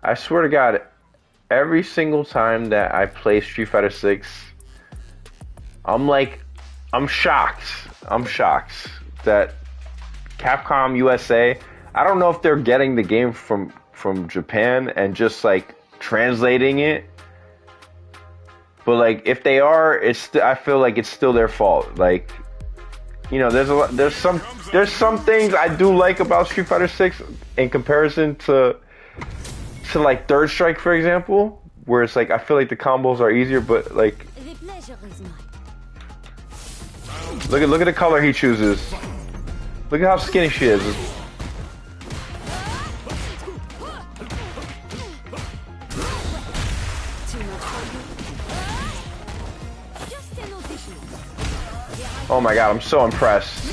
I swear to God, every single time that I play Street Fighter 6, I'm shocked. I'm shocked that Capcom USA, I don't know if they're getting the game from Japan and just like translating it. But like if they are, I feel like it's still their fault. Like, you know, there's some things I do like about Street Fighter 6 in comparison to like Third Strike, for example, where it's like I feel like the combos are easier, but like look at the color he chooses. Look at how skinny she is. Oh my God, I'm so impressed.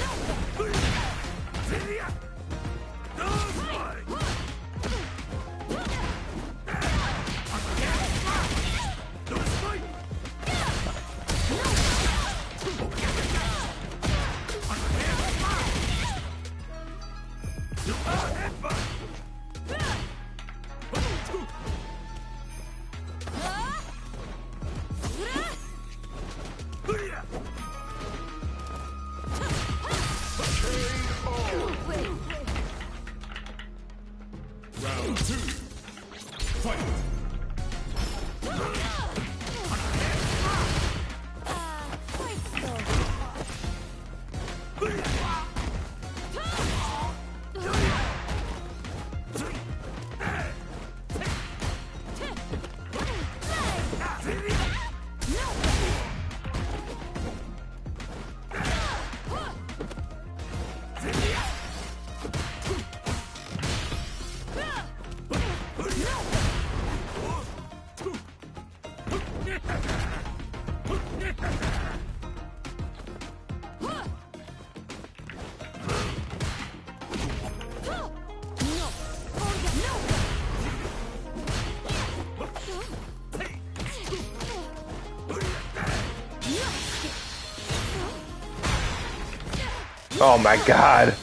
Oh my God.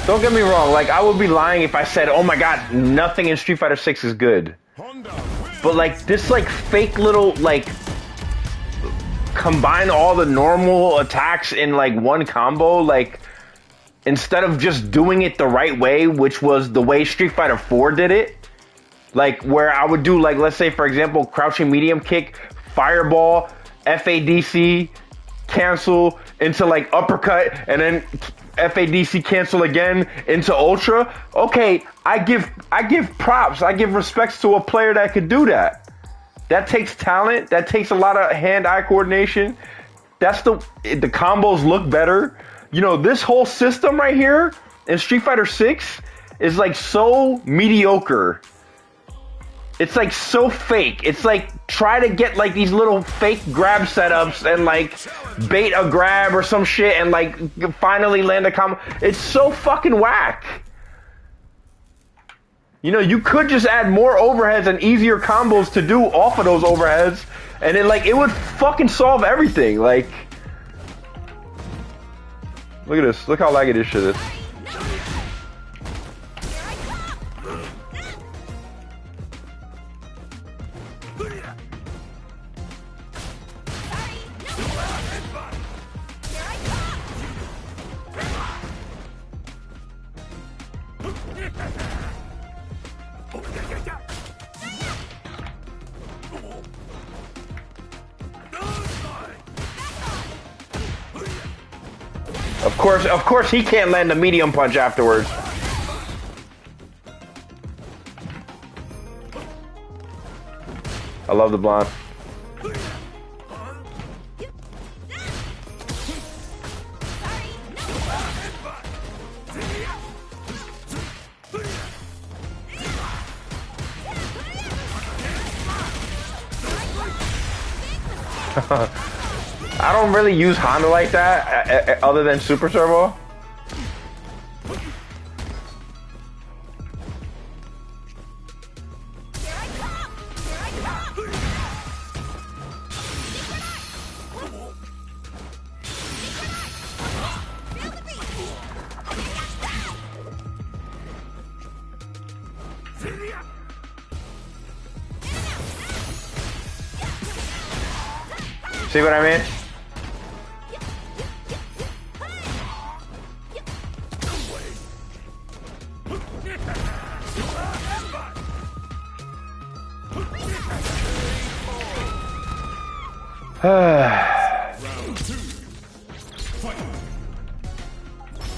Don't get me wrong, like I would be lying if I said, oh my God, nothing in Street Fighter 6 is good. But like this like fake little like combine all the normal attacks in like one combo, like instead of just doing it the right way, which was the way Street Fighter 4 did it, like where I would do like, let's say for example, crouching medium kick, fireball, FADC, cancel into like uppercut, and then FADC cancel again into ultra. Okay, I give props, I give respects to a player that could do that. That takes talent, that takes a lot of hand-eye coordination. That's the combos look better. You know, this whole system right here in Street Fighter 6 is like so mediocre. It's like so fake. It's like try to get like these little fake grab setups and like bait a grab or some shit and like finally land a combo. It's so fucking whack. You know, you could just add more overheads and easier combos to do off of those overheads, and it would fucking solve everything. Like, look at this. Look how laggy this shit is. Of course he can't land a medium punch afterwards. I love the blonde. I don't really use Honda like that, other than Super Turbo. See what I mean?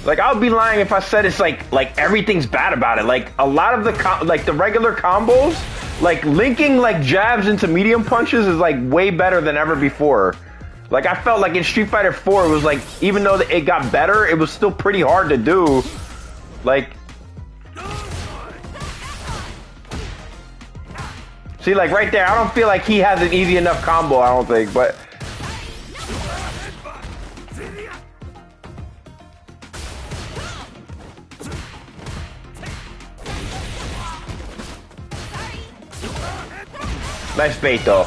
Like, I would be lying if I said it's like everything's bad about it. Like, a lot of the the regular combos, like linking like jabs into medium punches is like way better than ever before. Like, I felt like in Street Fighter 4 it was like, even though it got better, it was still pretty hard to do. Like, see, like right there, I don't feel like he has an easy enough combo, I don't think, but nice bait though.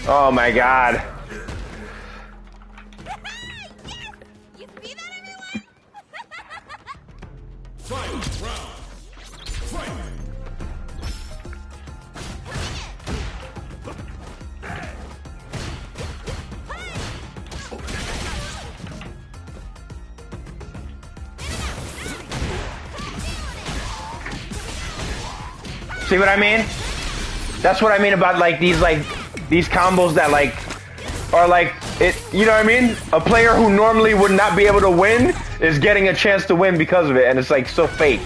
Oh my god. You see that, everyone? Final round. Fight. See what I mean? That's what I mean about like these combos that like are like it, you know what I mean? A player who normally would not be able to win is getting a chance to win because of it, and it's like so fake.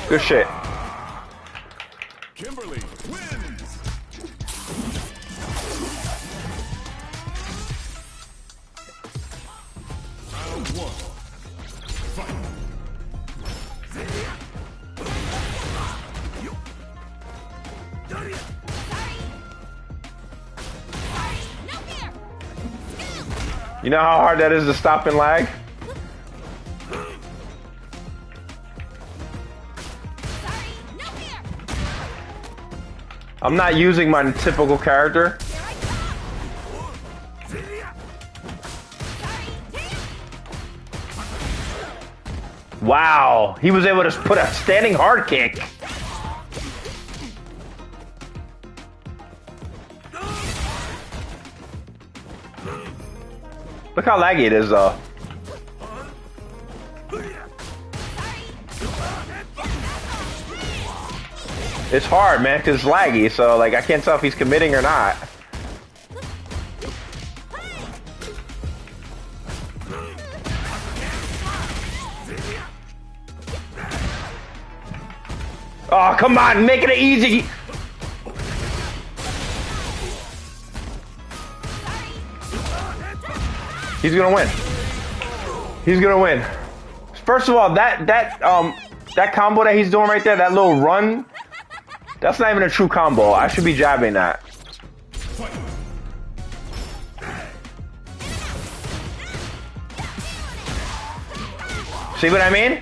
Good shit. Kimberly wins. Round one. Fight. You know how hard that is to stop and lag? I'm not using my typical character. Wow, he was able to put a standing hard kick. Look how laggy it is though. It's hard, man, because it's laggy, so like I can't tell if he's committing or not. Oh, come on, make it easy. He's gonna win. He's gonna win. First of all, that combo that he's doing right there, that little run, that's not even a true combo. I should be jabbing that. See what I mean?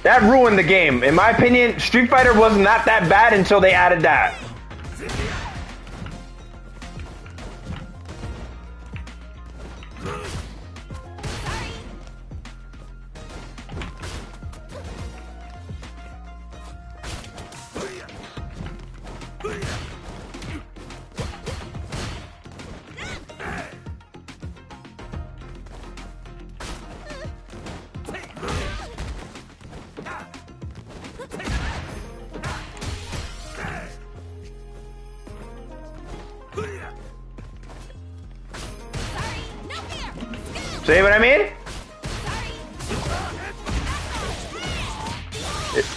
That ruined the game. In my opinion, Street Fighter was not that bad until they added that. See what I mean?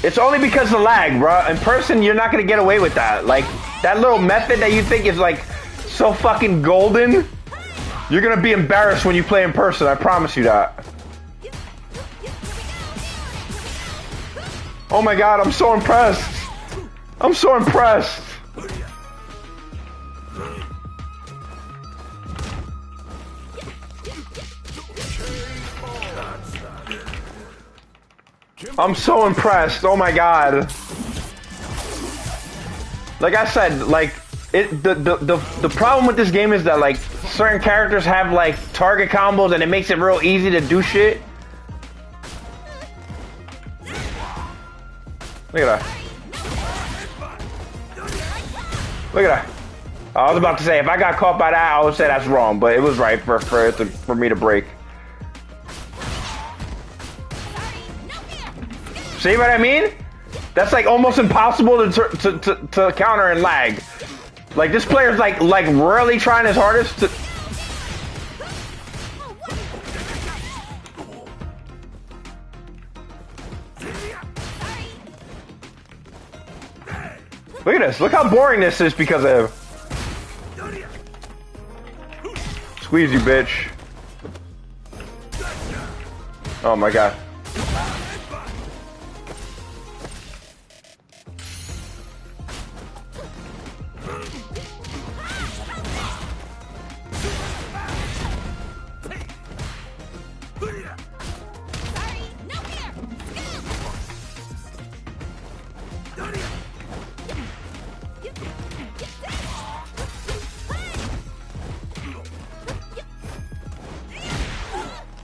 It's only because of lag, bro. In person, you're not gonna get away with that. Like, that little method that you think is like so fucking golden, you're gonna be embarrassed when you play in person. I promise you that. Oh my god, I'm so impressed. I'm so impressed. I'm so impressed. Oh my god. Like I said, like the problem with this game is that like certain characters have like target combos and it makes it real easy to do shit. Look at that. Look at that. I was about to say if I got caught by that, I would say that's wrong, but it was right for me to break. See what I mean? That's like almost impossible to counter and lag. Like this player's like really trying his hardest to. Look at this. Look how boring this is because of. Squeeze you, bitch. Oh my god.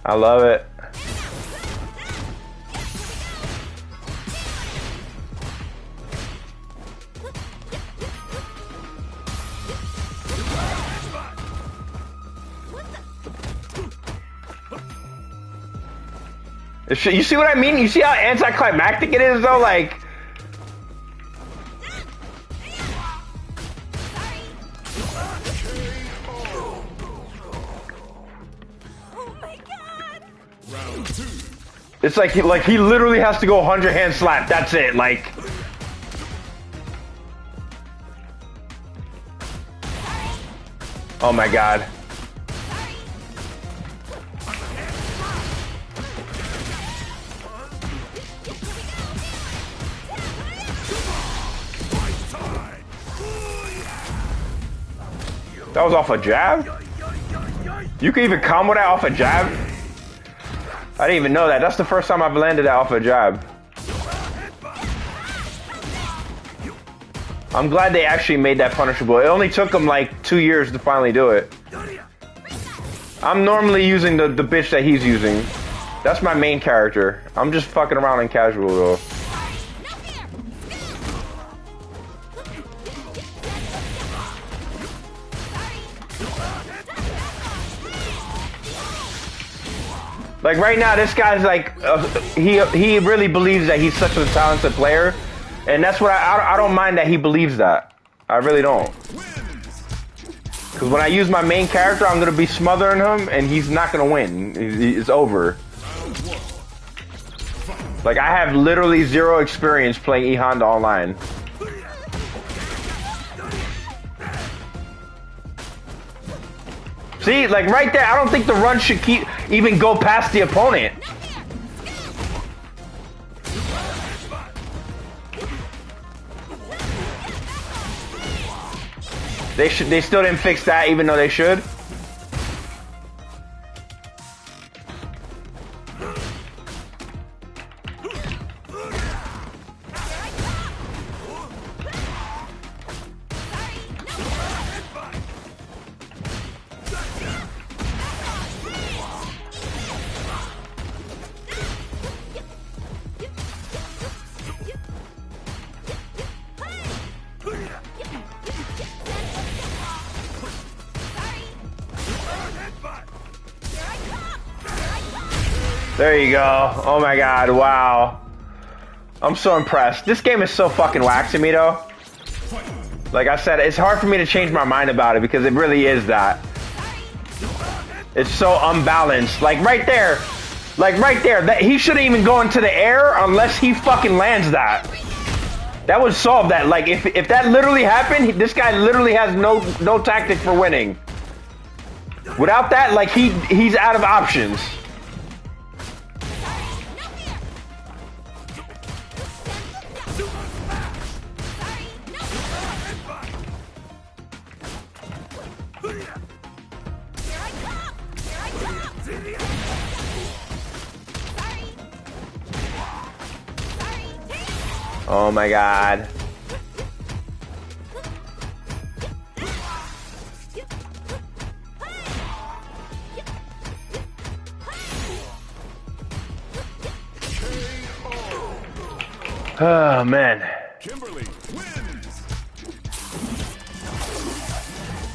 I love it. You see what I mean? You see how anticlimactic it is though? Like... It's like he literally has to go 100 hand slap. That's it. Like, oh my god. That was off a jab? You can even combo that off a jab? I didn't even know that. That's the first time I've landed that off a jab. I'm glad they actually made that punishable. It only took them like 2 years to finally do it. I'm normally using the bitch that he's using. That's my main character. I'm just fucking around in casual though. Like right now, this guy's like, he really believes that he's such a talented player, and that's what I don't mind that he believes that. I really don't. Because when I use my main character, I'm gonna be smothering him, and he's not gonna win. It's over. Like I have literally zero experience playing E Honda online. See, like right there, I don't think the run should even go past the opponent. They still didn't fix that, even though they should. There you go. Oh my god, wow. I'm so impressed. This game is so fucking whack to me though. Like I said, it's hard for me to change my mind about it because it really is that. It's so unbalanced. Like right there, that he shouldn't even go into the air unless he fucking lands that. That would solve that. Like if that literally happened, this guy literally has no tactic for winning. Without that, like he's out of options. Oh my god. Oh man. Kimberly wins.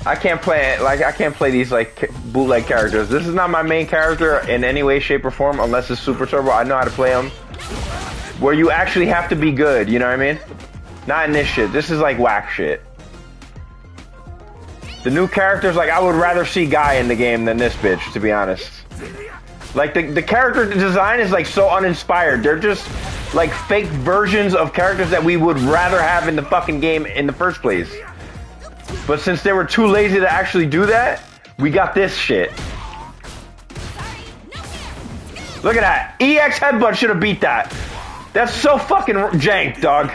I can't play these like bootleg characters. This is not my main character in any way, shape, or form unless it's Super Turbo. I know how to play them. Where you actually have to be good, you know what I mean? Not in this shit. This is like whack shit. The new characters, like I would rather see Guy in the game than this bitch, to be honest. Like the character design is like so uninspired. They're just like fake versions of characters that we would rather have in the fucking game in the first place. But since they were too lazy to actually do that, we got this shit. Look at that. EX headbutt should have beat that. That's so fucking jank, dog.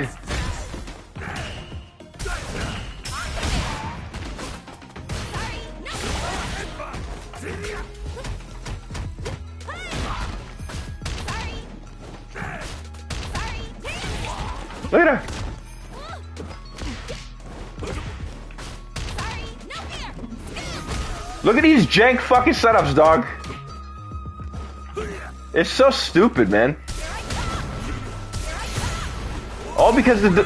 Look at her. Look at these jank fucking setups, dog. It's so stupid, man. All because of the...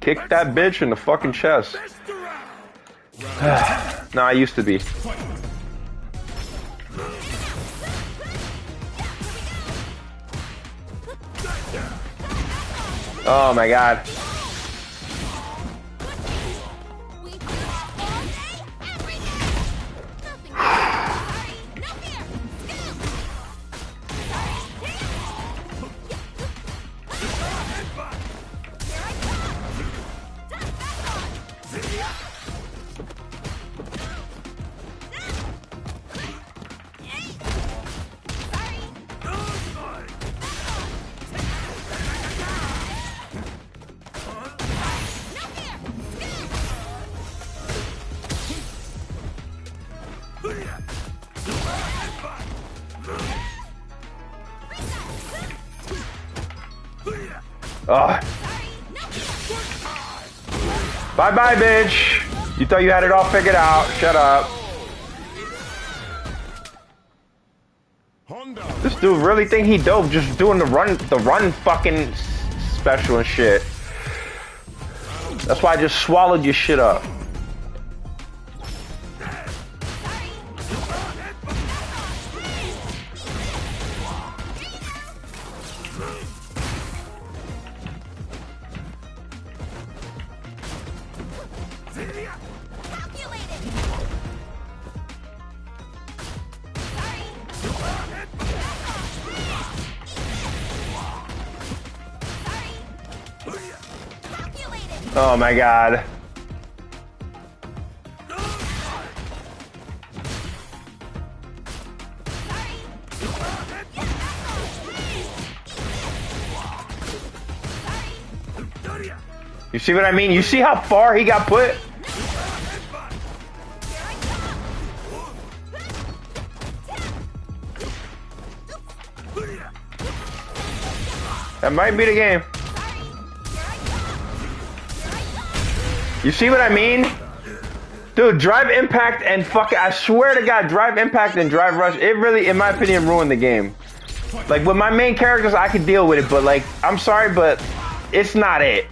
Kick that bitch in the fucking chest. No, I used to be. Oh my god. Oh. Bye-bye, bitch. You thought you had it all figured out. Shut up. This dude really think he dope just doing the run fucking special and shit. That's why I just swallowed your shit up. Oh my god. You see what I mean? You see how far he got put? That might be the game. You see what I mean? Dude, Drive Impact and fucking, I swear to God, Drive Impact and Drive Rush, it really, in my opinion, ruined the game. Like, with my main characters, I could deal with it, but like, I'm sorry, but it's not it.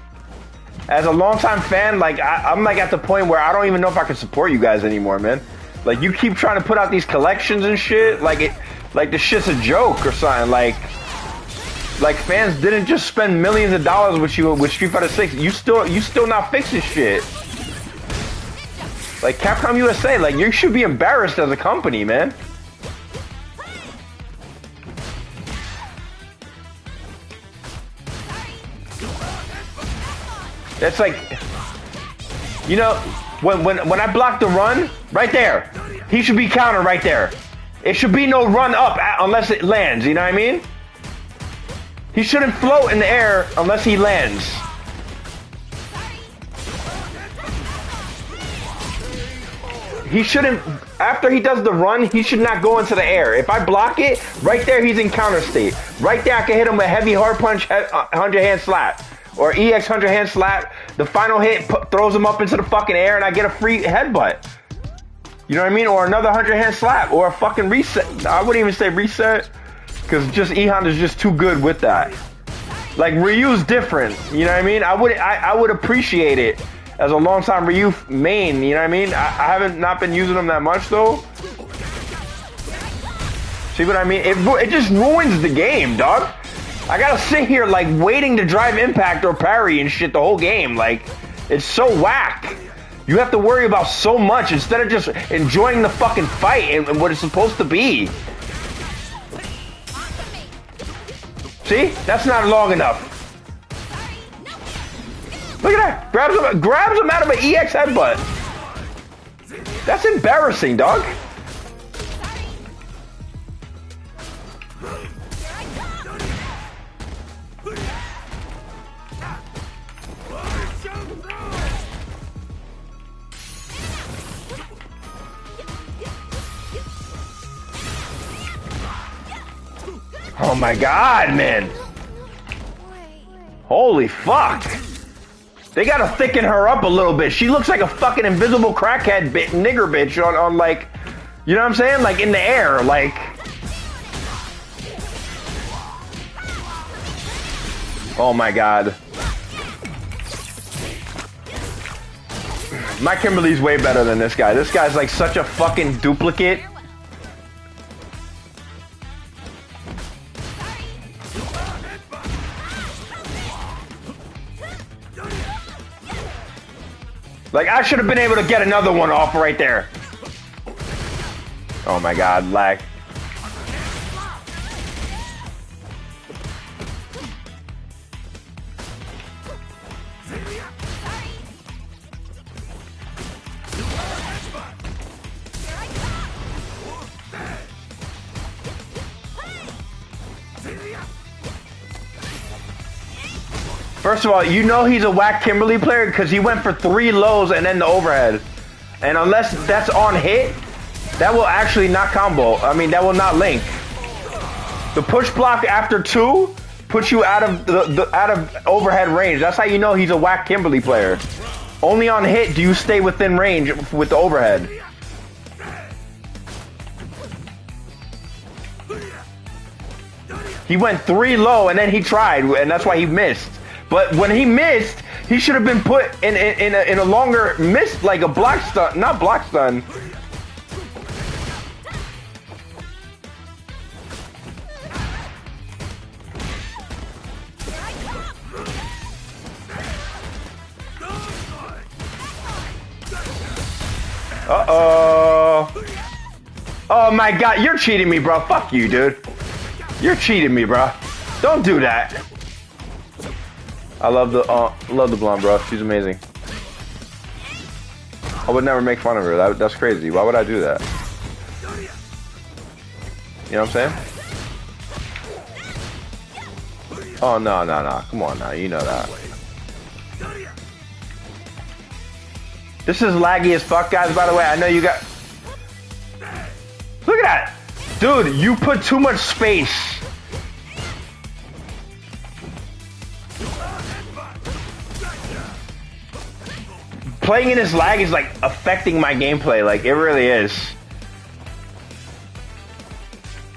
As a longtime fan, like, I'm like at the point where I don't even know if I can support you guys anymore, man. Like, you keep trying to put out these collections and shit, like the shit's a joke or something, like fans didn't just spend millions of dollars with you with Street Fighter 6. You still not fixing shit. Like Capcom USA, like you should be embarrassed as a company, man. That's like, you know, when I block the run right there, he should be countered right there. It should be no run up unless it lands. You know what I mean? He shouldn't float in the air unless he lands. He shouldn't, after he does the run, he should not go into the air. If I block it, right there he's in counter state. Right there I can hit him with heavy hard punch, 100 hand slap. Or EX 100 hand slap. The final hit throws him up into the fucking air and I get a free headbutt. You know what I mean? Or another 100 hand slap. Or a fucking reset. I wouldn't even say reset. Because just E-Honda's just too good with that. Like Ryu's different. You know what I mean? I would appreciate it. As a long-time Ryu main, you know what I mean? I haven't not been using them that much though. See what I mean? It just ruins the game, dog. I gotta sit here like waiting to drive impact or parry and shit the whole game. Like, it's so whack. You have to worry about so much instead of just enjoying the fucking fight and what it's supposed to be. See? That's not long enough. Look at that! Grabs him out of an EX headbutt. That's embarrassing, dog. Oh my god, man. Holy fuck. They gotta thicken her up a little bit. She looks like a fucking invisible crackhead nigger bitch on like, you know what I'm saying? Like in the air, like. Oh my god. My Kimberly's way better than this guy. This guy's like such a fucking duplicate. Like, I should have been able to get another one off right there. Oh my god, lag. First of all, you know he's a whack Kimberly player because he went for 3 lows and then the overhead. And unless that's on hit, that will actually not combo. I mean, that will not link. The push block after 2 puts you out of out of overhead range. That's how you know he's a whack Kimberly player. Only on hit do you stay within range with the overhead. He went 3 low and then he tried, and that's why he missed. But when he missed, he should have been put in a longer miss, like a block stun, not block stun. Uh-oh. Oh my god, you're cheating me, bro. Fuck you, dude. You're cheating me, bro. Don't do that. I love the blonde, bro. She's amazing. I would never make fun of her. That's crazy. Why would I do that? You know what I'm saying? Oh, no. Come on now. You know that. This is laggy as fuck, guys, by the way. I know you got... Look at that. Dude, you put too much space. Playing in this lag is like affecting my gameplay, like it really is.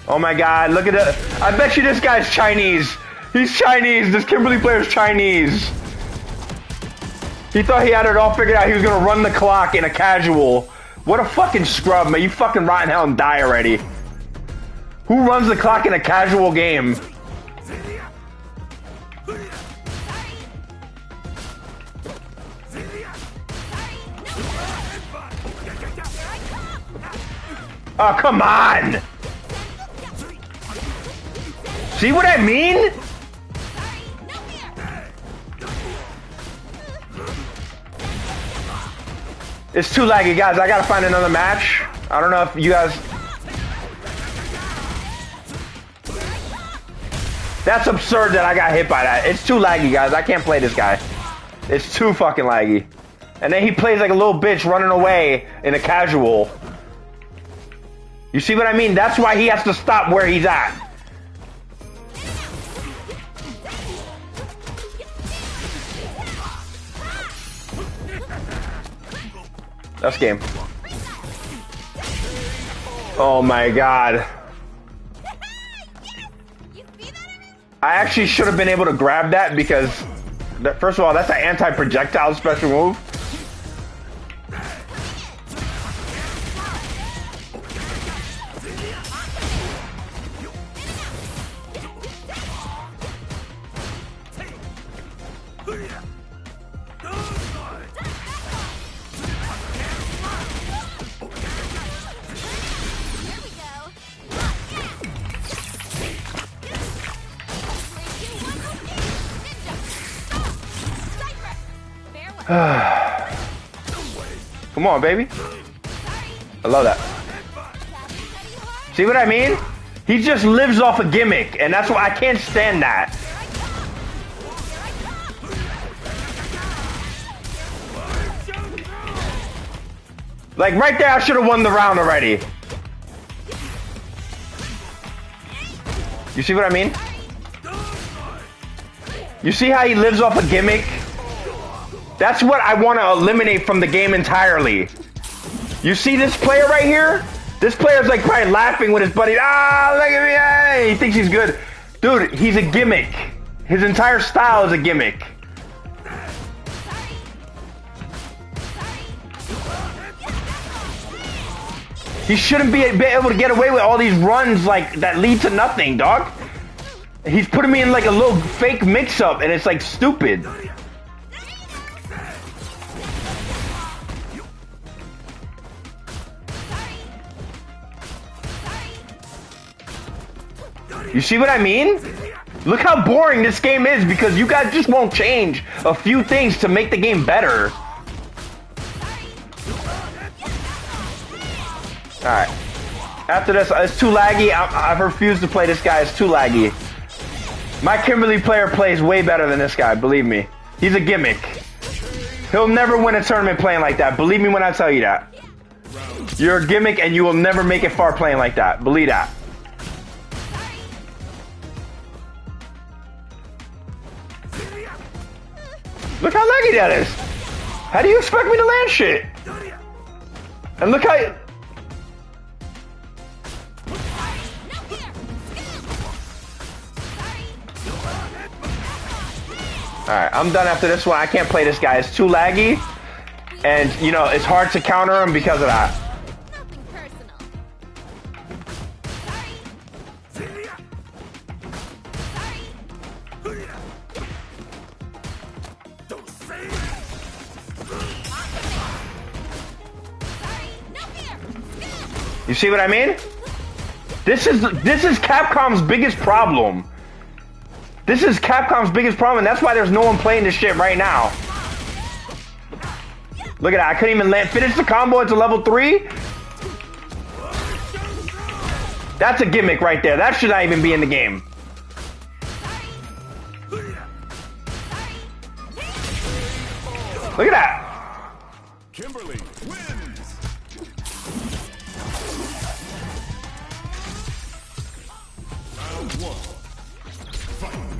Oh my god, look at that. I bet you this guy's Chinese. He's Chinese, this Kimberly player's Chinese. He thought he had it all figured out, he was gonna run the clock in a casual. What a fucking scrub, man, you fucking rot in hell and die already. Who runs the clock in a casual game? Oh, come on! See what I mean? It's too laggy, guys. I gotta find another match. I don't know if you guys... That's absurd that I got hit by that. It's too laggy, guys. I can't play this guy. It's too fucking laggy. And then he plays like a little bitch running away in a casual. You see what I mean? That's why he has to stop where he's at. That's game. Oh my god. I actually should have been able to grab that because, first of all, that's an anti-projectile special move. Come on, baby. I love that. See what I mean? He just lives off a gimmick, and that's why I can't stand that. Like, right there, I should have won the round already. You see what I mean? You see how he lives off a gimmick? That's what I want to eliminate from the game entirely. You see this player right here? This player's like probably laughing with his buddy. Ah, look at me. Hey, he thinks he's good. Dude, he's a gimmick. His entire style is a gimmick. He shouldn't be able to get away with all these runs like that lead to nothing, dog. He's putting me in like a little fake mix-up, and it's like stupid. You see what I mean? Look how boring this game is because you guys just won't change a few things to make the game better. Alright. After this, it's too laggy. I've refused to play this guy. It's too laggy. My Kimberly player plays way better than this guy, believe me. He's a gimmick. He'll never win a tournament playing like that. Believe me when I tell you that. You're a gimmick and you will never make it far playing like that. Believe that. Look how laggy that is. How do you expect me to land shit? And look how... Alright, I'm done after this one. I can't play this guy. It's too laggy. And, you know, it's hard to counter him because of that. You see what I mean? This is Capcom's biggest problem. This is Capcom's biggest problem, and that's why there's no one playing this shit right now. Look at that, I couldn't even finish the combo into level 3. That's a gimmick right there. That should not even be in the game. Look at that. Kimberly wins. Round 1. Fight.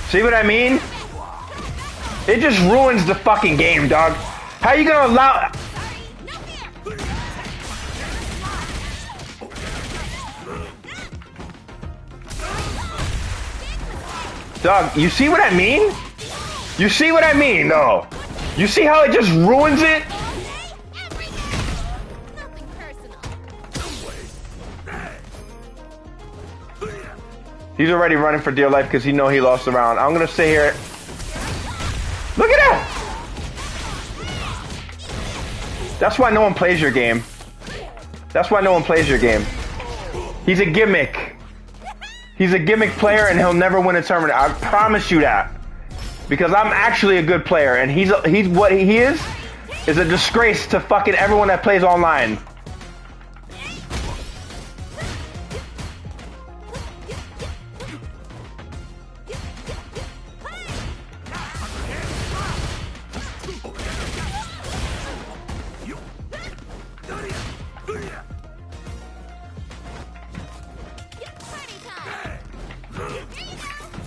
See what I mean? It just ruins the fucking game, dog. How you gonna allow... Dog, you see what I mean? You see what I mean, though? You see how it just ruins it? He's already running for dear life because he know he lost the round. I'm gonna sit here. Look at that! That's why no one plays your game. That's why no one plays your game. He's a gimmick. He's a gimmick player, and he'll never win a tournament. I promise you that. Because I'm actually a good player, and he's what he is a disgrace to fucking everyone that plays online.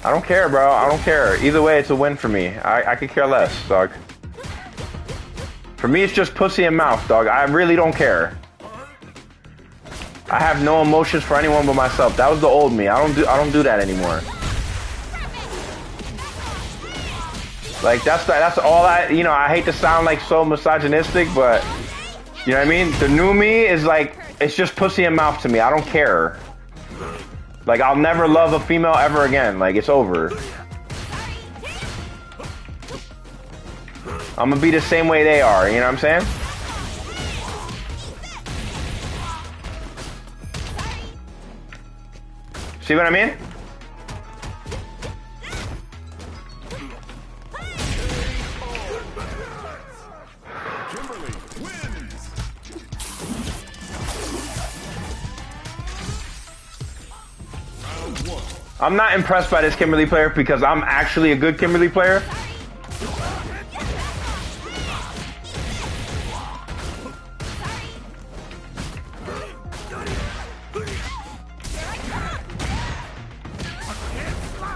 I don't care, bro. I don't care. Either way, it's a win for me. I could care less, dog. For me, it's just pussy and mouth, dog. I really don't care. I have no emotions for anyone but myself. That was the old me. I don't do that anymore. Like that's all I. You know, I hate to sound like so misogynistic, but you know what I mean. The new me is like it's just pussy and mouth to me. I don't care. Like, I'll never love a female ever again. Like, it's over. I'm gonna be the same way they are, you know what I'm saying? See what I mean? I'm not impressed by this Kimberly player because I'm actually a good Kimberly player.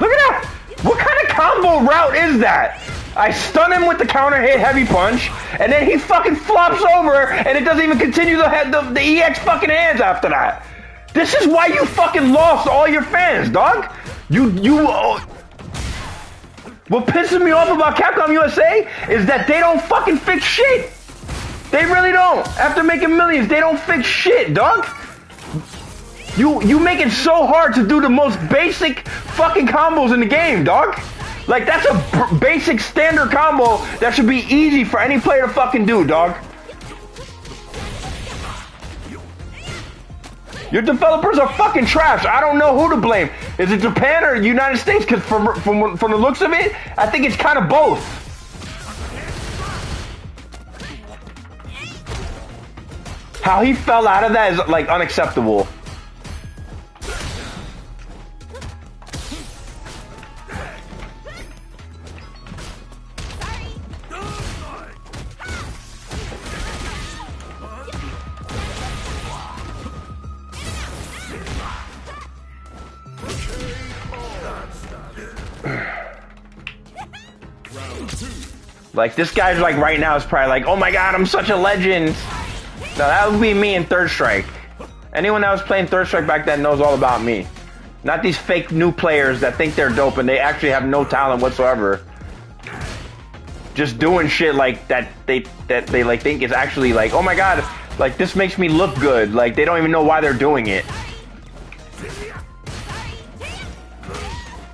Look at that! What kind of combo route is that? I stun him with the counter hit heavy punch, and then he fucking flops over, and it doesn't even continue the EX fucking hands after that. This is why you fucking lost all your fans, dog. What pisses me off about Capcom USA is that they don't fucking fix shit. They really don't. After making millions, they don't fix shit, dog. You make it so hard to do the most basic fucking combos in the game, dog. Like, that's a basic standard combo that should be easy for any player to fucking do, dog. Your developers are fucking trash. I don't know who to blame. Is it Japan or United States? Because from the looks of it, I think it's kind of both. How he fell out of that is, like, unacceptable. Like, this guy's like right now is probably like, oh my god, I'm such a legend. No, that would be me in Third Strike. Anyone that was playing Third Strike back then knows all about me. Not these fake new players that think they're dope and they actually have no talent whatsoever. Just doing shit like that they like think is actually like, oh my god, like this makes me look good. Like they don't even know why they're doing it.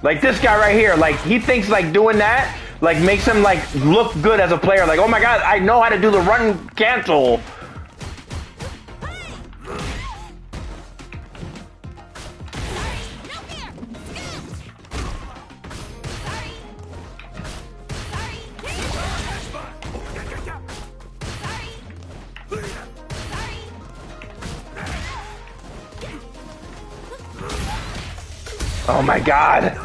Like this guy right here, like he thinks like doing that like makes him like look good as a player. Like, oh my god, I know how to do the run cancel. Oh my god.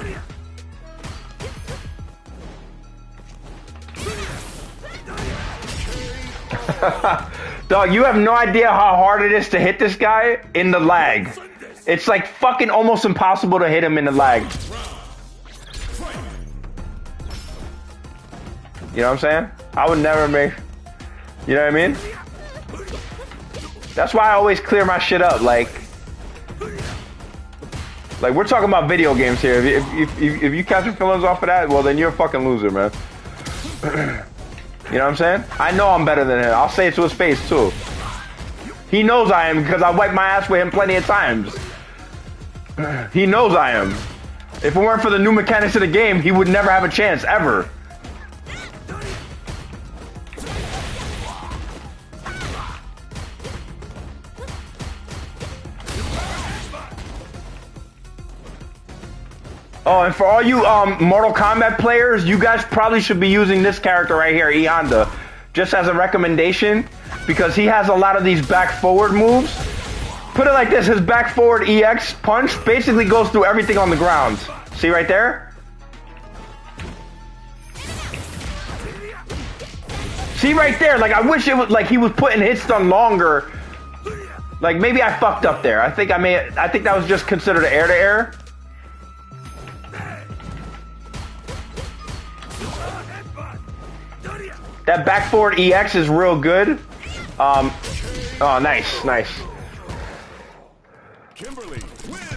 Dog, you have no idea how hard it is to hit this guy in the lag. It's like fucking almost impossible to hit him in the lag. You know what I'm saying? I would never make... You know what I mean? That's why I always clear my shit up, like we're talking about video games here. If you catch your feelings off of that, well then you're a fucking loser, man. You know what I'm saying? I know I'm better than him. I'll say it to his face too. He knows I am because I wiped my ass with him plenty of times. He knows I am. If it weren't for the new mechanics of the game, he would never have a chance, ever. Oh, and for all you Mortal Kombat players, you guys probably should be using this character right here, E Honda, just as a recommendation, because he has a lot of these back forward moves. Put it like this, his back forward EX punch basically goes through everything on the ground. See right there? See right there, like I wish it was like he was putting hit stun longer. Like maybe I fucked up there. I think that was just considered air to air. That back forward EX is real good. Oh, nice.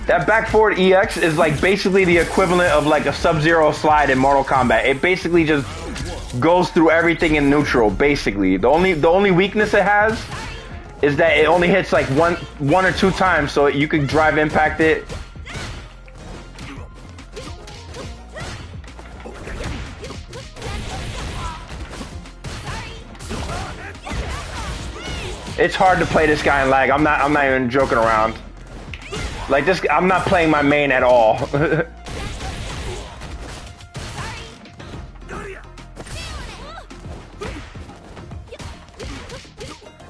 That back forward EX is like basically the equivalent of like a Sub-Zero slide in Mortal Kombat. It basically just goes through everything in neutral, basically. The only weakness it has is that it only hits like one or two times, so you can drive impact it. It's hard to play this guy in lag. I'm not even joking around. Like this, I'm not playing my main at all.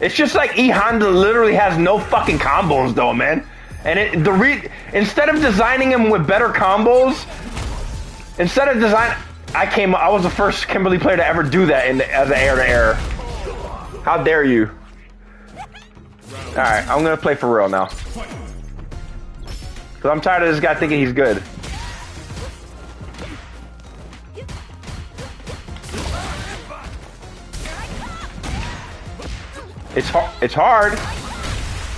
It's just like E Honda literally has no fucking combos though, man. And instead of designing him with better combos, I was the first Kimberly player to ever do that as an air to air. How dare you? All right, I'm gonna play for real now. Cause I'm tired of this guy thinking he's good. It's hard.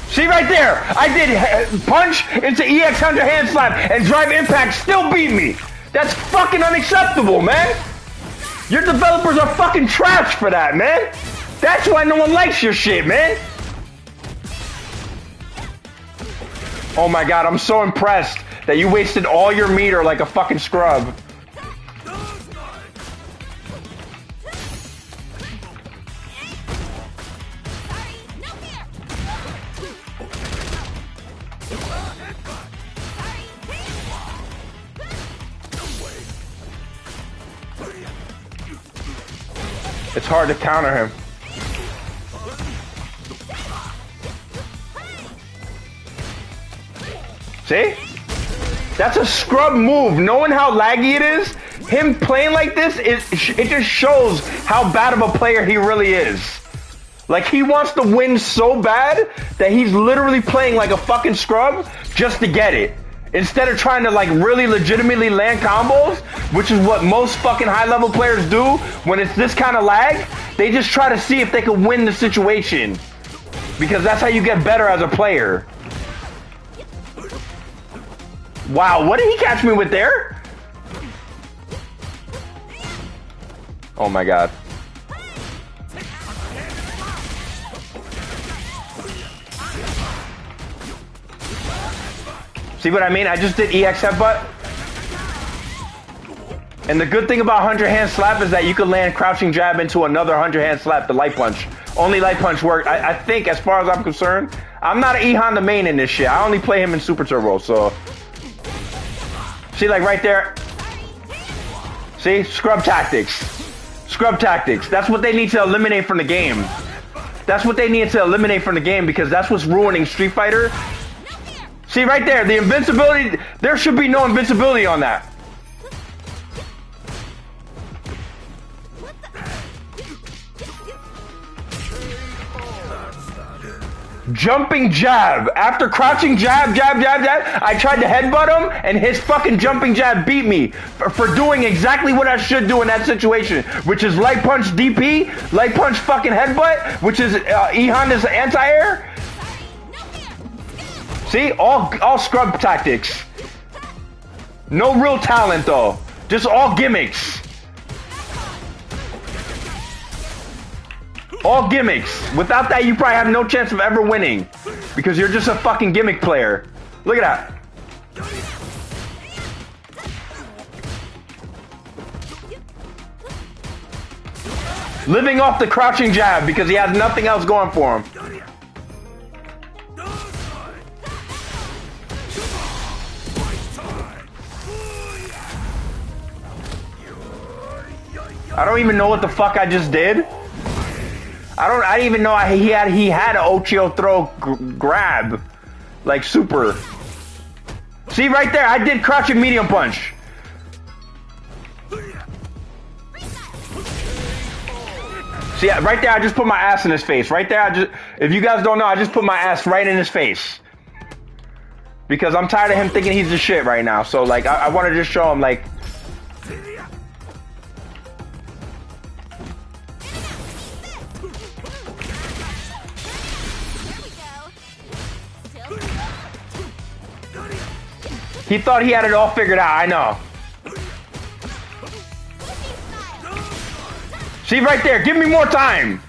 See right there, I did punch into EX 100 hand slap and drive impact still beat me. That's fucking unacceptable, man. Your developers are fucking trash for that, man. That's why no one likes your shit, man. Oh my god, I'm so impressed that you wasted all your meter like a fucking scrub. It's hard to counter him. See? That's a scrub move. Knowing how laggy it is, him playing like this, it just shows how bad of a player he really is. Like, he wants to win so bad that he's literally playing like a fucking scrub just to get it. Instead of trying to, like, really legitimately land combos, which is what most fucking high-level players do when it's this kind of lag, they just try to see if they can win the situation. Because that's how you get better as a player. Wow, what did he catch me with there? Oh my god. See what I mean? I just did EX headbutt. And the good thing about 100 hand slap is that you can land crouching jab into another 100 hand slap, the light punch. Only light punch work. I think, as far as I'm concerned, I'm not an E Honda main in this shit. I only play him in Super Turbo, so. See, like right there. See? Scrub tactics. Scrub tactics. That's what they need to eliminate from the game. That's what they need to eliminate from the game because that's what's ruining Street Fighter. See right there, the invincibility, there should be no invincibility on that. Jumping jab. After crouching jab, I tried to headbutt him, and his fucking jumping jab beat me for doing exactly what I should do in that situation, which is light punch DP, light punch fucking headbutt, which is E Honda's anti-air. See, all scrub tactics. No real talent though, just all gimmicks. All gimmicks. Without that, you probably have no chance of ever winning. Because you're just a fucking gimmick player. Look at that. Living off the crouching jab because he has nothing else going for him. I don't even know what the fuck I just did. I didn't even know he had an Ochio throw grab. Like super. See right there, I did crouching medium punch. See, right there, I just put my ass in his face. Right there, if you guys don't know, I just put my ass right in his face. Because I'm tired of him thinking he's the shit right now. So, like, I want to just show him, like... He thought he had it all figured out, I know. See right there, give me more time.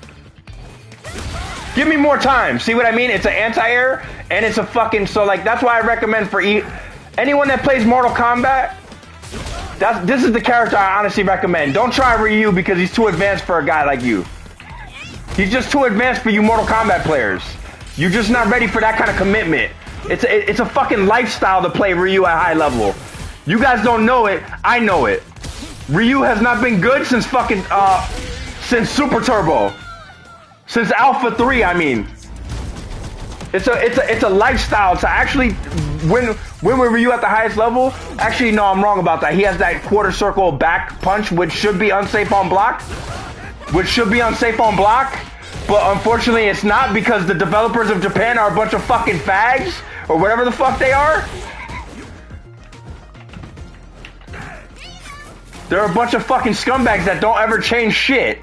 Give me more time. See what I mean? It's an anti-air and it's a fucking, so like that's why I recommend for anyone that plays Mortal Kombat, this is the character I honestly recommend. Don't try Ryu because he's too advanced for a guy like you. He's just too advanced for you Mortal Kombat players. You're just not ready for that kind of commitment. It's a fucking lifestyle to play Ryu at high level. You guys don't know it, I know it. Ryu has not been good since fucking, since Super Turbo. Since Alpha 3, I mean. It's a lifestyle to actually win with Ryu at the highest level. Actually, no, I'm wrong about that. He has that quarter circle back punch, which should be unsafe on block. But unfortunately, it's not because the developers of Japan are a bunch of fucking fags, or whatever the fuck they are. They're a bunch of fucking scumbags that don't ever change shit.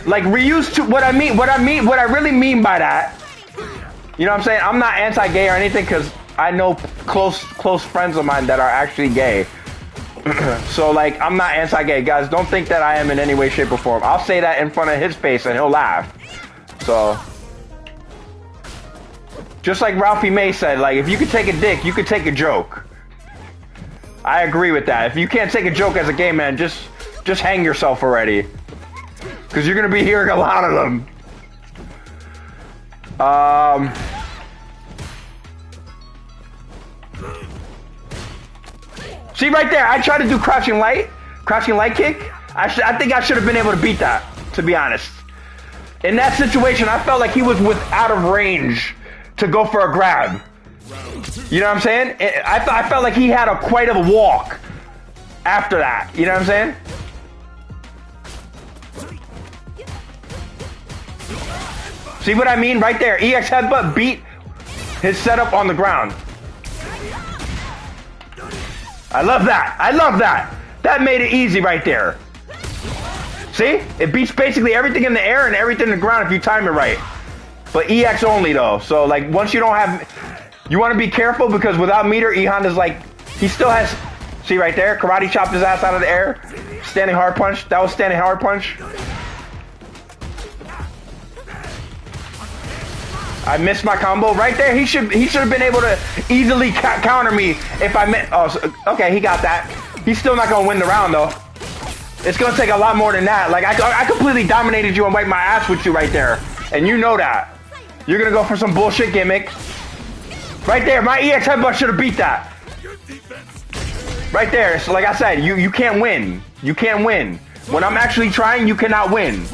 Like Ryu's what I really mean by that. You know what I'm saying? I'm not anti-gay or anything because I know close friends of mine that are actually gay. So like I'm not anti-gay, guys. Don't think that I am in any way, shape, or form. I'll say that in front of his face and he'll laugh. So just like Ralphie May said, like if you could take a dick, you could take a joke. I agree with that. If you can't take a joke as a gay man, just hang yourself already. Because you're going to be hearing a lot of them. See right there, I tried to do crouching light kick. I think I should have been able to beat that, to be honest. In that situation, I felt like he was out of range to go for a grab. You know what I'm saying? I felt like he had quite a walk after that. You know what I'm saying? See what I mean? Right there. EX headbutt beat his setup on the ground. I love that. I love that. That made it easy right there. See? It beats basically everything in the air and everything in the ground if you time it right. But EX only though. So like once you don't have... You want to be careful because without meter, E-Honda's like... He still has... See right there? Karate chopped his ass out of the air. Standing hard punch. That was standing hard punch. I missed my combo right there. He should have been able to easily counter me if I meant. Oh, so, okay, he got that. He's still not gonna win the round though. It's gonna take a lot more than that. Like I completely dominated you and wiped my ass with you right there, and you know that. You're gonna go for some bullshit gimmick. Right there, my EX headbutt should have beat that. Right there. So like I said, you can't win. You can't win. When I'm actually trying, you cannot win.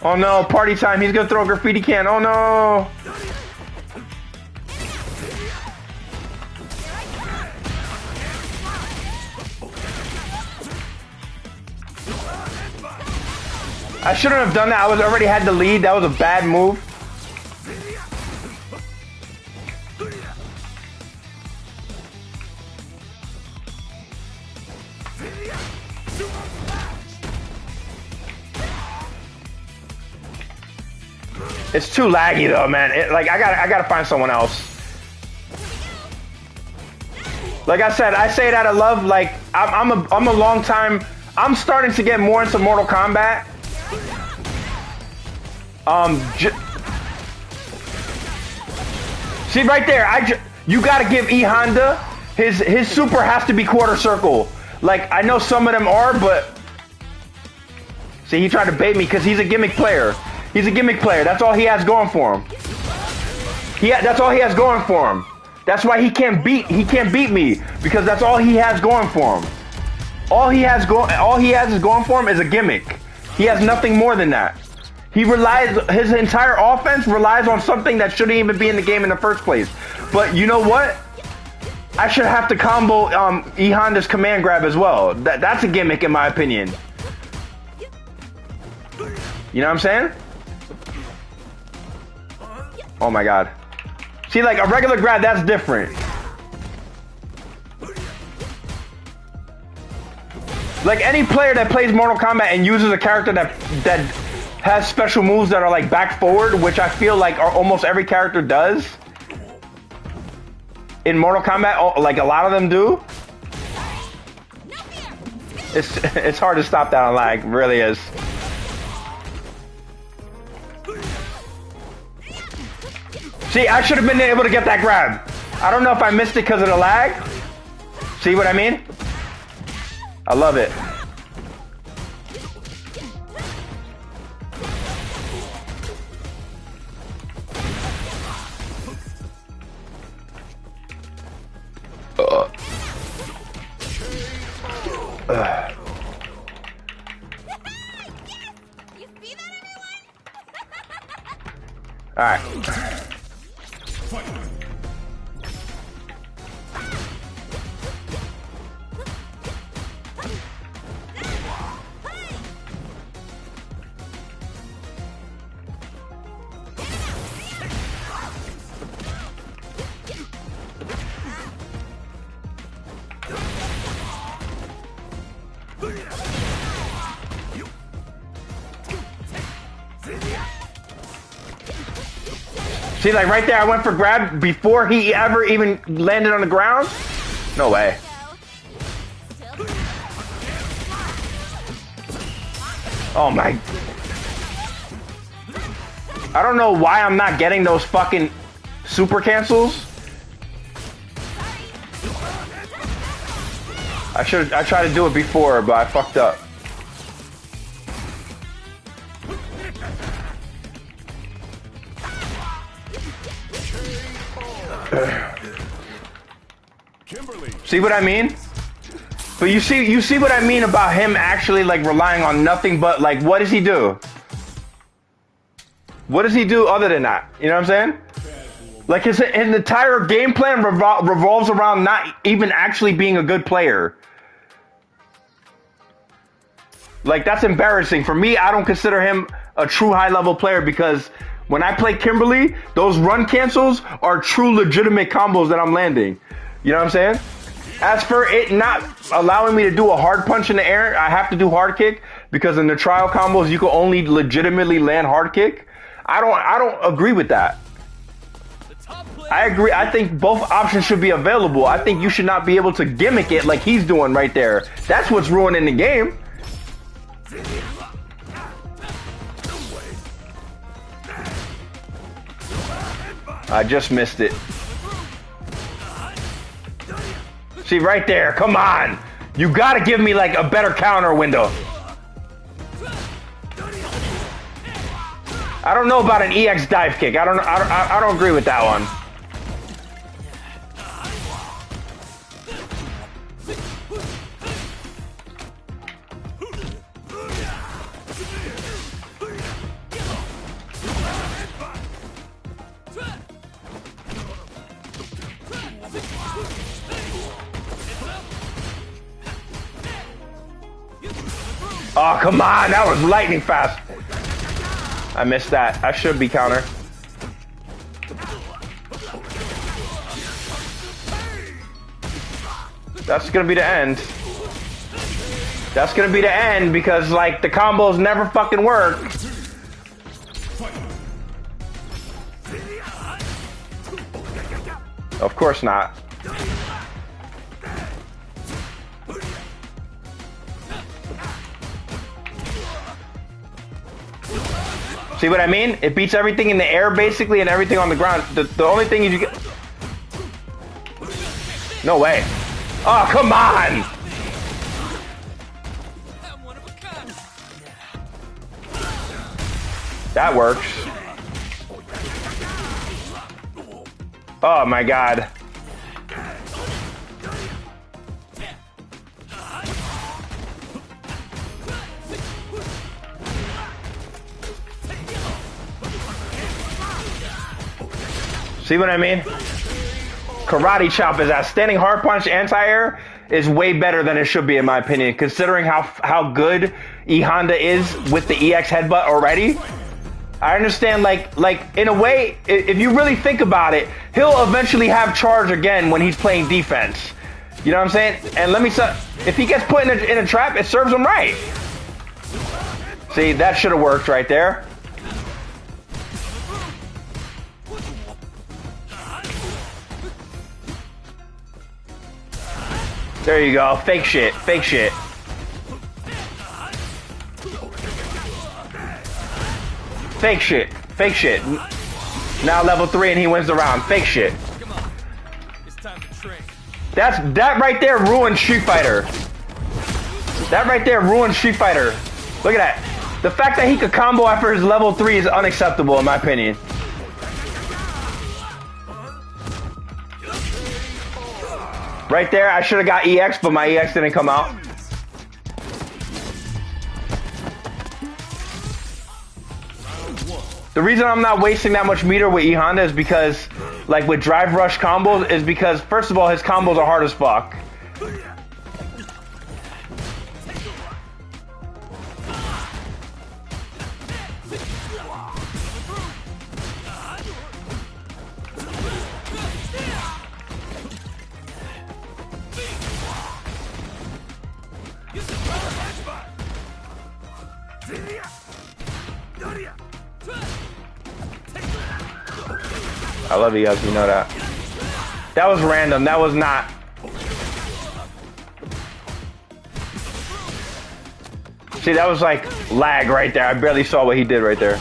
Oh no, party time. He's gonna throw a graffiti can. Oh no. I shouldn't have done that. I already had the lead. That was a bad move. It's too laggy though, man. I gotta find someone else. Like I said, I say it out of love. Like I'm a long time. I'm starting to get more into Mortal Kombat. See right there. You gotta give E-Honda his super has to be quarter circle. Like I know some of them are, but see he tried to bait me because he's a gimmick player. He's a gimmick player. That's all he has going for him. That's all he has going for him. That's why he can't beat me because that's all he has going for him. All he has is going for him is a gimmick. He has nothing more than that. His entire offense relies on something that shouldn't even be in the game in the first place. But you know what? I should have to combo E Honda's command grab as well. That's a gimmick in my opinion. You know what I'm saying? Oh my god. See, like a regular grab, that's different. Like any player that plays Mortal Kombat and uses a character that has special moves that are like back forward, which I feel like almost every character does. In Mortal Kombat, like a lot of them do. It's hard to stop that on lag, really is. See, I should have been able to get that grab. I don't know if I missed it because of the lag. See what I mean? I love it. You see that, everyone? All right. See, like right there, I went for grab before he ever even landed on the ground? No way. Oh my. I don't know why I'm not getting those fucking super cancels. I tried to do it before, but I fucked up. See what I mean? But you see what I mean about him actually like relying on nothing but like what does he do? What does he do other than that? You know what I'm saying? Like his entire game plan revolves around not even actually being a good player. Like that's embarrassing. For me, I don't consider him a true high-level player because when I play Kimberly, those run cancels are true legitimate combos that I'm landing. You know what I'm saying? As for it not allowing me to do a hard punch in the air, I have to do hard kick because in the trial combos you can only legitimately land hard kick. I don't agree with that. I agree. I think both options should be available. I think you should not be able to gimmick it like he's doing right there. That's what's ruining the game. I just missed it. See right there, come on. You gotta give me like a better counter window. I don't know about an EX dive kick. I don't agree with that one. Oh, come on. That was lightning fast. I missed that. I should be counter. That's going to be the end. That's going to be the end because, like, the combos never fucking work. Of course not. See what I mean? It beats everything in the air basically and everything on the ground. The only thing is you get... No way. Oh, come on! That works. Oh my god. See what I mean? Karate chop is that. Standing hard punch anti-air is way better than it should be in my opinion, considering how good E Honda is with the EX headbutt already. I understand, like in a way, if you really think about it, he'll eventually have charge again when he's playing defense. You know what I'm saying? And let me say, if he gets put in a trap, it serves him right. See, that should have worked right there. There you go. Fake shit. Fake shit. Fake shit. Fake shit. Now level 3 and he wins the round. Fake shit. Come on. It's time to train. That right there ruined Street Fighter. That right there ruined Street Fighter. Look at that. The fact that he could combo after his level 3 is unacceptable in my opinion. Right there, I should have got EX, but my EX didn't come out. The reason I'm not wasting that much meter with E Honda is because, like with drive rush combos, is because first of all, his combos are hard as fuck. I love you guys, you know that. That was random, that was not. See, that was like lag right there. I barely saw what he did right there.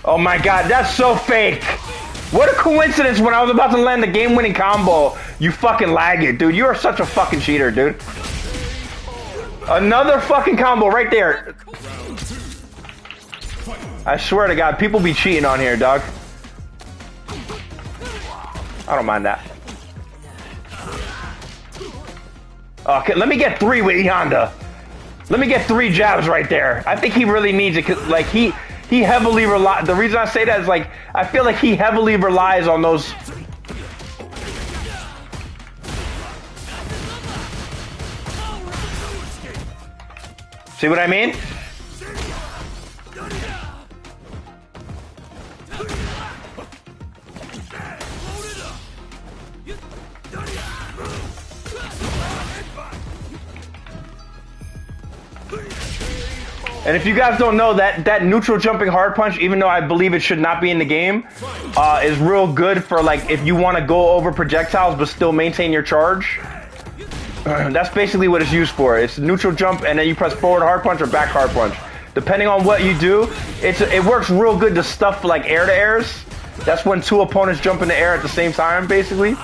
Oh my god, that's so fake. What a coincidence when I was about to land the game-winning combo. You fucking lag it, dude. You are such a fucking cheater, dude. Another fucking combo right there. I swear to God, people be cheating on here, dog. I don't mind that. Okay, let me get 3 with E Honda. Let me get 3 jabs right there. I think he really needs it, 'cause, like, he heavily relies. The reason I say that is, like, I feel like he heavily relies on those. See what I mean? And if you guys don't know, that neutral jumping hard punch, even though I believe it should not be in the game, is real good for, like, if you want to go over projectiles but still maintain your charge. That's basically what it's used for. It's neutral jump, and then you press forward hard punch or back hard punch. Depending on what you do, it works real good to stuff like air to airs. That's when 2 opponents jump in the air at the same time, basically.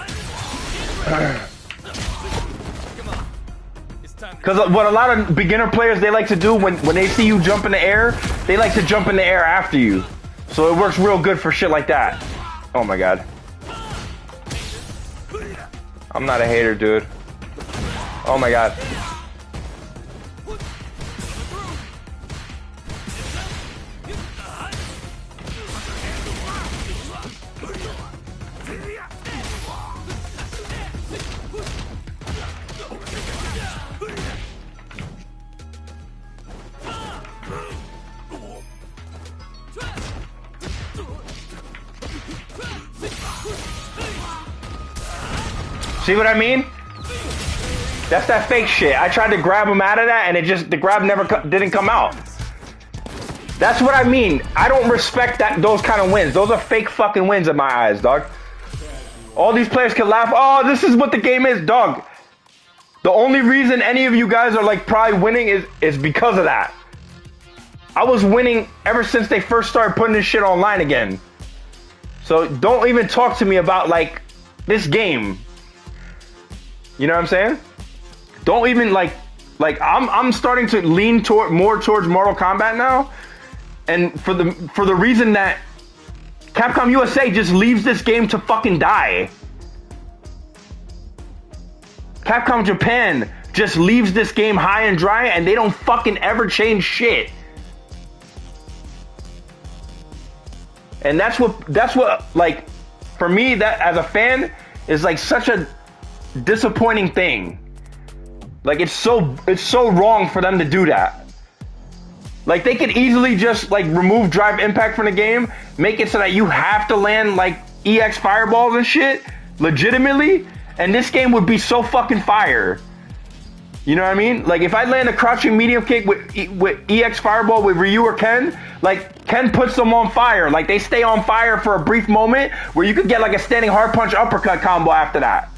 Because what a lot of beginner players, they like to do when they see you jump in the air, they like to jump in the air after you. So it works real good for shit like that. Oh my god. I'm not a hater, dude. Oh my god. See what I mean? That's that fake shit. I tried to grab him out of that, and the grab didn't come out. That's what I mean. I don't respect those kind of wins. Those are fake fucking wins in my eyes, dog. All these players can laugh. Oh, this is what the game is, dog. The only reason any of you guys are like probably winning is because of that. I was winning ever since they first started putting this shit online again. So don't even talk to me about like this game. You know what I'm saying? Don't even like I'm starting to lean more towards Mortal Kombat now, and for the reason that Capcom USA just leaves this game to fucking die. Capcom Japan just leaves this game high and dry, and they don't fucking ever change shit. And that's what like, for me, that as a fan is like such a disappointing thing. Like it's so wrong for them to do that. Like they could easily just like remove drive impact from the game, make it so that you have to land like EX fireballs and shit legitimately, and this game would be so fucking fire. You know what I mean? Like if I land a crouching medium kick with EX fireball with Ryu or Ken, like Ken puts them on fire. Like they stay on fire for a brief moment where you could get like a standing hard punch uppercut combo after that.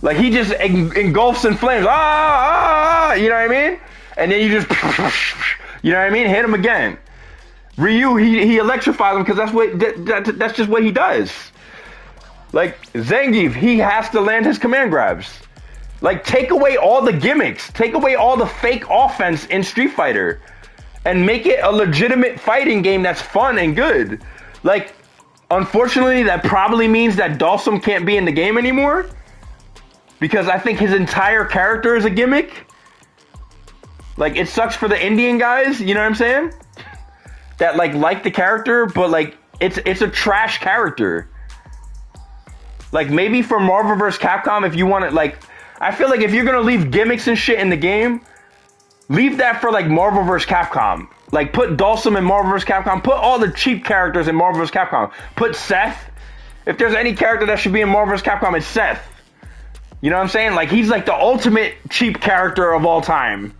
Like he just engulfs in flames. You know what I mean? And then you just, you know what I mean? Hit him again. Ryu, he electrifies him because that's just what he does. Like Zangief, he has to land his command grabs. Like take away all the gimmicks, take away all the fake offense in Street Fighter, and make it a legitimate fighting game that's fun and good. Like, unfortunately, that probably means that Dalsum can't be in the game anymore, because I think his entire character is a gimmick. Like, it sucks for the Indian guys, you know what I'm saying? That like the character, but like it's a trash character. Like maybe for Marvel vs. Capcom, if you want it, like I feel like if you're gonna leave gimmicks and shit in the game, leave that for like Marvel vs. Capcom. Like put Dalsum in Marvel vs. Capcom. Put all the cheap characters in Marvel vs. Capcom. Put Seth. If there's any character that should be in Marvel vs. Capcom, it's Seth. You know what I'm saying? Like he's like the ultimate cheap character of all time.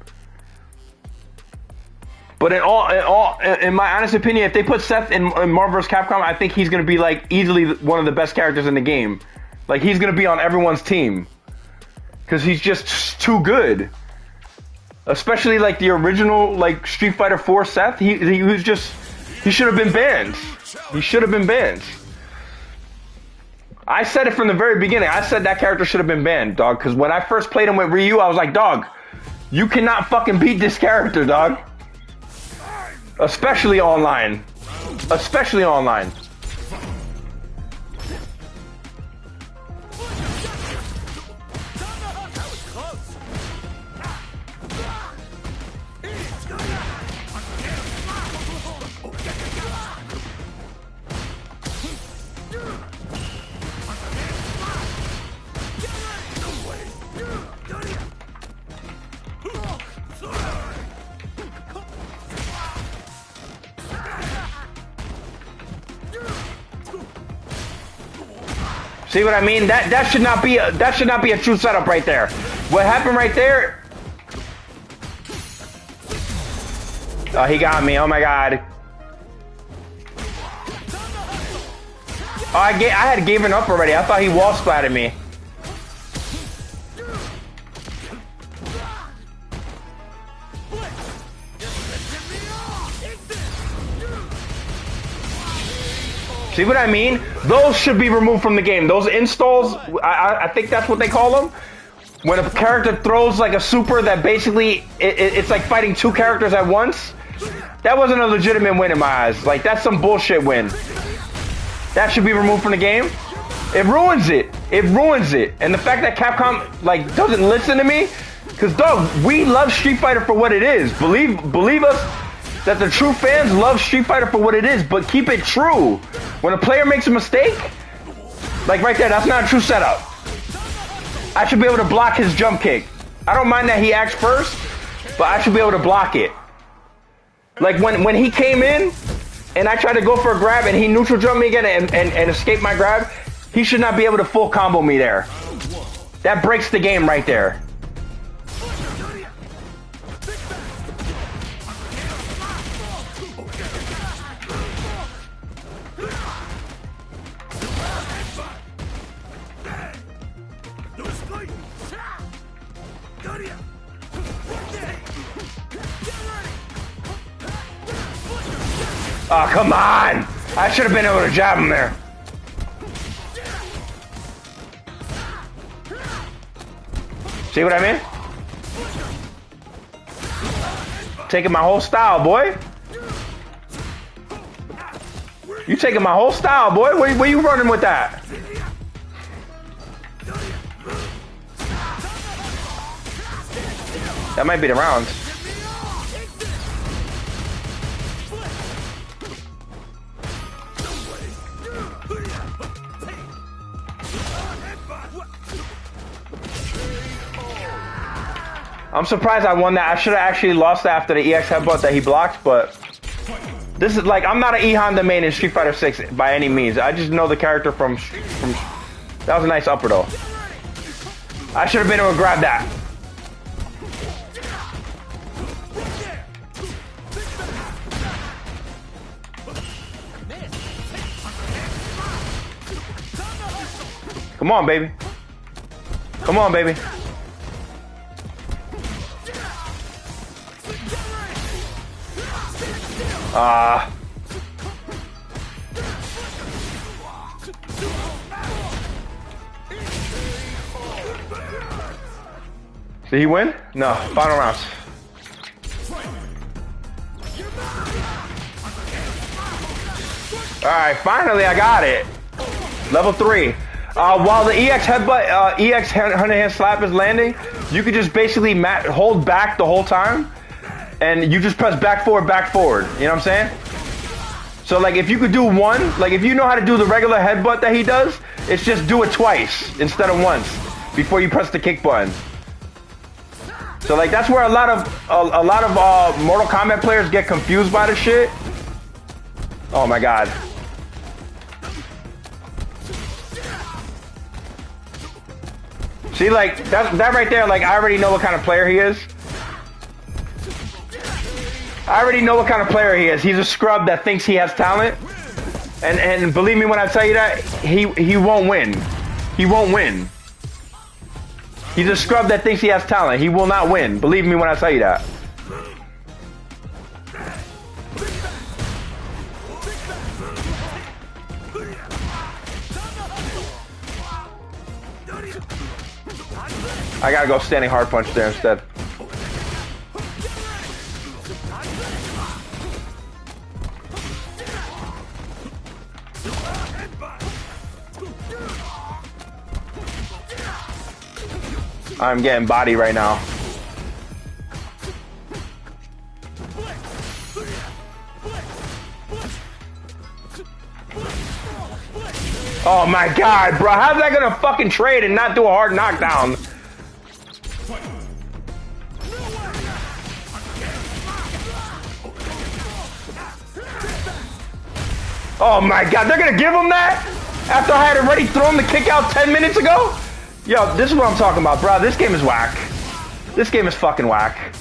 But in my honest opinion, if they put Seth in Marvel vs. Capcom, I think he's gonna be like easily one of the best characters in the game. Like he's gonna be on everyone's team. Because he's just too good. Especially like the original like Street Fighter 4 Seth. He should have been banned. He should have been banned. I said it from the very beginning. I said that character should have been banned, dog. Because when I first played him with Ryu, I was like, dog, you cannot fucking beat this character, dog. Especially online. Especially online. See what I mean? That should not be a true setup right there. What happened right there? Oh, he got me. Oh my god. Oh, I had given up already. I thought he wall splatted me. See what I mean? Those should be removed from the game. Those installs, I think that's what they call them. When a character throws like a super that basically, it's like fighting two characters at once. That wasn't a legitimate win in my eyes. Like, that's some bullshit win. That should be removed from the game. It ruins it. It ruins it. And the fact that Capcom, like, doesn't listen to me. Because, dog, we love Street Fighter for what it is. Believe us. That the true fans love Street Fighter for what it is, but keep it true. When a player makes a mistake, like right there, that's not a true setup. I should be able to block his jump kick. I don't mind that he acts first, but I should be able to block it. Like when he came in, and I tried to go for a grab, and he neutral jumped me again and escaped my grab, he should not be able to full combo me there. That breaks the game right there. Oh, come on! I should have been able to jab him there. See what I mean? Taking my whole style, boy. You taking my whole style, boy. Where you running with that? That might be the round. I'm surprised I won that. I should have actually lost that after the EX headbutt that he blocked, but this is like, I'm not an E Honda main in Street Fighter 6 by any means. I just know the character from that was a nice upper though. I should have been able to grab that. Come on, baby. Come on, baby. Did he win? No, final rounds. Alright, finally I got it. Level 3. While the EX headbutt, EX hand slap is landing, you can just basically hold back the whole time, and you just press back forward, you know what I'm saying? So like if you could do one, like if you know how to do the regular headbutt that he does, it's just do it twice instead of once before you press the kick button. So like that's where a lot of Mortal Kombat players get confused by the shit. Oh my god. See, like that right there, like I already know what kind of player he is. I already know what kind of player he is. He's a scrub that thinks he has talent. And believe me when I tell you that, he won't win. He won't win. He's a scrub that thinks he has talent. He will not win. Believe me when I tell you that. I gotta go standing hard punch there instead. I'm getting body right now. Oh my god, bro. How's that gonna fucking trade and not do a hard knockdown? Oh my god, they're gonna give him that? After I had already thrown the kick out 10 minutes ago? Yo, this is what I'm talking about, bro. This game is whack. This game is fucking whack.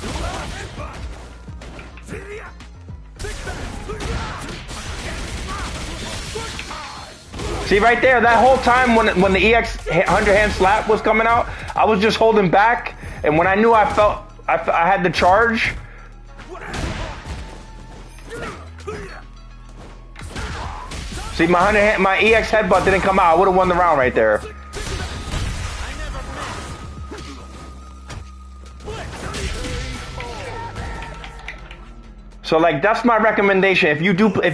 See right there, that whole time when the EX 100-hand slap was coming out, I was just holding back, and when I knew I had the charge. See, my EX headbutt didn't come out. I would have won the round right there. So like that's my recommendation. If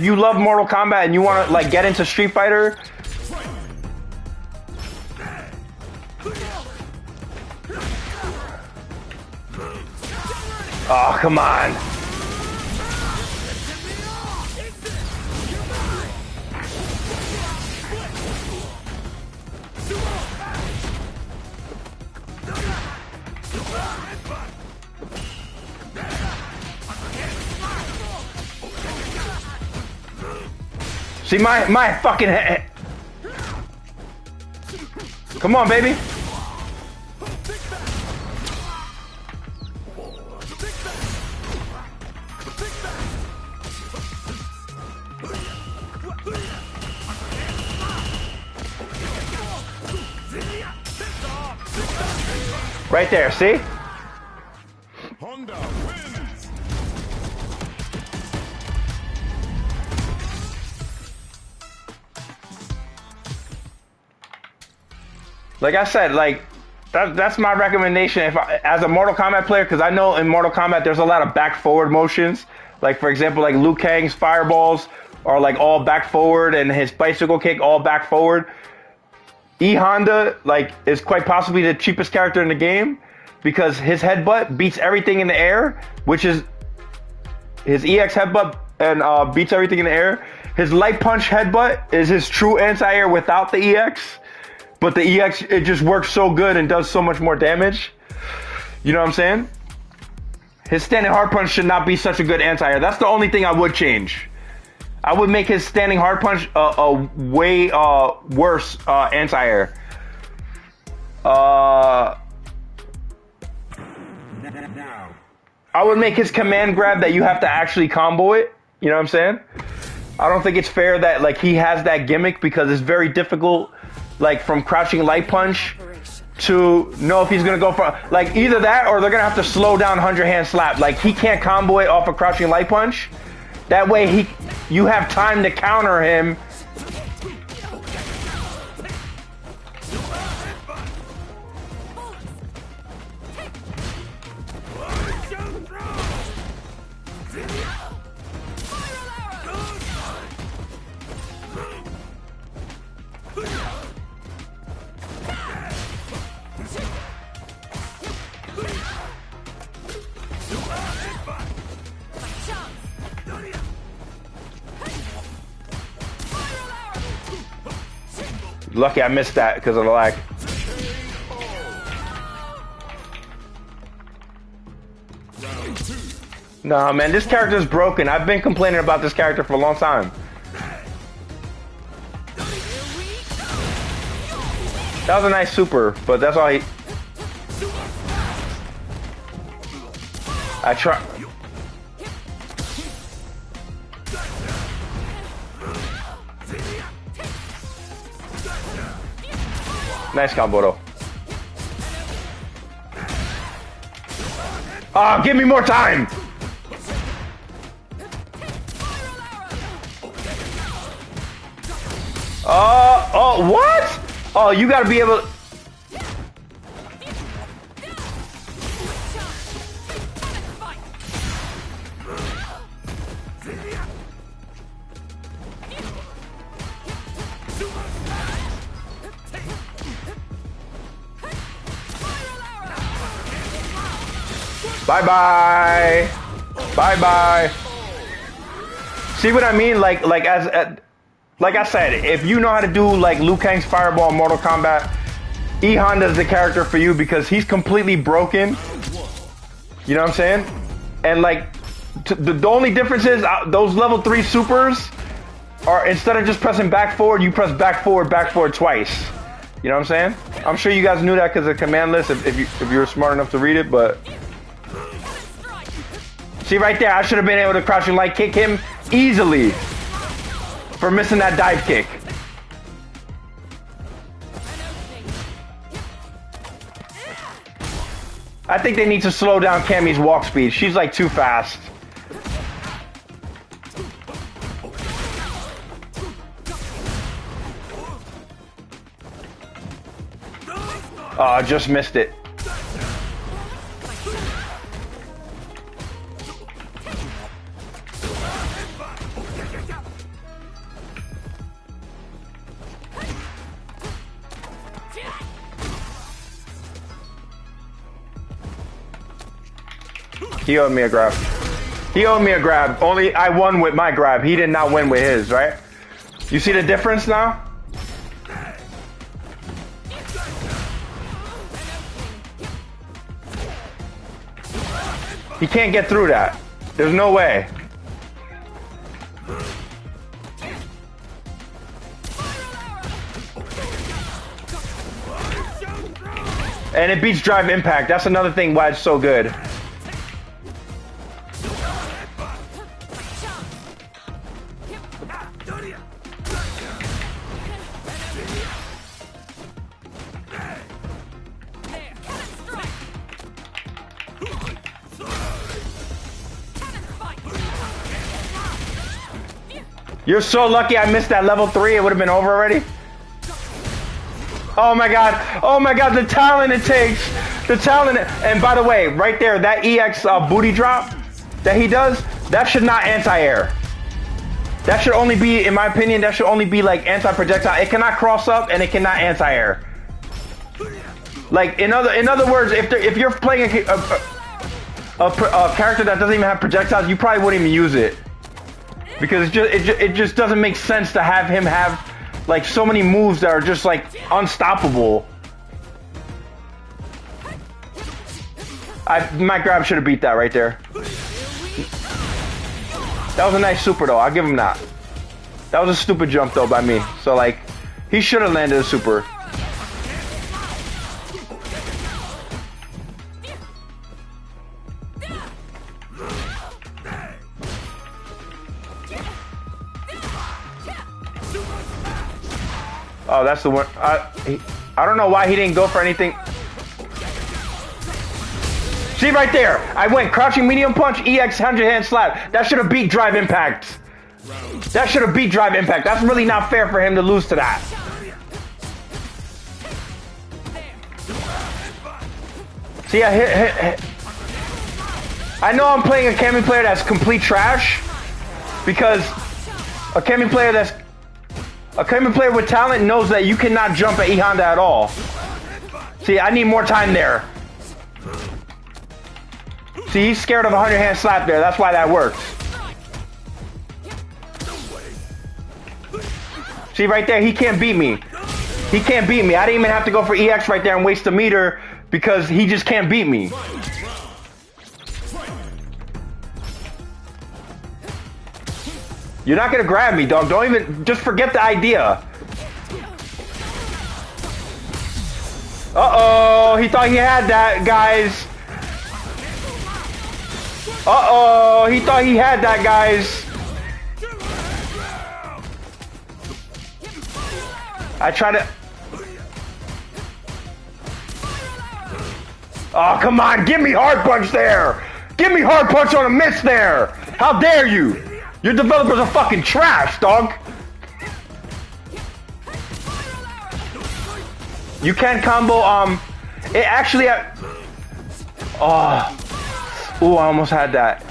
you love Mortal Kombat and you want to like get into Street Fighter, oh come on. See my fucking head. Come on, baby. Right there, see? Like I said, like that's my recommendation if as a Mortal Kombat player, because I know in Mortal Kombat there's a lot of back forward motions. Like for example, like Liu Kang's fireballs are like all back forward, and his bicycle kick all back forward. E Honda like is quite possibly the cheapest character in the game because his headbutt beats everything in the air, which is his EX headbutt and beats everything in the air. His light punch headbutt is his true anti-air without the EX, but the EX it just works so good and does so much more damage. You know what I'm saying? His standing hard punch should not be such a good anti-air. That's the only thing I would change. I would make his standing hard punch a way worse anti-air. I would make his command grab that you have to actually combo it. You know what I'm saying? I don't think it's fair that like he has that gimmick because it's very difficult, like from crouching light punch to know if he's gonna go for like either that or they're gonna have to slow down 100 hand slap. Like he can't combo it off a crouching light punch. That way you have time to counter him. Lucky I missed that because of the lag. Nah, man, this character is broken. I've been complaining about this character for a long time. That was a nice super, but that's all he... I try... Nice combo though. Ah, give me more time! Oh, what? Oh, you gotta be able to... Bye-bye. Bye-bye. See what I mean? Like I said, if you know how to do like Liu Kang's Fireball in Mortal Kombat, E Honda's the character for you because he's completely broken. You know what I'm saying? And like, the only difference is those level 3 supers are instead of just pressing back forward, you press back forward twice. You know what I'm saying? I'm sure you guys knew that because of the command list if you were smart enough to read it, but... See right there, I should have been able to crouching light kick him easily for missing that dive kick. I think they need to slow down Cammy's walk speed. She's like too fast. Oh, I just missed it. He owed me a grab. He owed me a grab. Only I won with my grab. He did not win with his, right? You see the difference now? He can't get through that. There's no way. And it beats Drive Impact. That's another thing why it's so good. You're so lucky I missed that level 3. It would have been over already. Oh my god. Oh my god, the talent it takes. The talent. And by the way, right there, that EX booty drop that he does, that should not anti-air. That should only be, in my opinion, that should only be like anti-projectile. It cannot cross up and it cannot anti-air. Like in other words, if you're playing a character that doesn't even have projectiles, you probably wouldn't even use it because it just doesn't make sense to have him have like so many moves that are just like unstoppable. My grab should have beat that right there. That was a nice super though. I'll give him that. That was a stupid jump though by me. So like, he should have landed a super. Oh, that's the one. I don't know why he didn't go for anything. See right there, I went crouching medium punch, EX 100-hand slap. That should have beat drive impact. That should have beat drive impact. That's really not fair for him to lose to that. See, I hit. I know I'm playing a Kami player that's complete trash because a Kami player with talent knows that you cannot jump at E Honda at all. See, I need more time there. See, he's scared of a 100-hand slap there. That's why that works. See, right there, he can't beat me. He can't beat me. I didn't even have to go for EX right there and waste a meter because he just can't beat me. You're not gonna grab me, dog. Don't even, just forget the idea. Uh-oh, he thought he had that, guys. Uh-oh, he thought he had that, guys. I try to... Oh, come on, give me hard punch there. Give me hard punch on a miss there. How dare you? Your developers are fucking trash, dog. You can combo, it actually... Oh... Ooh, I almost had that.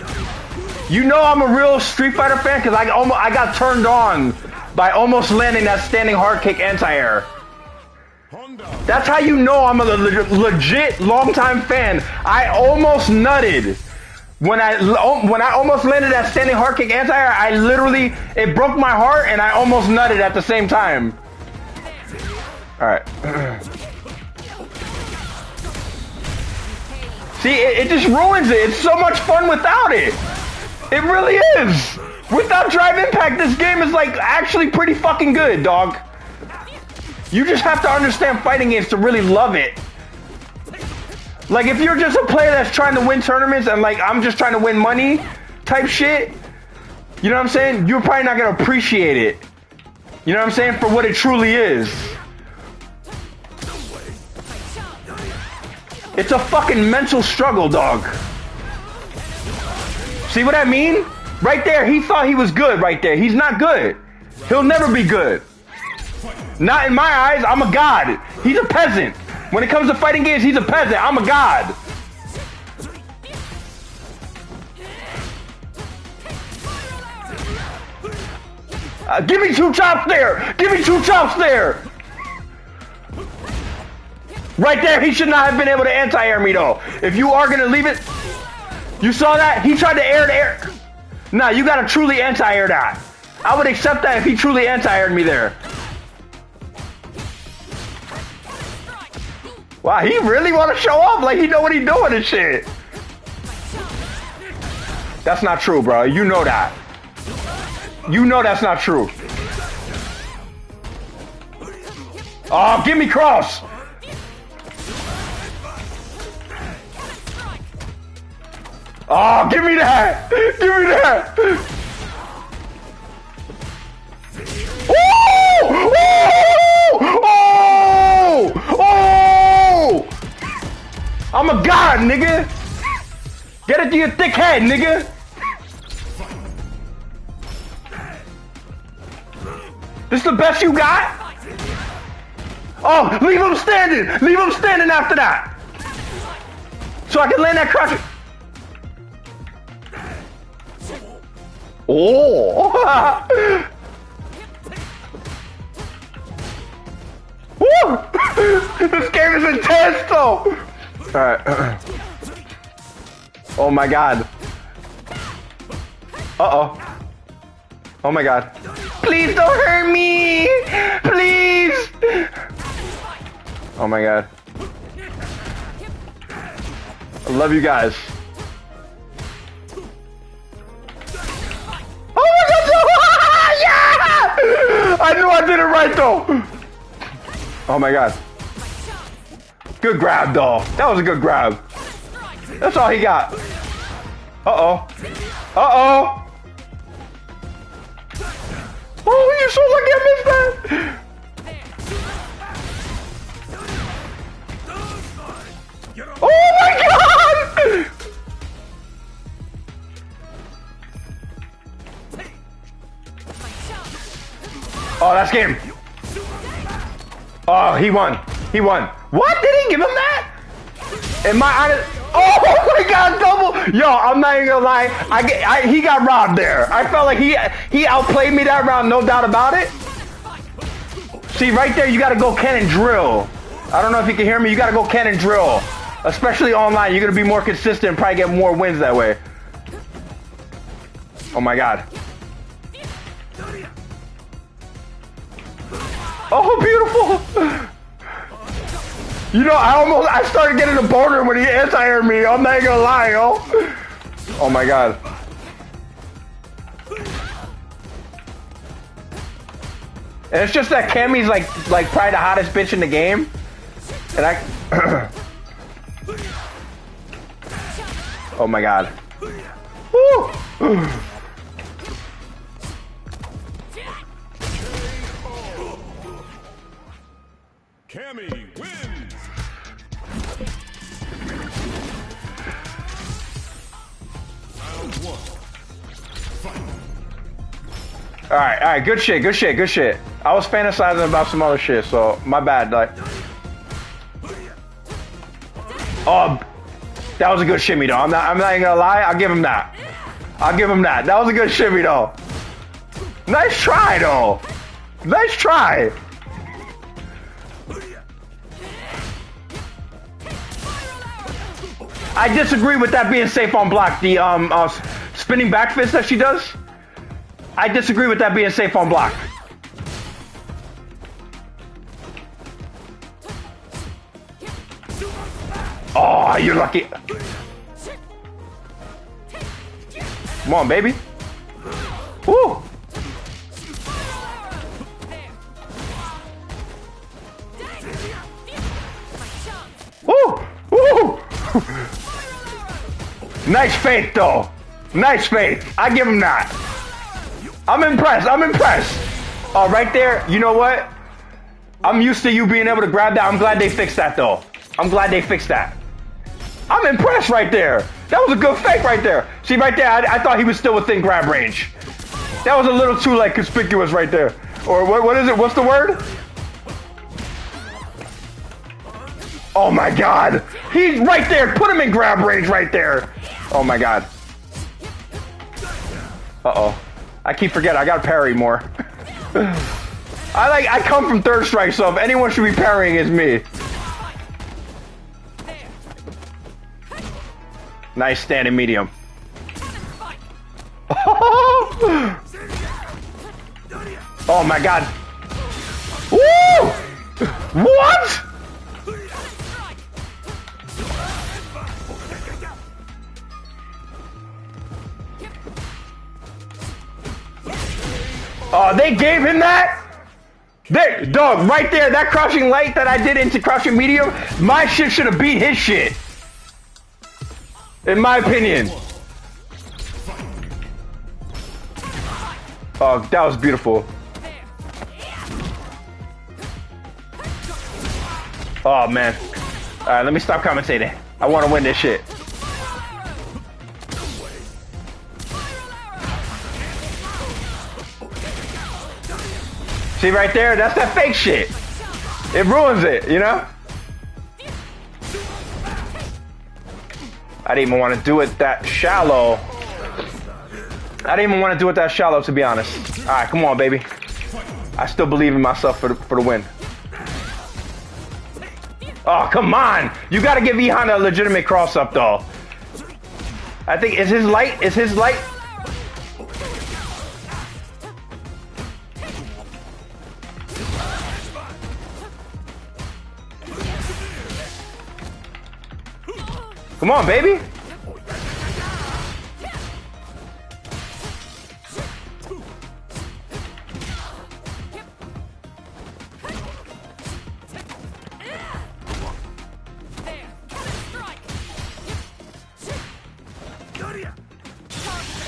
You know I'm a real Street Fighter fan because I got turned on by almost landing that standing hard kick anti-air. That's how you know I'm a legit long-time fan. I almost nutted. When I almost landed that standing hard kick anti-air, I literally, it broke my heart and I almost nutted at the same time. Alright. See, it just ruins it. It's so much fun without it. It really is. Without drive impact, this game is like actually pretty fucking good, dog. You just have to understand fighting games to really love it. Like if you're just a player that's trying to win tournaments and like I'm just trying to win money type shit, you know what I'm saying? You're probably not gonna appreciate it. You know what I'm saying? For what it truly is. It's a fucking mental struggle, dog. See what I mean? Right there, he thought he was good right there. He's not good. He'll never be good. Not in my eyes, I'm a god. He's a peasant. When it comes to fighting games, he's a peasant. I'm a god. Give me two chops there. Give me two chops there. Right there, he should not have been able to anti-air me though. If you are gonna leave it, you saw that? He tried to air to air. Nah, you gotta truly anti-air that. I would accept that if he truly anti-aired me there. Wow, he really wanna show off like he know what he doing and shit. That's not true, bro. You know that. You know that's not true. Oh, give me cross. Oh, give me that! Give me that! Oh! Oh! Oh! Oh! I'm a god, nigga! Get it to your thick head, nigga! This the best you got? Oh, leave him standing! Leave him standing after that! So I can land that crouch. Oh! Woo! This game is intense though! Alright. Oh my god. Uh-oh. Oh my god. Please don't hurt me! Please! Oh my god. I love you guys. Oh my god! Yeah! I knew I did it right though! Oh my god. Good grab though. That was a good grab. That's all he got. Uh-oh. Uh-oh. Oh, you're so lucky I missed that. Oh my god! Oh, that's game. Oh, he won. He won. What? Did he give him that? Am I honest? Oh my god, double! Yo, I'm not even gonna lie. He got robbed there. I felt like he outplayed me that round, no doubt about it. See, right there, you gotta go cannon drill. I don't know if you can hear me. You gotta go cannon drill. Especially online. You're gonna be more consistent and probably get more wins that way. Oh my god. Oh, beautiful! You know, I started getting a boner when he anti-aired me. I'm not gonna lie, yo. Oh my god. And it's just that Cammy's like probably the hottest bitch in the game. And I oh my god. Woo! Cammy wins. Round 1. Fight. Alright, good shit. I was fantasizing about some other shit, so my bad. Like, oh, that was a good shimmy though. I'm not even gonna lie. I'll give him that. That was a good shimmy though. Nice try though. Nice try. I disagree with that being safe on block. The spinning back fist that she does. I disagree with that being safe on block. Oh, you're lucky. Come on, baby. Woo. Woo. Woo. Nice faith, though. Nice faith. I give him that. I'm impressed. Oh, right there. You know what? I'm used to you being able to grab that. I'm glad they fixed that, though. I'm impressed right there. That was a good fake right there. See, right there, I thought he was still within grab range. That was a little too, like, conspicuous right there. Or what is it? What's the word? Oh, my God. He's right there. Put him in grab range right there. Oh, my God. Uh-oh. I keep forgetting. I got to parry more. I come from third strike, so if anyone should be parrying, it's me. Nice standing medium. Oh my god. Woo! What? Oh, they gave him that? There, dog, right there, that crouching light that I did into crouching medium, my shit should have beat his shit. In my opinion. Oh, that was beautiful. Oh, man. Alright, let me stop commentating. I want to win this shit. See right there? That's that fake shit. It ruins it, you know? I didn't even want to do it that shallow. I didn't even want to do it that shallow, to be honest. All right, come on, baby. I still believe in myself for the win. Oh, come on. You got to give Ihan a legitimate cross-up, though. I think, is his light? Is his light? Come on, baby.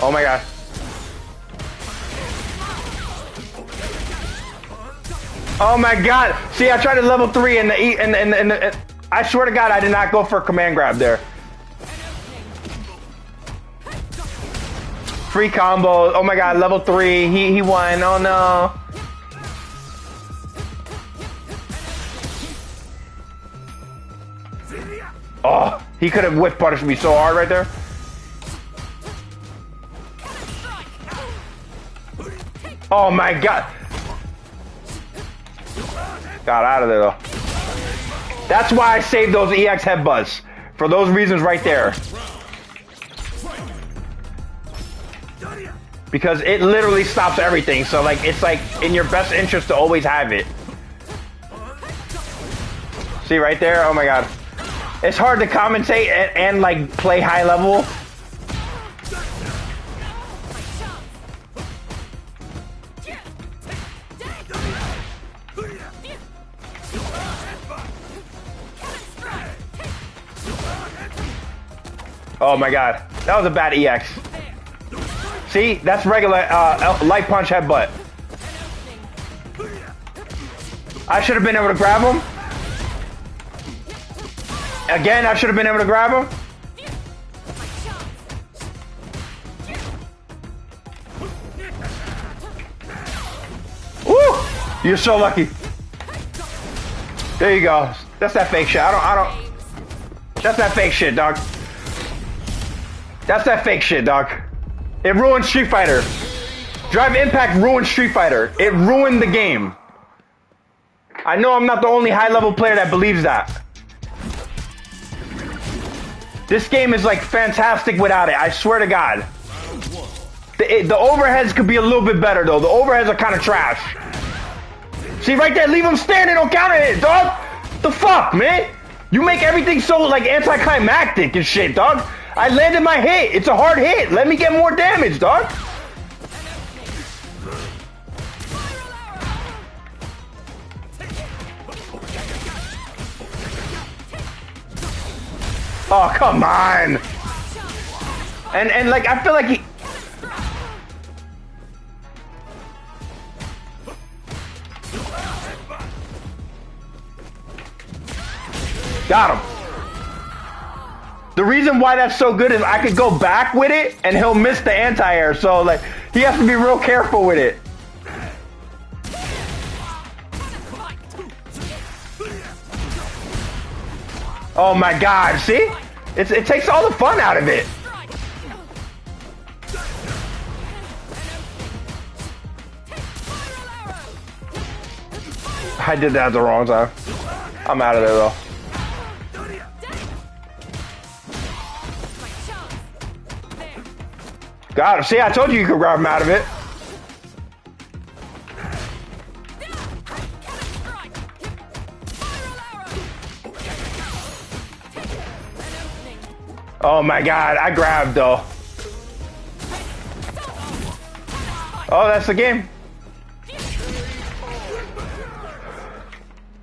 Oh my god. Oh my god. See, I tried to level 3 and I swear to god I did not go for a command grab there. Free combo. Oh my god, level 3. He won. Oh no. Oh, he could have whip punished me so hard right there. Oh my god. Got out of there though. That's why I saved those EX headbutts. For those reasons right there. Because it literally stops everything. So like it's like in your best interest to always have it. See right there? Oh my god. It's hard to commentate and like play high level. Oh my god, that was a bad EX. See, that's regular light punch headbutt. I should have been able to grab him. Again, I should have been able to grab him. Woo! You're so lucky. There you go. That's that fake shit. I don't. That's that fake shit, dog. That's that fake shit, dog. It ruined Street Fighter. Drive Impact ruined Street Fighter. It ruined the game. I know I'm not the only high-level player that believes that. This game is like fantastic without it. I swear to God. The overheads could be a little bit better though. The overheads are kind of trash. See right there, leave him standing, don't counter it, dog. The fuck, man? You make everything so like anticlimactic and shit, dog. I landed my hit. It's a hard hit. Let me get more damage, dog. Oh, come on. And like, I feel like he... Got him. The reason why that's so good is I could go back with it and he'll miss the anti-air. So like, he has to be real careful with it. Oh my god, see? It takes all the fun out of it. I did that at the wrong time. I'm out of there though. Got him. See, I told you could grab him out of it. Oh my god, I grabbed though. Oh, that's the game.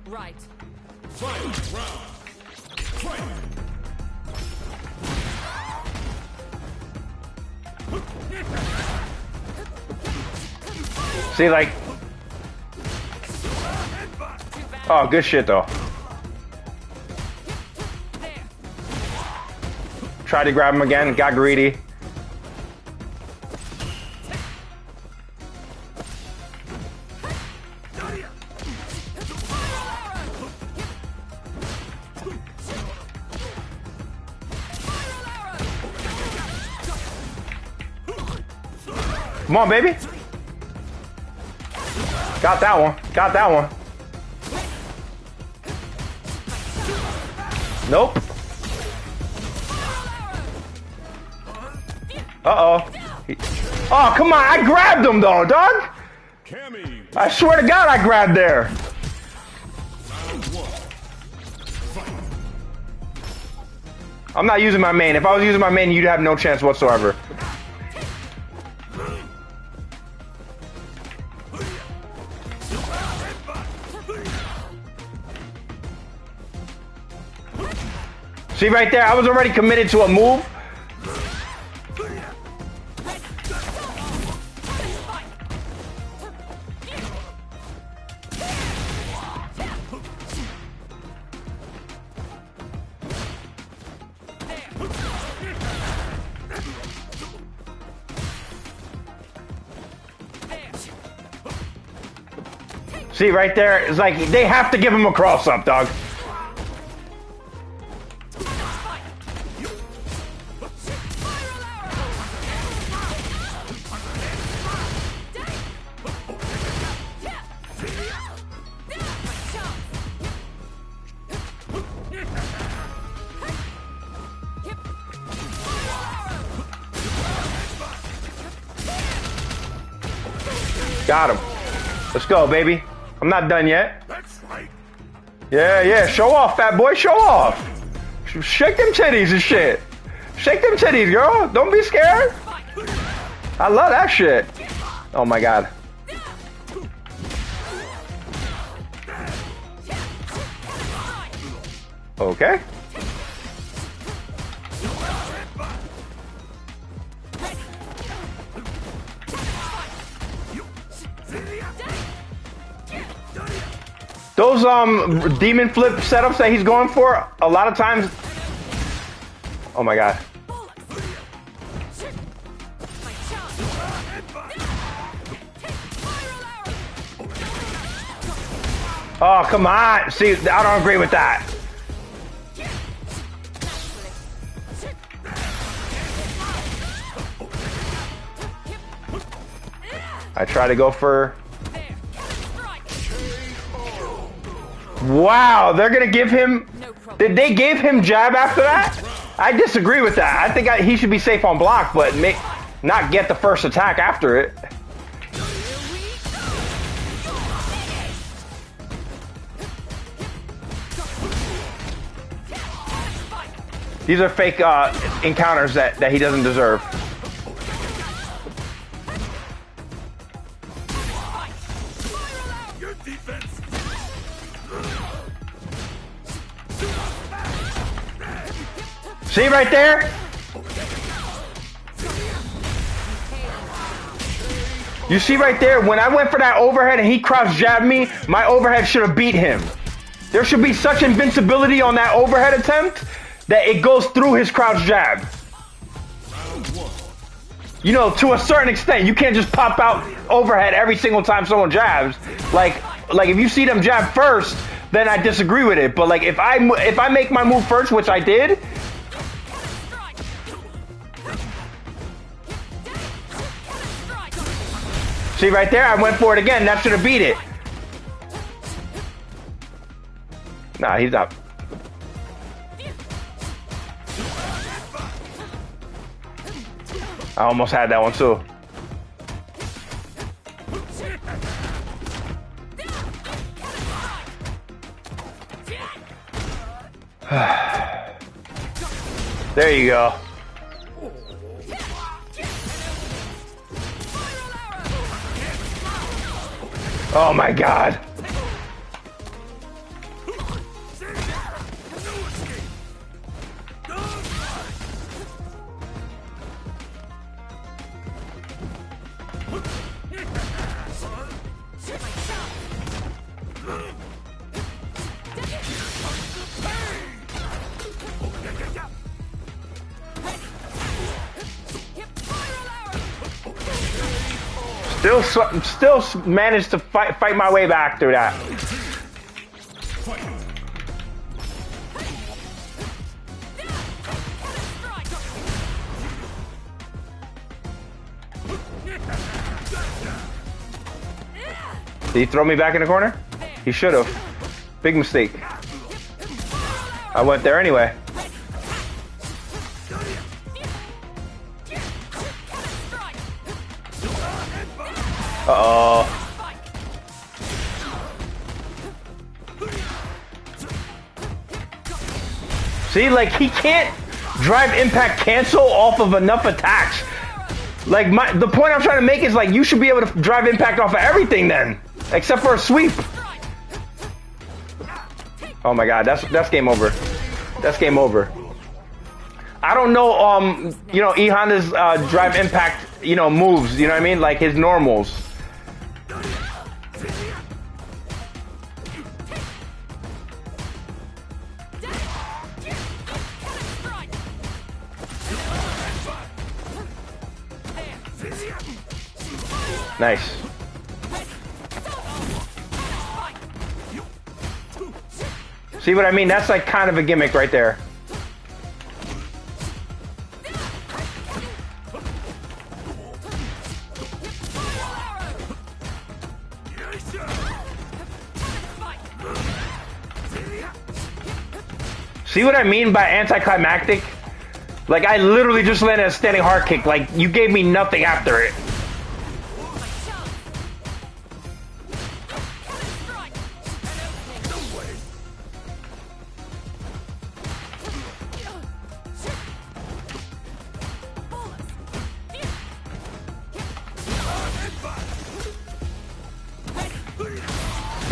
Right. See, like... Oh, good shit though. Tried to grab him again, got greedy. Come on, baby. Got that one. Got that one. Nope. Uh-oh. Oh, come on. I grabbed him, though, dog. I swear to God, I grabbed there. I'm not using my main. If I was using my main, you'd have no chance whatsoever. See right there, I was already committed to a move. See right there, it's like they have to give him a cross up, dog. Got him. Let's go, baby. I'm not done yet. That's right. Yeah, yeah. Show off, fat boy. Show off. Shake them titties and shit. Shake them titties, girl. Don't be scared. I love that shit. Oh my God. Okay. Those demon flip setups that he's going for, a lot of times. Oh my God. Oh, come on. See, I don't agree with that. I try to go for... Wow, they're gonna give him... Did they give him jab after that? I disagree with that. I think he should be safe on block, but not get the first attack after it. These are fake encounters that he doesn't deserve. See right there? You see right there, when I went for that overhead and he cross jabbed me, my overhead should have beat him. There should be such invincibility on that overhead attempt that it goes through his crouch jab. You know, to a certain extent, you can't just pop out overhead every single time someone jabs. Like if you see them jab first, then I disagree with it. But like if I make my move first, which I did. See right there, I went for it again. That should have beat it. Nah, he's up. I almost had that one too. There you go. Oh my God. Still managed to fight my way back through that. Did he throw me back in the corner? He should have. Big mistake. I went there anyway. Uh-oh. See, like, he can't drive impact cancel off of enough attacks. Like, the point I'm trying to make is, like, you should be able to drive impact off of everything then. Except for a sweep. Oh my god, that's game over. That's game over. I don't know, you know, E Honda's drive impact, you know, moves, you know what I mean? Like his normals. Nice. See what I mean? That's like kind of a gimmick right there. See what I mean by anticlimactic? Like I literally just landed a standing hard kick. Like you gave me nothing after it.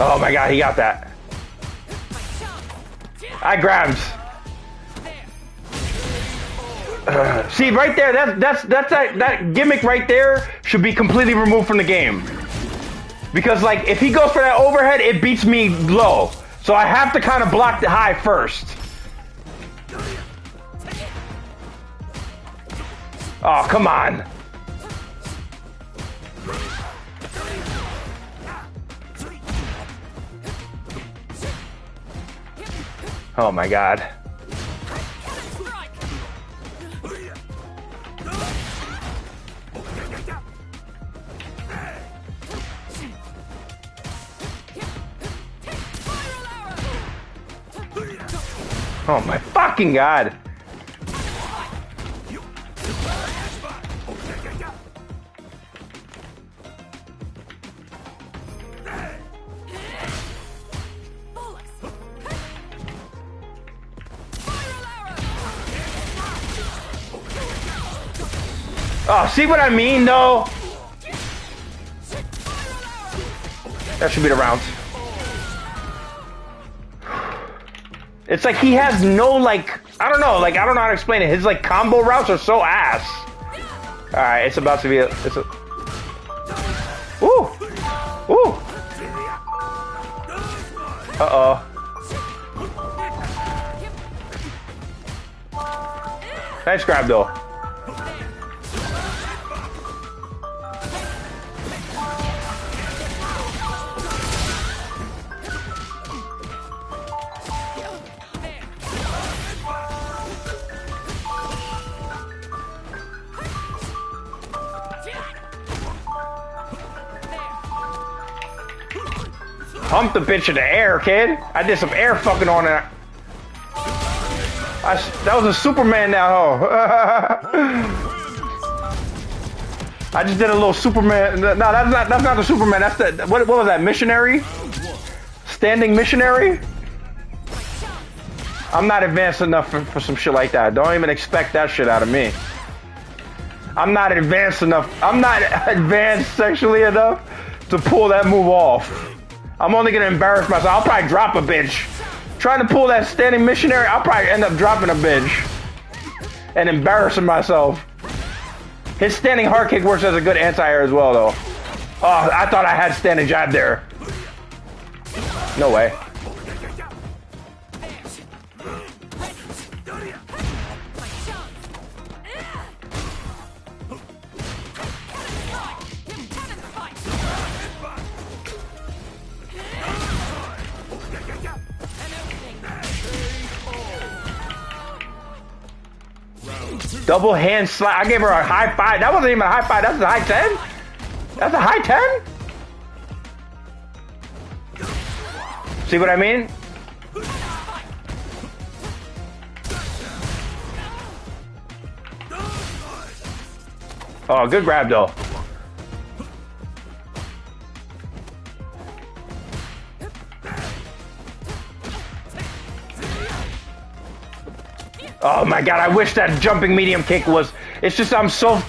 Oh my god, he got that. I grabbed. See, right there, that gimmick right there should be completely removed from the game. Because, like, if he goes for that overhead, it beats me low. So I have to kind of block the high first. Oh, come on. Oh my god. Oh my fucking god. Oh, see what I mean, though? That should be the round. It's like he has no, like, I don't know how to explain it. His, like, combo routes are so ass. Alright, it's about to be it's a... Ooh! Ooh! Uh-oh. Nice grab, though. Pump the bitch in the air, kid. I did some air fucking on it. That was a Superman now, ho. I just did a little Superman. No, that's not the Superman. That's the what was that? Missionary? Standing missionary? I'm not advanced enough for some shit like that. Don't even expect that shit out of me. I'm not advanced enough. I'm not advanced sexually enough to pull that move off. I'm only gonna embarrass myself. I'll probably drop a bitch. Trying to pull that standing missionary, I'll probably end up dropping a bitch. And embarrassing myself. His standing hard kick works as a good anti-air as well, though. Oh, I thought I had standing jab there. No way. Double hand slap. I gave her a high five. That wasn't even a high five. That's a high 10? That's a high 10? See what I mean? Oh, good grab though. Oh my god, I wish that jumping medium kick was... It's just I'm so...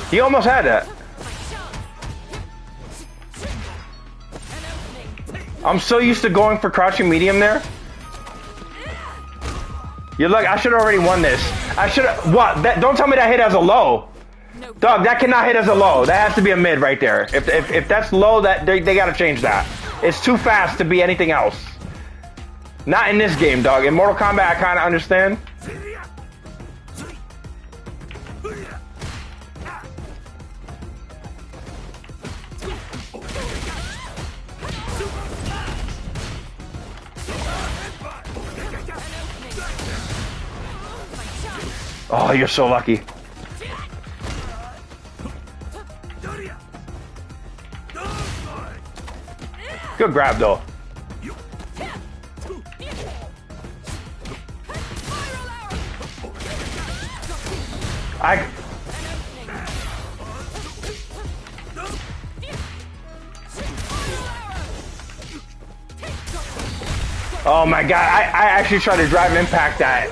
He almost had that. I'm so used to going for crouching medium there. You're like, I should have already won this. I should have... What? Don't tell me that hit as a low. Dog, that cannot hit as a low. That has to be a mid right there. If that's low, that they gotta change that. It's too fast to be anything else. Not in this game, dog. In Mortal Kombat, I kind of understand. Oh, you're so lucky. Good grab, though. Oh my god, I actually tried to drive impact that.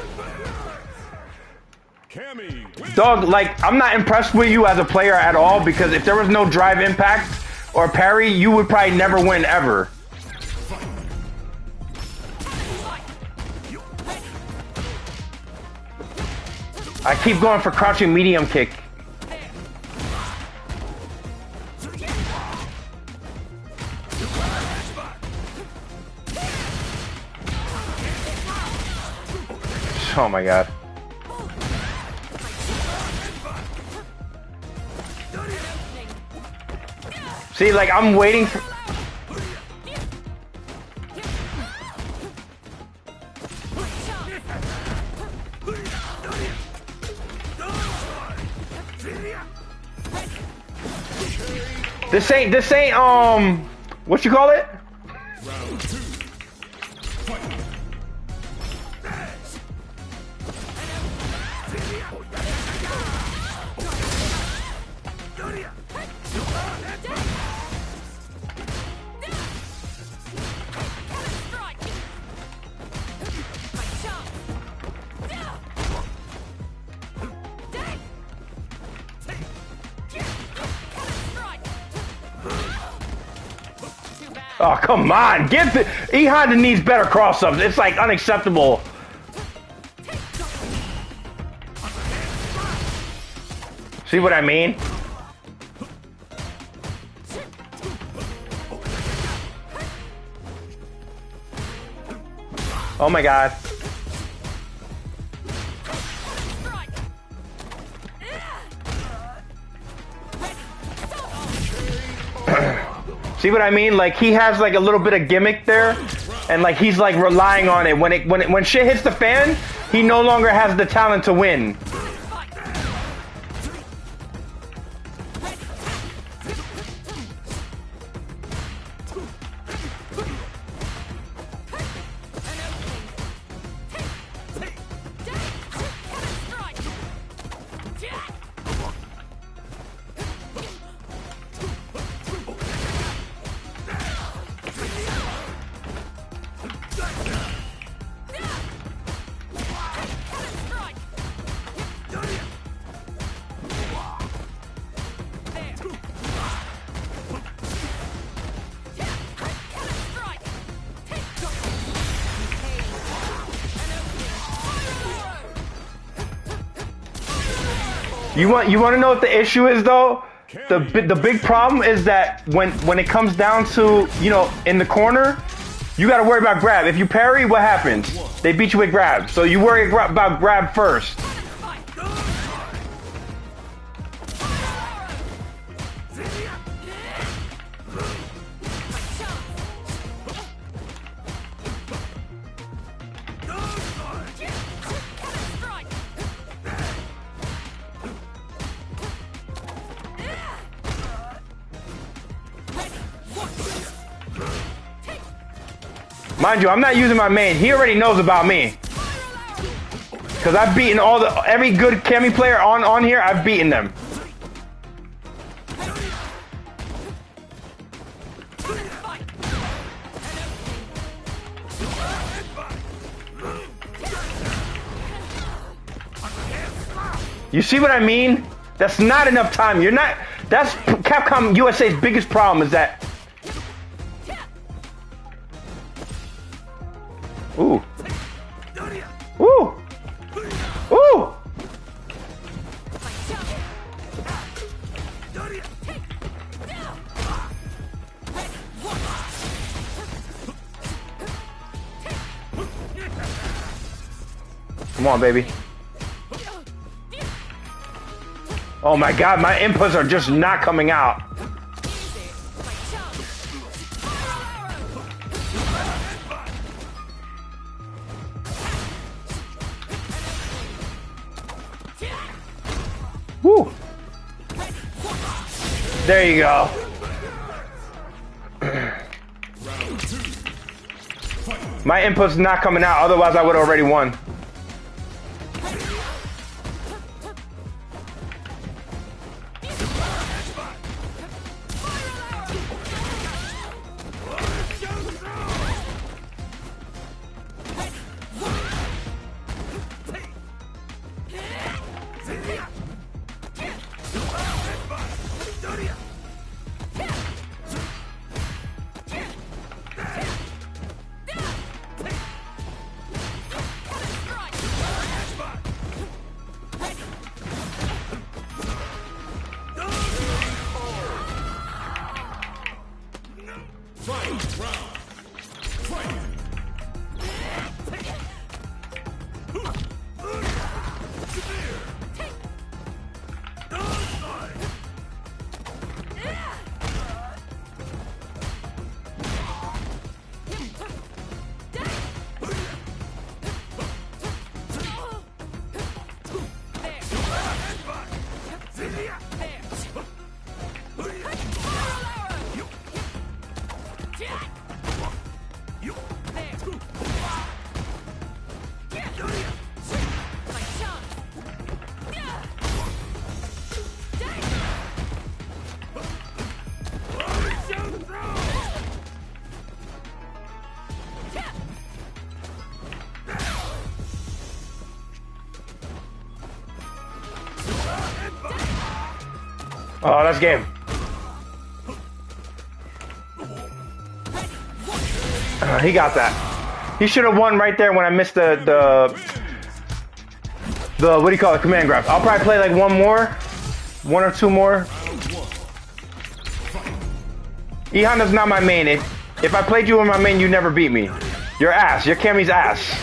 Dog, like, I'm not impressed with you as a player at all, because if there was no drive impact or parry, you would probably never win ever. I keep going for crouching medium kick. Oh my god. See, like, I'm waiting for... This ain't, what you call it? Round 2. Fight. Oh, come on. Get the... E Honda needs better cross-ups. It's, like, unacceptable. See what I mean? Oh, my God. See what I mean? Like, he has like a little bit of gimmick there, and like he's like relying on it. When shit hits the fan, he no longer has the talent to win. You want to know what the issue is though? The big problem is that when it comes down to, you know, in the corner, you got to worry about grab. If you parry, what happens? They beat you with grab. So you worry about grab first. Mind you, I'm not using my main. He already knows about me. Cause I've beaten every good Cammy player on here. I've beaten them. You see what I mean? That's not enough time. You're not. That's Capcom USA's biggest problem is that. Ooh. Ooh. Ooh. Come on, baby. Oh my god, my inputs are just not coming out. Woo! There you go. My input's not coming out, otherwise I would have already won. Oh, that's game. He got that. He should have won right there when I missed the what do you call it, command grab. I'll probably play like one or two more. E-Honda's not my main. If I played you in my main, you never beat me. You're ass. You're Cammy's ass.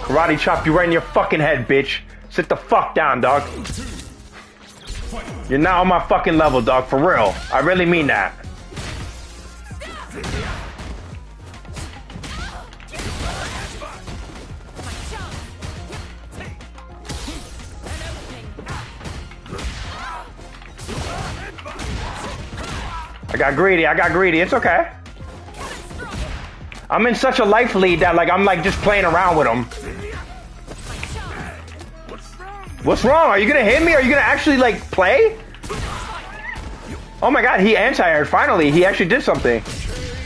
Karate chop you right in your fucking head, bitch. Sit the fuck down, dog. You're not on my fucking level, dog. For real. I really mean that. I got greedy. It's okay. I'm in such a life lead that like I'm like just playing around with him. What's wrong? Are you gonna hit me? Are you gonna actually like play? Oh my god, he anti-aired. Finally, he actually did something.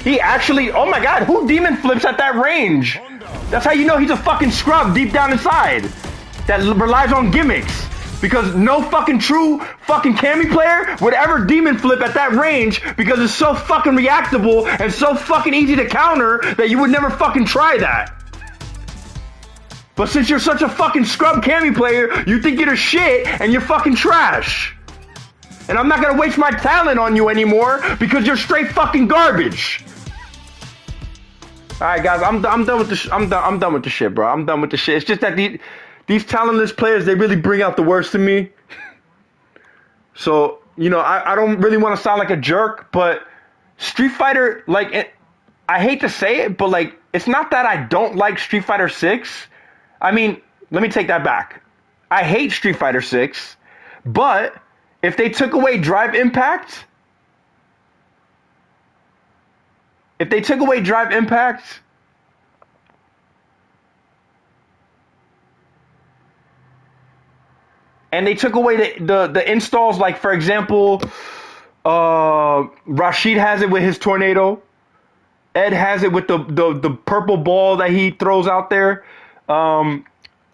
He actually, oh my god, who demon flips at that range? That's how you know he's a fucking scrub deep down inside. That relies on gimmicks. Because no fucking true fucking Cammy player would ever demon flip at that range because it's so fucking reactable and so fucking easy to counter that you would never fucking try that. But since you're such a fucking scrub Cammy player, you think you're the shit and you're fucking trash. And I'm not gonna waste my talent on you anymore because you're straight fucking garbage. All right, guys, I'm done with the I'm done with the shit, bro. I'm done with the shit. It's just that these talentless players, they really bring out the worst in me. So, you know, I don't really want to sound like a jerk, but Street Fighter, like, I hate to say it, but, like, it's not that I don't like Street Fighter 6. I mean, let me take that back. I hate Street Fighter 6, but if they took away Drive Impact, and they took away the installs, like, for example, Rashid has it with his tornado. Ed has it with the purple ball that he throws out there.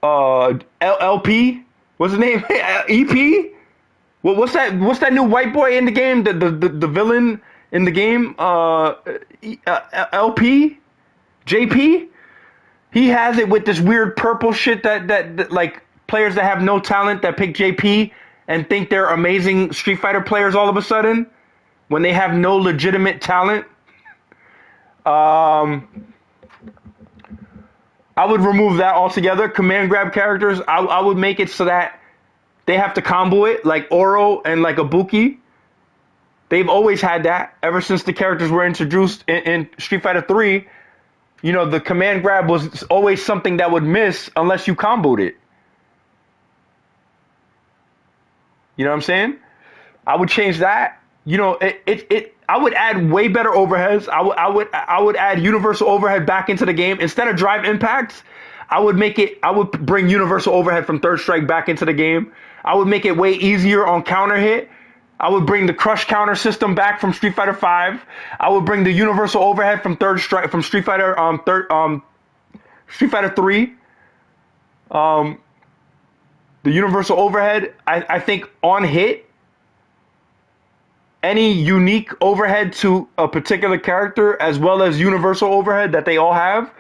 LP, what's his name? EP. What's that new white boy in the game? The villain in the game? LP, JP. He has it with this weird purple shit that like players that have no talent that pick JP and think they're amazing Street Fighter players all of a sudden when they have no legitimate talent. I would remove that altogether. Command grab characters, I would make it so that they have to combo it, like Oro and like Ibuki. They've always had that ever since the characters were introduced in Street Fighter 3. You know, the command grab was always something that would miss unless you comboed it. You know what I'm saying? I would change that. You know, I would add way better overheads. I would add universal overhead back into the game instead of drive impacts. I would bring universal overhead from Third Strike back into the game. I would make it way easier on counter hit. I would bring the crush counter system back from Street Fighter 5. I would bring the universal overhead from Street Fighter 3. The universal overhead, I think on hit, any unique overhead to a particular character as well as universal overhead that they all have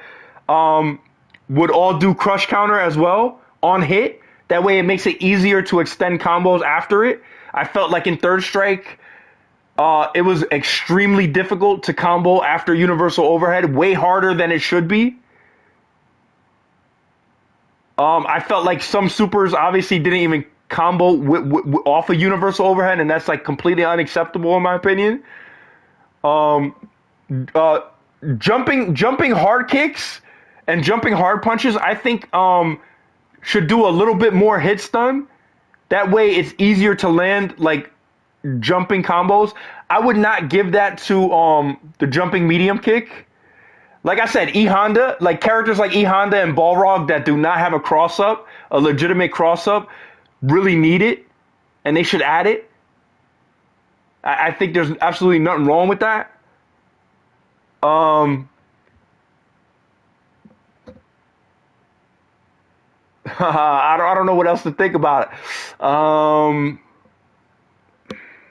would all do crush counter as well on hit. That way it makes it easier to extend combos after it. I felt like in Third Strike, it was extremely difficult to combo after universal overhead, way harder than it should be. I felt like some supers obviously didn't even combo off a universal overhead, and that's like completely unacceptable in my opinion. Jumping hard kicks and jumping hard punches, I think should do a little bit more hit stun. That way it's easier to land like jumping combos. I would not give that to the jumping medium kick. Like I said, E Honda, like characters like E Honda and Balrog that do not have a cross up, a legitimate cross up, really need it, and they should add it. I think there's absolutely nothing wrong with that. I don't know what else to think about it.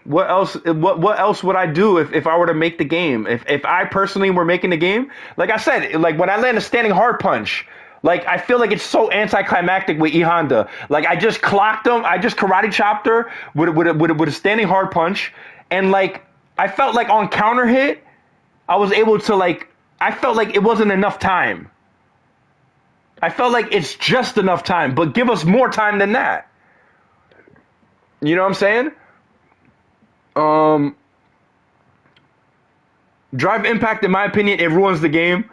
What else? What else would I do if I were to make the game? If I personally were making the game, like I said, like when I land a standing hard punch, like I feel like it's so anticlimactic with E Honda. Like I just clocked him, I just karate chopped her with a standing hard punch, and like I felt like on counter hit, I was able to I felt like it wasn't enough time. I felt like it's just enough time, but give us more time than that. You know what I'm saying? Drive impact, in my opinion, it ruins the game.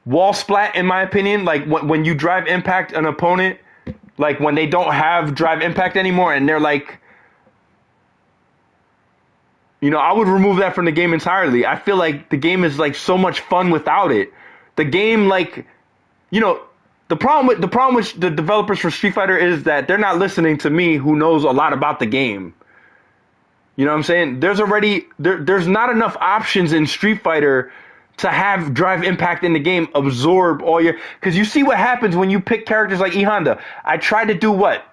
Wall splat, in my opinion, like when you drive impact an opponent, like when they don't have drive impact anymore and they're like, you know, I would remove that from the game entirely. I feel like the game is like so much fun without it. The game, like, you know, the problem with the developers for Street Fighter is that they're not listening to me, who knows a lot about the game. You know what I'm saying? There's not enough options in Street Fighter to have drive impact in the game absorb all your, because you see what happens when you pick characters like E Honda. I tried to do what?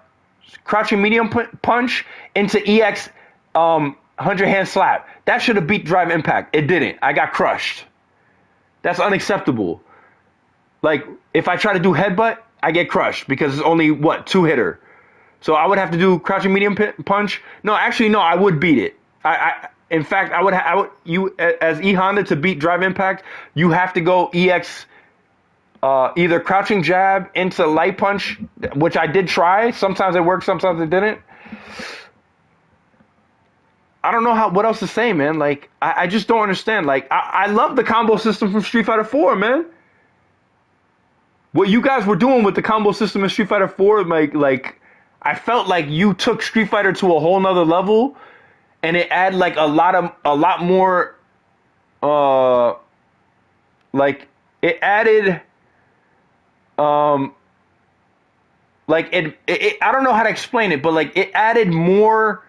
Crouching medium punch into EX 100 hand slap. That should have beat drive impact. It didn't. I got crushed. That's unacceptable. Like if I try to do headbutt, I get crushed because it's only what, 2-hitter. So I would have to do crouching medium punch. No, actually, no, I would beat it. In fact, I would as E Honda to beat drive impact, you have to go EX either crouching jab into light punch, which I did try. Sometimes it worked, sometimes it didn't. I don't know what else to say, man. Like, I just don't understand. Like, I love the combo system from Street Fighter 4, man. What you guys were doing with the combo system in Street Fighter 4, like I felt like you took Street Fighter to a whole nother level, and it added like a lot more, like it added, like it I don't know how to explain it, but like it added more.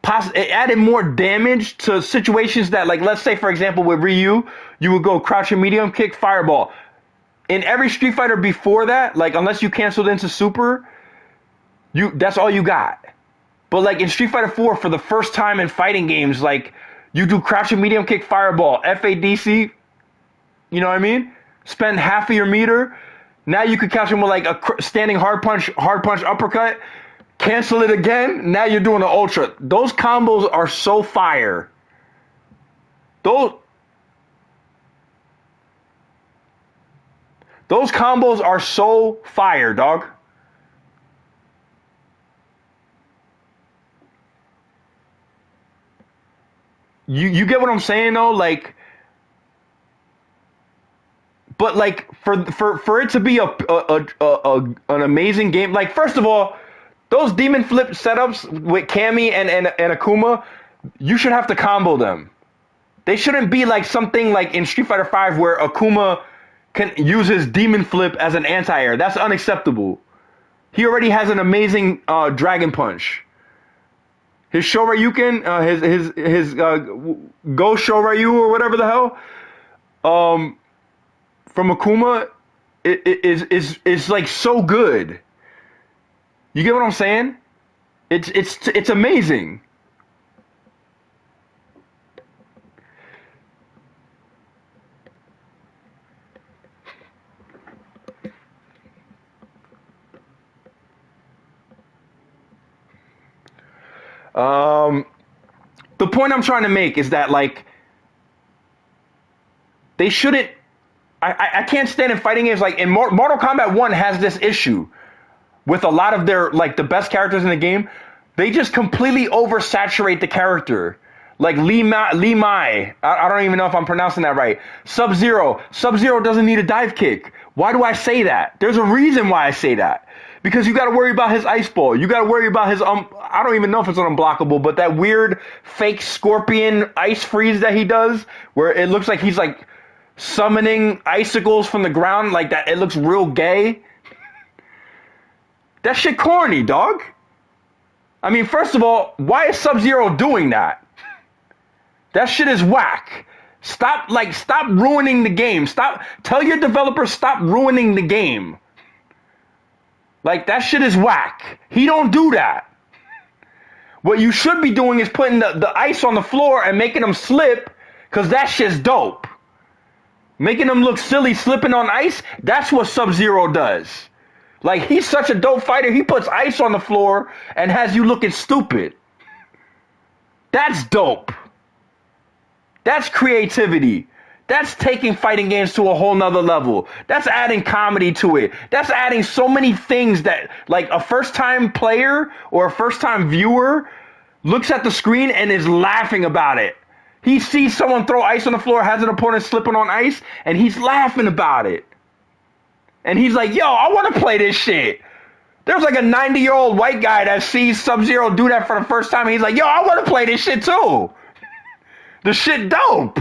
It added more damage to situations that, like, let's say, for example, with Ryu, you would go crouching medium kick, fireball. In every Street Fighter before that, like, unless you canceled into Super, that's all you got. But, like, in Street Fighter 4, for the first time in fighting games, like, you do crouching medium kick, fireball, FADC, you know what I mean? Spend half of your meter. Now you could catch him with, like, a standing hard punch, uppercut. Cancel it again. Now you're doing an ultra. Those combos are so fire. Those combos are so fire, dog. You get what I'm saying though? Like, but like for it to be an amazing game, like, first of all, those demon flip setups with Cammy and Akuma, you should have to combo them. They shouldn't be like something like in Street Fighter V where Akuma can use his demon flip as an anti-air. That's unacceptable. He already has an amazing Dragon Punch. His Shoryuken, his Go Shoryu or whatever the hell, from Akuma, is like so good. You get what I'm saying? It's amazing. The point I'm trying to make is that, like, they shouldn't. I can't stand in fighting games, like in Mortal Kombat 1 has this issue with a lot of their, like, the best characters in the game. They just completely oversaturate the character. Like Li Mai, I don't even know if I'm pronouncing that right. Sub-Zero doesn't need a dive kick. Why do I say that? There's a reason why I say that. Because you got to worry about his ice ball. You got to worry about his I don't even know if it's unblockable, but that weird fake scorpion ice freeze that he does, where it looks like he's like summoning icicles from the ground, like that. It looks real gay. That shit corny, dog. I mean, first of all, why is Sub-Zero doing that? That shit is whack. Stop ruining the game. Tell your developers stop ruining the game. Like, that shit is whack. He don't do that. What you should be doing is putting the ice on the floor and making them slip, because that shit's dope. Making them look silly slipping on ice, that's what Sub-Zero does. Like, he's such a dope fighter, he puts ice on the floor and has you looking stupid. That's dope. That's creativity. That's taking fighting games to a whole nother level. That's adding comedy to it. That's adding so many things that, like, a first-time player or a first-time viewer looks at the screen and is laughing about it. He sees someone throw ice on the floor, has an opponent slipping on ice, and he's laughing about it. And he's like, yo, I want to play this shit. There's like a 90-year-old white guy that sees Sub-Zero do that for the first time, and he's like, yo, I want to play this shit too. The shit dope.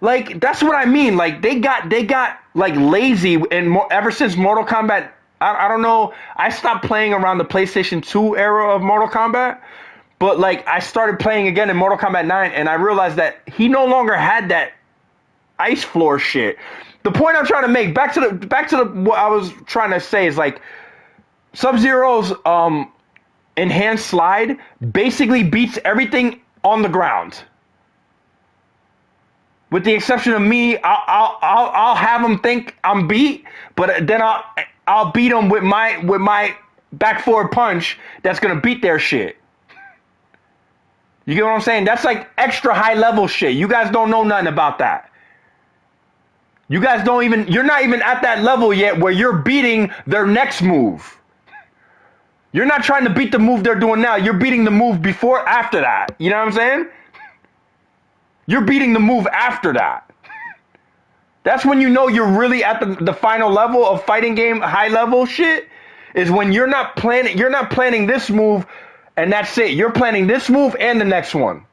Like, that's what I mean. Like, they got like lazy, and ever since Mortal Kombat, I don't know. I stopped playing around the PlayStation 2 era of Mortal Kombat, but like I started playing again in Mortal Kombat 9, and I realized that he no longer had that ice floor shit. The point I'm trying to make, back to the what I was trying to say is, like, Sub-Zero's enhanced slide basically beats everything on the ground. With the exception of me, I'll have them think I'm beat, but then I'll beat them with my back forward punch that's gonna beat their shit. You get what I'm saying? That's like extra high level shit. You guys don't know nothing about that. You guys don't even, you're not even at that level yet where you're beating their next move. You're not trying to beat the move they're doing now. You're beating the move before, after that. You know what I'm saying? You're beating the move after that. That's when you know you're really at the final level of fighting game, high level shit, is when you're not planning this move and that's it. You're planning this move and the next one.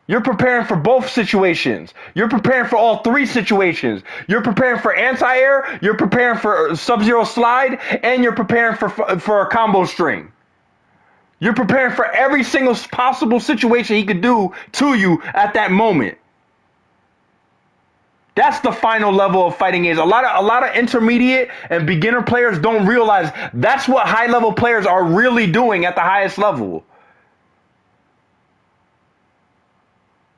You're preparing for both situations. You're preparing for all three situations. You're preparing for anti-air, you're preparing for Sub-Zero slide, and you're preparing for a combo string. You're preparing for every single possible situation he could do to you at that moment. That's the final level of fighting games. A lot of intermediate and beginner players don't realize that's what high level players are really doing at the highest level.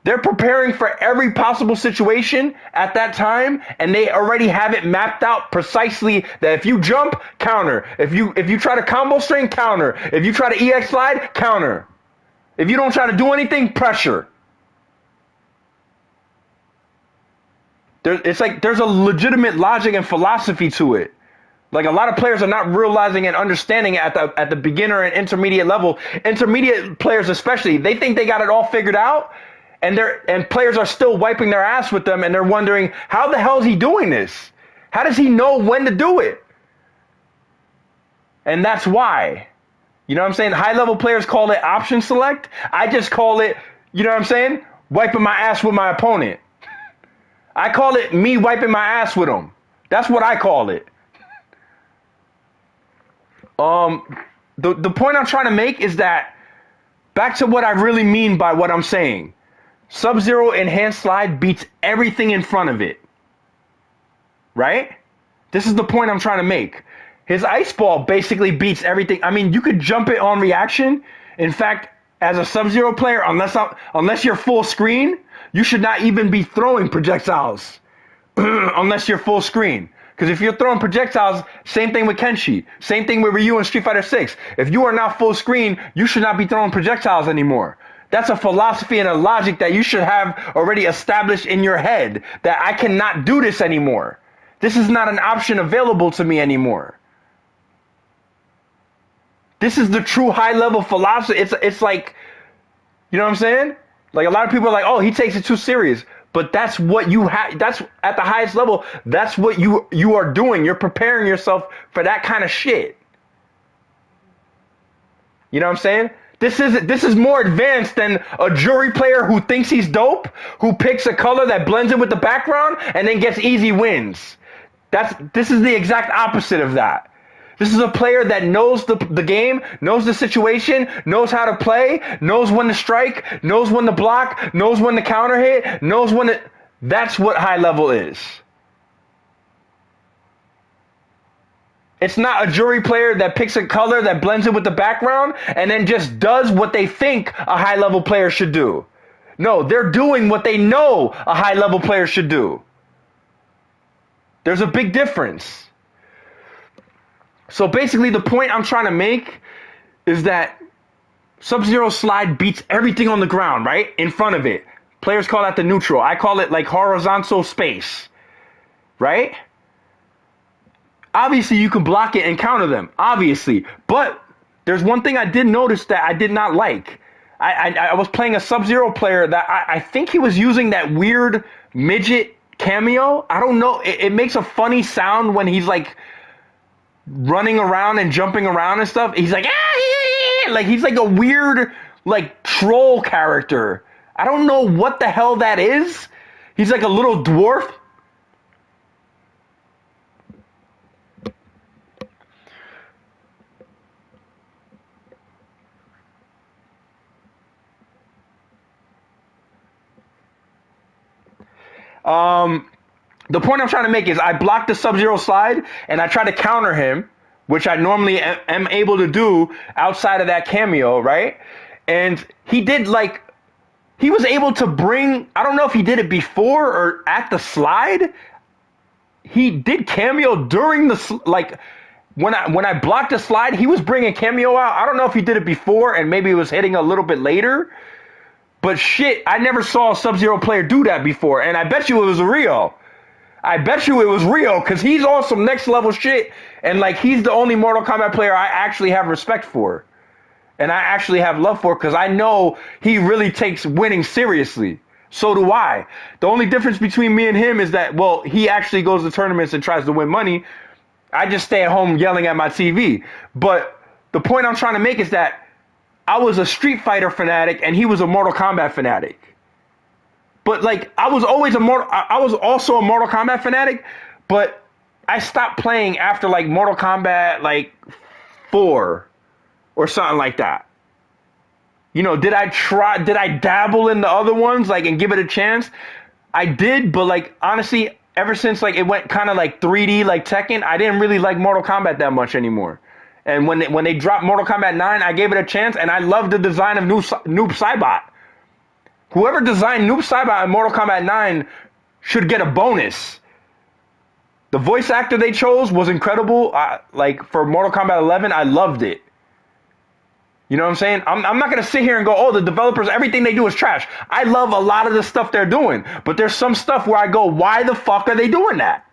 They're preparing for every possible situation at that time, and they already have it mapped out precisely that if you jump, counter. If you try to combo string, counter. If you try to EX slide, counter. If you don't try to do anything, pressure. It's like there's a legitimate logic and philosophy to it. Like a lot of players are not realizing and understanding at the beginner and intermediate level. Intermediate players especially, they think they got it all figured out. And players are still wiping their ass with them, and they're wondering, how the hell is he doing this? How does he know when to do it? And that's why. You know what I'm saying? High-level players call it option select. I just call it, you know what I'm saying? Wiping my ass with my opponent. I call it me wiping my ass with him. That's what I call it. The point I'm trying to make is that, back to what I really mean by what I'm saying. Sub-Zero enhanced slide beats everything in front of it. Right? This is the point I'm trying to make. His ice ball basically beats everything. I mean, you could jump it on reaction. In fact, as a Sub-Zero player, unless you're full screen, you should not even be throwing projectiles. Unless you're full screen. Because if you're throwing projectiles, same thing with Kenshi. Same thing with Ryu in Street Fighter 6. If you are not full screen, you should not be throwing projectiles anymore. That's a philosophy and a logic that you should have already established in your head, that I cannot do this anymore. This is not an option available to me anymore. This is the true high-level philosophy. It's like, you know what I'm saying? Like a lot of people are like, oh, he takes it too serious. But that's what you have. That's at the highest level. That's what you are doing. You're preparing yourself for that kind of shit. You know what I'm saying? This is more advanced than a jury player who thinks he's dope, who picks a color that blends in with the background and then gets easy wins. This is the exact opposite of that. This is a player that knows the game, knows the situation, knows how to play, knows when to strike, knows when to block, knows when to counter hit, knows when to... That's what high level is. It's not a jury player that picks a color that blends in with the background and then just does what they think a high-level player should do. No, they're doing what they know a high-level player should do. There's a big difference. So basically the point I'm trying to make is that Sub-Zero slide beats everything on the ground, right? In front of it. Players call that the neutral. I call it like horizontal space. Right? Obviously, you can block it and counter them. Obviously. But there's one thing I did notice that I did not like. I was playing a Sub-Zero player that I think he was using that weird midget cameo. I don't know. It makes a funny sound when he's like running around and jumping around and stuff. He's like, like he's like a weird like troll character. I don't know what the hell that is. He's like a little dwarf. The point I'm trying to make is I blocked the Sub-Zero slide and I try to counter him, which I normally am able to do outside of that cameo, right? And he did like, he was able to bring, I don't know if he did it before or at the slide. He did cameo during the, like, when I blocked the slide, he was bringing cameo out. I don't know if he did it before and maybe it was hitting a little bit later. But shit, I never saw a Sub-Zero player do that before, and I bet you it was Rio. I bet you it was Rio, because he's on some next level shit, and like he's the only Mortal Kombat player I actually have respect for. And I actually have love for, because I know he really takes winning seriously. So do I. The only difference between me and him is that, well, he actually goes to tournaments and tries to win money. I just stay at home yelling at my TV. But the point I'm trying to make is that I was a Street Fighter fanatic and he was a Mortal Kombat fanatic. But like I was also a Mortal Kombat fanatic, but I stopped playing after like Mortal Kombat like 4 or something like that. You know, did I dabble in the other ones like and give it a chance? I did, but like honestly, ever since like it went kind of like 3D like Tekken, I didn't really like Mortal Kombat that much anymore. And when they dropped Mortal Kombat 9, I gave it a chance, and I loved the design of Noob Saibot. Whoever designed Noob Saibot in Mortal Kombat 9 should get a bonus. The voice actor they chose was incredible. Like for Mortal Kombat 11, I loved it. You know what I'm saying? I'm not going to sit here and go, oh, the developers, everything they do is trash. I love a lot of the stuff they're doing. But there's some stuff where I go, why the fuck are they doing that?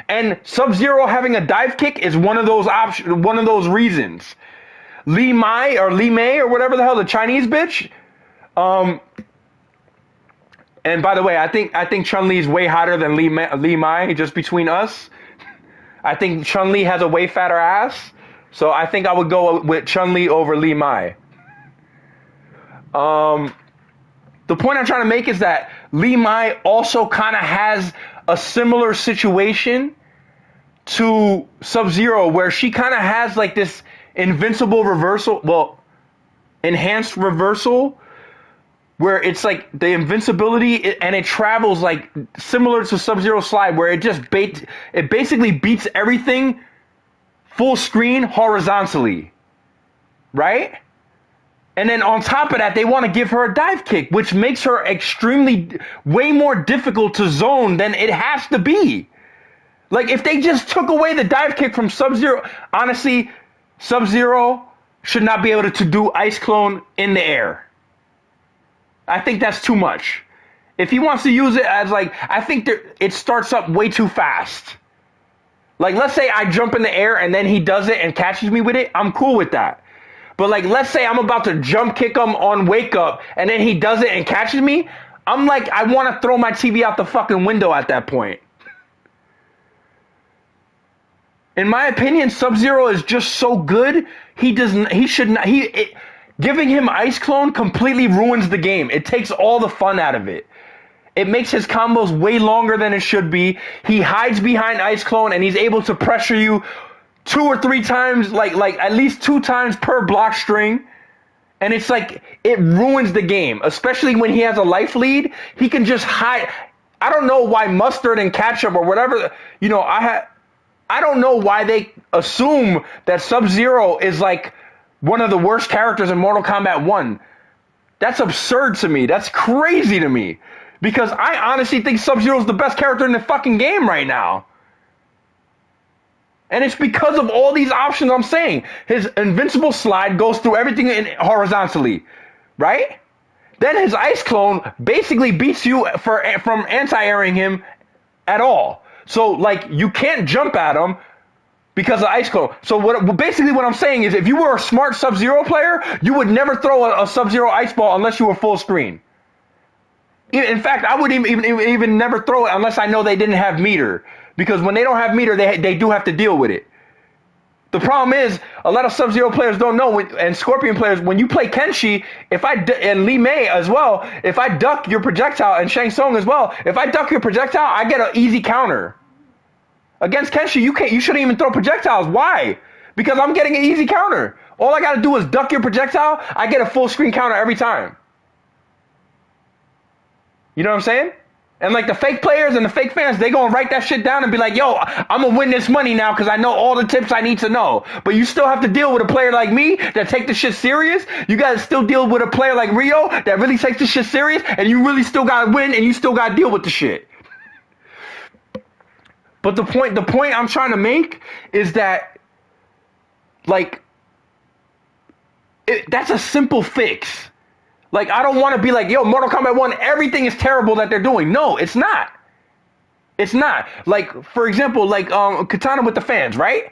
And Sub-Zero having a dive kick is one of those reasons. Li Mei or whatever the hell, the Chinese bitch. And by the way, I think Chun-Li's way hotter than Li Mei, just between us. I think Chun-Li has a way fatter ass. So I think I would go with Chun-Li over Li Mei. The point I'm trying to make is that Li Mei also kind of has a similar situation to Sub-Zero, where she kind of has like this invincible reversal, well, enhanced reversal, where it's like the invincibility and it travels like similar to Sub-Zero Slide, where it basically beats everything full screen horizontally, right? And then on top of that, they want to give her a dive kick, which makes her way more difficult to zone than it has to be. Like, if they just took away the dive kick from Sub-Zero, honestly, Sub-Zero should not be able to do Ice Clone in the air. I think that's too much. If he wants to use it as, like, I think it starts up way too fast. Like, let's say I jump in the air and then he does it and catches me with it, I'm cool with that. But, like, let's say I'm about to jump kick him on Wake Up and then he does it and catches me, I'm like, I want to throw my TV out the fucking window at that point. In my opinion, Sub-Zero is just so good, giving him Ice Clone completely ruins the game. It takes all the fun out of it. It makes his combos way longer than it should be. He hides behind Ice Clone and he's able to pressure you 2 or 3 times, like at least 2 times per block string. And it's like, it ruins the game, especially when he has a life lead. He can just hide. I don't know why Mustard and Ketchup or whatever, you know, I don't know why they assume that Sub-Zero is like one of the worst characters in Mortal Kombat 1. That's absurd to me. That's crazy to me. Because I honestly think Sub-Zero is the best character in the fucking game right now. And it's because of all these options I'm saying. His invincible slide goes through everything horizontally, right? Then his Ice Clone basically beats you from anti-airing him at all. So, like, you can't jump at him because of Ice Clone. So, basically what I'm saying is, if you were a smart Sub-Zero player, you would never throw a Sub-Zero Ice Ball unless you were full screen. In fact, I would even never throw it unless I know they didn't have meter. Because when they don't have meter, they do have to deal with it. The problem is, a lot of Sub-Zero players don't know, and Scorpion players, when you play Kenshi, and Li Mei as well, if I duck your projectile, and Shang Tsung as well, if I duck your projectile, I get an easy counter. Against Kenshi, you shouldn't even throw projectiles. Why? Because I'm getting an easy counter. All I gotta do is duck your projectile, I get a full screen counter every time. You know what I'm saying? And like the fake players and the fake fans, they gonna write that shit down and be like, yo, I'm gonna win this money now because I know all the tips I need to know. But you still have to deal with a player like me that take this shit serious. You gotta still deal with a player like Rio that really takes this shit serious, and you really still gotta win and you still gotta deal with the shit. But the point I'm trying to make is that, like, that's a simple fix. Like, I don't want to be like, yo, Mortal Kombat 1, everything is terrible that they're doing. No, it's not. It's not. Like, for example, like Katana with the fans, right?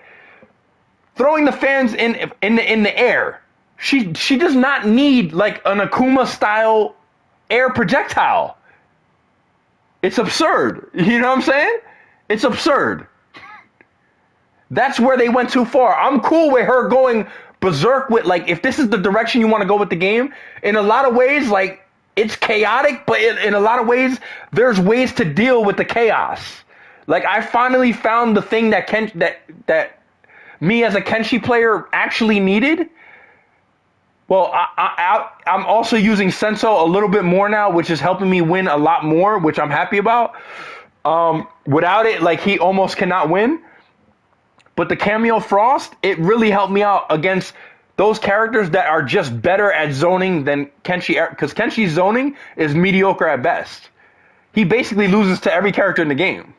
Throwing the fans in the air. She does not need like an Akuma style air projectile. It's absurd. You know what I'm saying? It's absurd. That's where they went too far. I'm cool with her going berserk with, like, if this is the direction you want to go with the game, in a lot of ways, like, it's chaotic, but in a lot of ways, there's ways to deal with the chaos. Like, I finally found the thing that that me as a Kenshi player actually needed. Well, I'm also using Senso a little bit more now, which is helping me win a lot more, which I'm happy about. Without it, like, he almost cannot win. But the Cameo Frost, it really helped me out against those characters that are just better at zoning than Kenshi, because Kenshi's zoning is mediocre at best. He basically loses to every character in the game.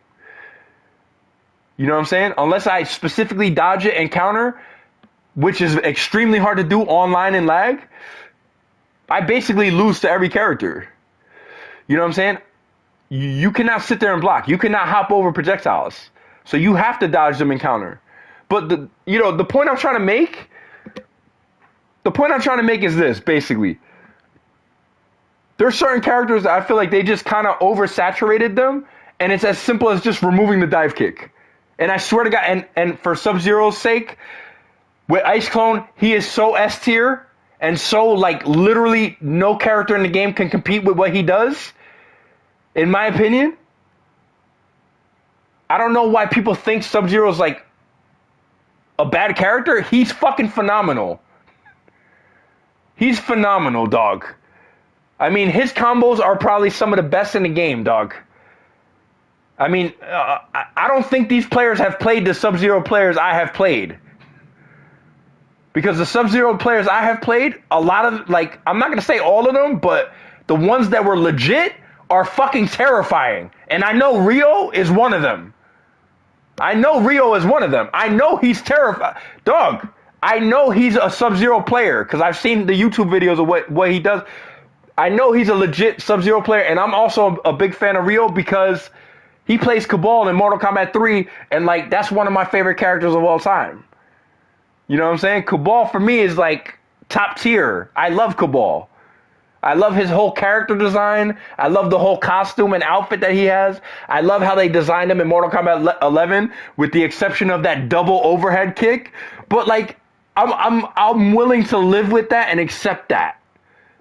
You know what I'm saying? Unless I specifically dodge it and counter, which is extremely hard to do online in lag, I basically lose to every character. You know what I'm saying? You cannot sit there and block. You cannot hop over projectiles. So you have to dodge them and counter. But the point I'm trying to make, is this, basically. There's certain characters that I feel like they just kind of oversaturated them, and it's as simple as just removing the dive kick. And I swear to God, and for Sub-Zero's sake, with Ice Clone, he is so S tier, and so, like, literally no character in the game can compete with what he does, in my opinion. I don't know why people think Sub-Zero's, like, a bad character. He's fucking phenomenal. He's phenomenal, dog. I mean, his combos are probably some of the best in the game, dog. I mean, I don't think these players have played the Sub-Zero players I have played. Because the Sub-Zero players I have played, a lot of, like, I'm not going to say all of them, but the ones that were legit are fucking terrifying. And I know Ryo is one of them. I know he's terrified. Dog, I know he's a Sub-Zero player because I've seen the YouTube videos of what he does. I know he's a legit Sub-Zero player, and I'm also a big fan of Ryo because he plays Cabal in Mortal Kombat 3, and, like, that's one of my favorite characters of all time. You know what I'm saying? Cabal, for me, is, like, top tier. I love Cabal. I love his whole character design. I love the whole costume and outfit that he has. I love how they designed him in Mortal Kombat 11, with the exception of that double overhead kick. But, like, I'm willing to live with that and accept that.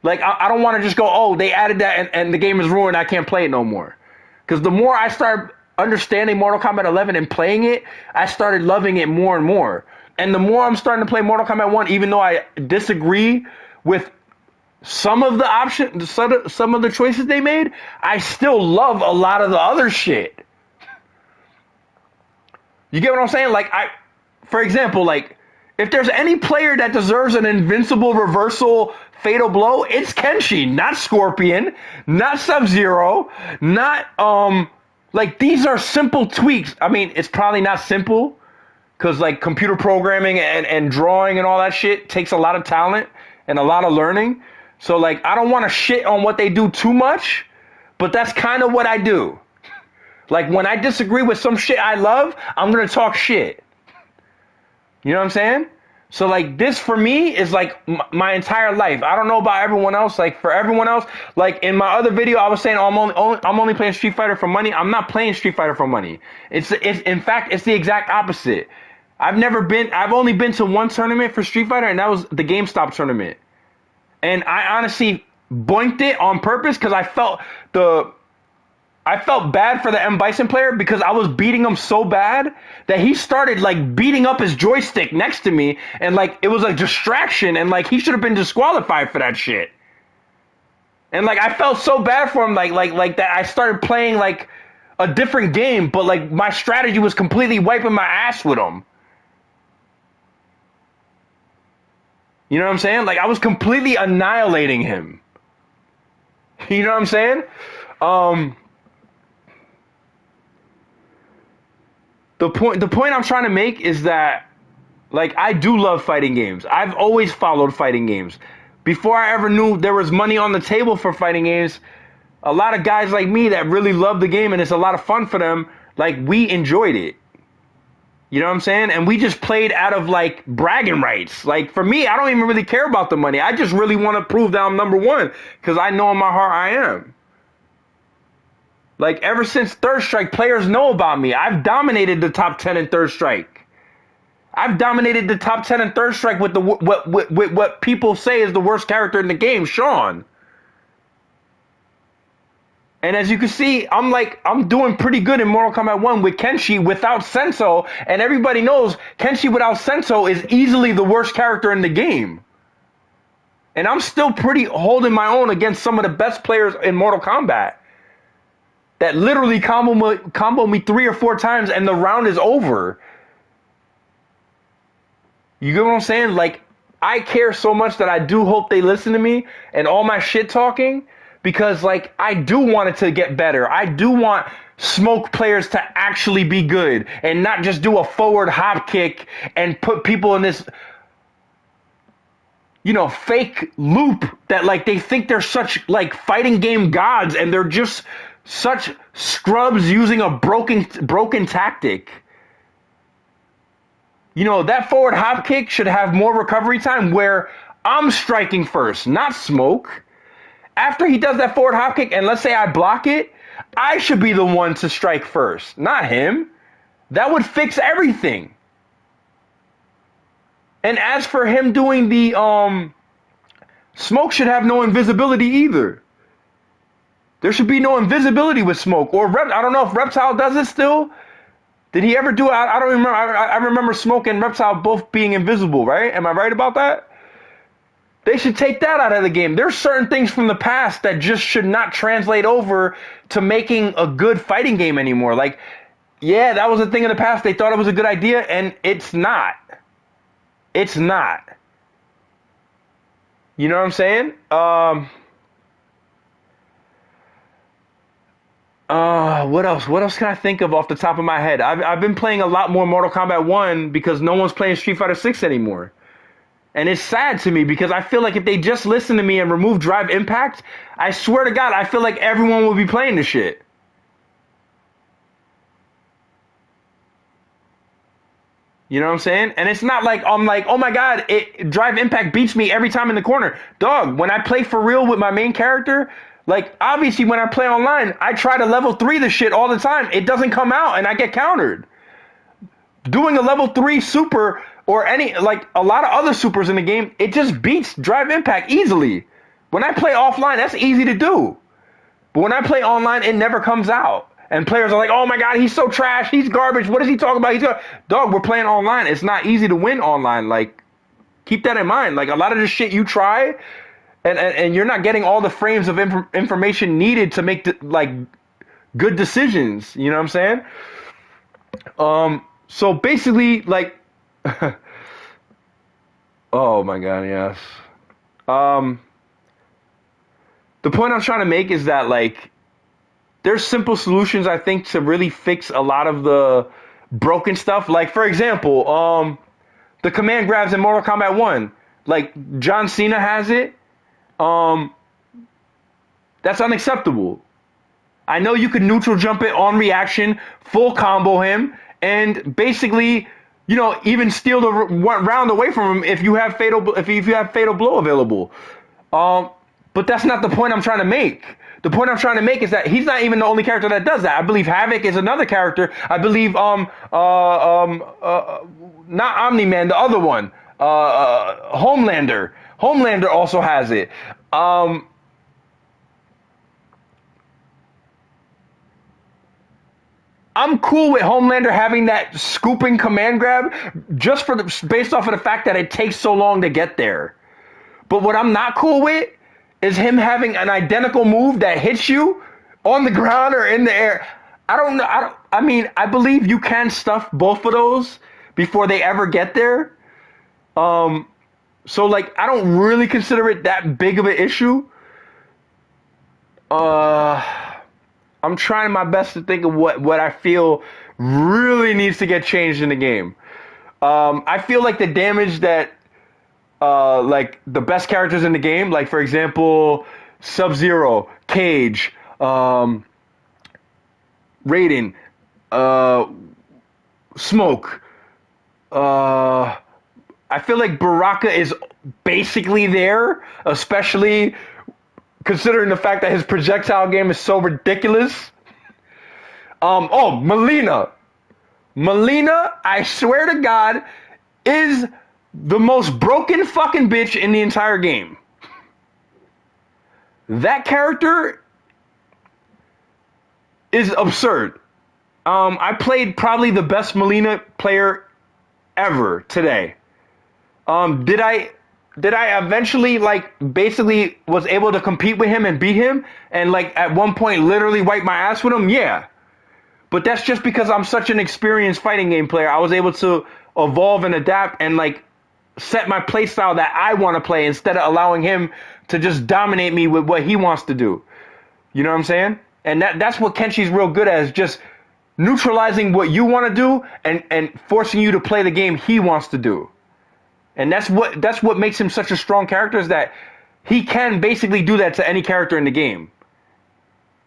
Like, I don't want to just go, oh, they added that and the game is ruined, I can't play it no more. Because the more I start understanding Mortal Kombat 11 and playing it, I started loving it more and more. And the more I'm starting to play Mortal Kombat 1, even though I disagree with some of the options, some of the choices they made, I still love a lot of the other shit. You get what I'm saying? Like, for example, like, if there's any player that deserves an invincible reversal fatal blow, it's Kenshi, not Scorpion, not Sub-Zero, not, like, these are simple tweaks. I mean, it's probably not simple, because, like, computer programming and drawing and all that shit takes a lot of talent and a lot of learning. So, like, I don't want to shit on what they do too much, but that's kind of what I do. Like, when I disagree with some shit I love, I'm going to talk shit. You know what I'm saying? So, like, this for me is, like, my entire life. I don't know about everyone else. Like, for everyone else, like, in my other video, I was saying I'm only playing Street Fighter for money. I'm not playing Street Fighter for money. It's in fact, it's the exact opposite. I've only been to one tournament for Street Fighter, and that was the GameStop tournament. And I honestly boinked it on purpose because I felt bad for the M. Bison player because I was beating him so bad that he started, like, beating up his joystick next to me, and, like, it was a distraction, and, like, he should have been disqualified for that shit. And, like, I felt so bad for him, like that I started playing, like, a different game, but, like, my strategy was completely wiping my ass with him. You know what I'm saying? Like, I was completely annihilating him. You know what I'm saying? The point I'm trying to make is that, like, I do love fighting games. I've always followed fighting games. before I ever knew there was money on the table for fighting games, a lot of guys like me that really love the game and it's a lot of fun for them, like, we enjoyed it. You know what I'm saying? And we just played out of, like, bragging rights. Like, for me, I don't even really care about the money. I just really want to prove that I'm number one because I know in my heart I am. Like, ever since Third Strike, players know about me. I've dominated the top 10 in Third Strike. I've dominated the top 10 in Third Strike with what people say is the worst character in the game, Sean. And as you can see, I'm doing pretty good in Mortal Kombat 1 with Kenshi without Senso, and everybody knows Kenshi without Senso is easily the worst character in the game. And I'm still pretty holding my own against some of the best players in Mortal Kombat that literally combo me 3 or 4 times and the round is over. You get what I'm saying? Like, I care so much that I do hope they listen to me and all my shit talking. Because, like, I do want it to get better. I do want Smoke players to actually be good and not just do a forward hop kick and put people in this, you know, fake loop that, like, they think they're such, like, fighting game gods and they're just such scrubs using a broken tactic. You know, that forward hop kick should have more recovery time where I'm striking first, not Smoke. After he does that forward hop kick, and let's say I block it, I should be the one to strike first, not him. That would fix everything. And as for him doing the, Smoke should have no invisibility either. There should be no invisibility with Smoke. Or, I don't know if Reptile does it still. Did he ever do it? I don't remember. I remember Smoke and Reptile both being invisible, right? Am I right about that? They should take that out of the game. There's certain things from the past that just should not translate over to making a good fighting game anymore. Like, yeah, that was a thing in the past. They thought it was a good idea, and it's not. It's not. You know what I'm saying? What else? What else can I think of off the top of my head? I've been playing a lot more Mortal Kombat 1 because no one's playing Street Fighter 6 anymore. And it's sad to me because I feel like if they just listen to me and remove Drive Impact, I swear to God, I feel like everyone would be playing this shit. You know what I'm saying? And it's not like I'm like, oh my God, Drive Impact beats me every time in the corner. Dog, when I play for real with my main character, like obviously when I play online, I try to level 3 the shit all the time. It doesn't come out and I get countered. Doing a level 3 super or any, like a lot of other supers in the game, it just beats Drive Impact easily. When I play offline, that's easy to do. But when I play online, it never comes out. And players are like, oh my God, he's so trash, he's garbage, what is he talking about? Dog, we're playing online. It's not easy to win online. Like, keep that in mind. Like, a lot of the shit you try, and you're not getting all the frames of information needed to make, like, good decisions. You know what I'm saying? So basically, like, oh my God, yes. The point I'm trying to make is that, like, there's simple solutions, I think, to really fix a lot of the broken stuff. Like, for example, the command grabs in Mortal Kombat 1. Like, John Cena has it. That's unacceptable. I know you can neutral jump it on reaction, full combo him, and basically, you know, even steal the round away from him if you have fatal blow available. But that's not the point I'm trying to make. The point I'm trying to make is that he's not even the only character that does that. I believe Havoc is another character. I believe not Omni-Man, the other one, Homelander. Homelander also has it. I'm cool with Homelander having that scooping command grab just based off of the fact that it takes so long to get there. But what I'm not cool with is him having an identical move that hits you on the ground or in the air. I don't know. I mean, I believe you can stuff both of those before they ever get there. So, like, I don't really consider it that big of an issue. I'm trying my best to think of what I feel really needs to get changed in the game. I feel like the damage that like the best characters in the game. Like for example, Sub-Zero, Cage, Raiden, Smoke. I feel like Baraka is basically there, especially considering the fact that his projectile game is so ridiculous. Oh, Melina. Melina, I swear to God, is the most broken fucking bitch in the entire game. That character is absurd. I played probably the best Melina player ever today. Did I eventually like basically was able to compete with him and beat him and like at one point literally wipe my ass with him? Yeah. But that's just because I'm such an experienced fighting game player. I was able to evolve and adapt and like set my play style that I want to play instead of allowing him to just dominate me with what he wants to do. You know what I'm saying? And that's what Kenshi's real good at, is just neutralizing what you want to do and forcing you to play the game he wants to do. And that's what makes him such a strong character, is that he can basically do that to any character in the game.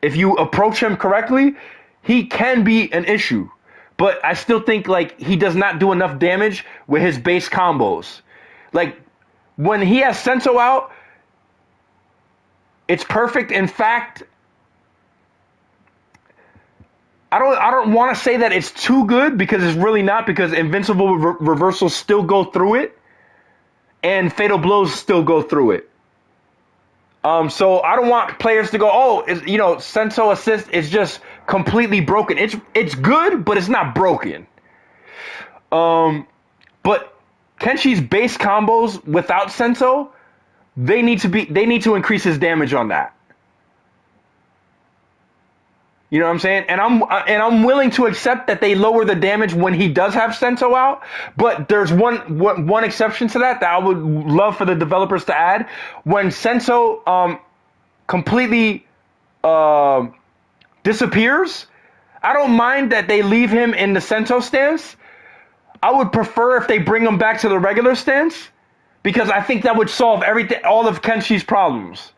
If you approach him correctly, he can be an issue. But I still think like he does not do enough damage with his base combos. Like when he has Senso out, it's perfect. In fact, I don't want to say that it's too good, because it's really not, because invincible reversals still go through it and fatal blows still go through it. So I don't want players to go, oh, Senso assist is just completely broken. It's good, but it's not broken. But Kenshi's base combos without Senso, they need to increase his damage on that. You know what I'm saying? And I'm willing to accept that they lower the damage when he does have Senso out, but there's one exception to that I would love for the developers to add. When Senso completely disappears, I don't mind that they leave him in the Senso stance. I would prefer if they bring him back to the regular stance, because I think that would solve all of Kenshi's problems.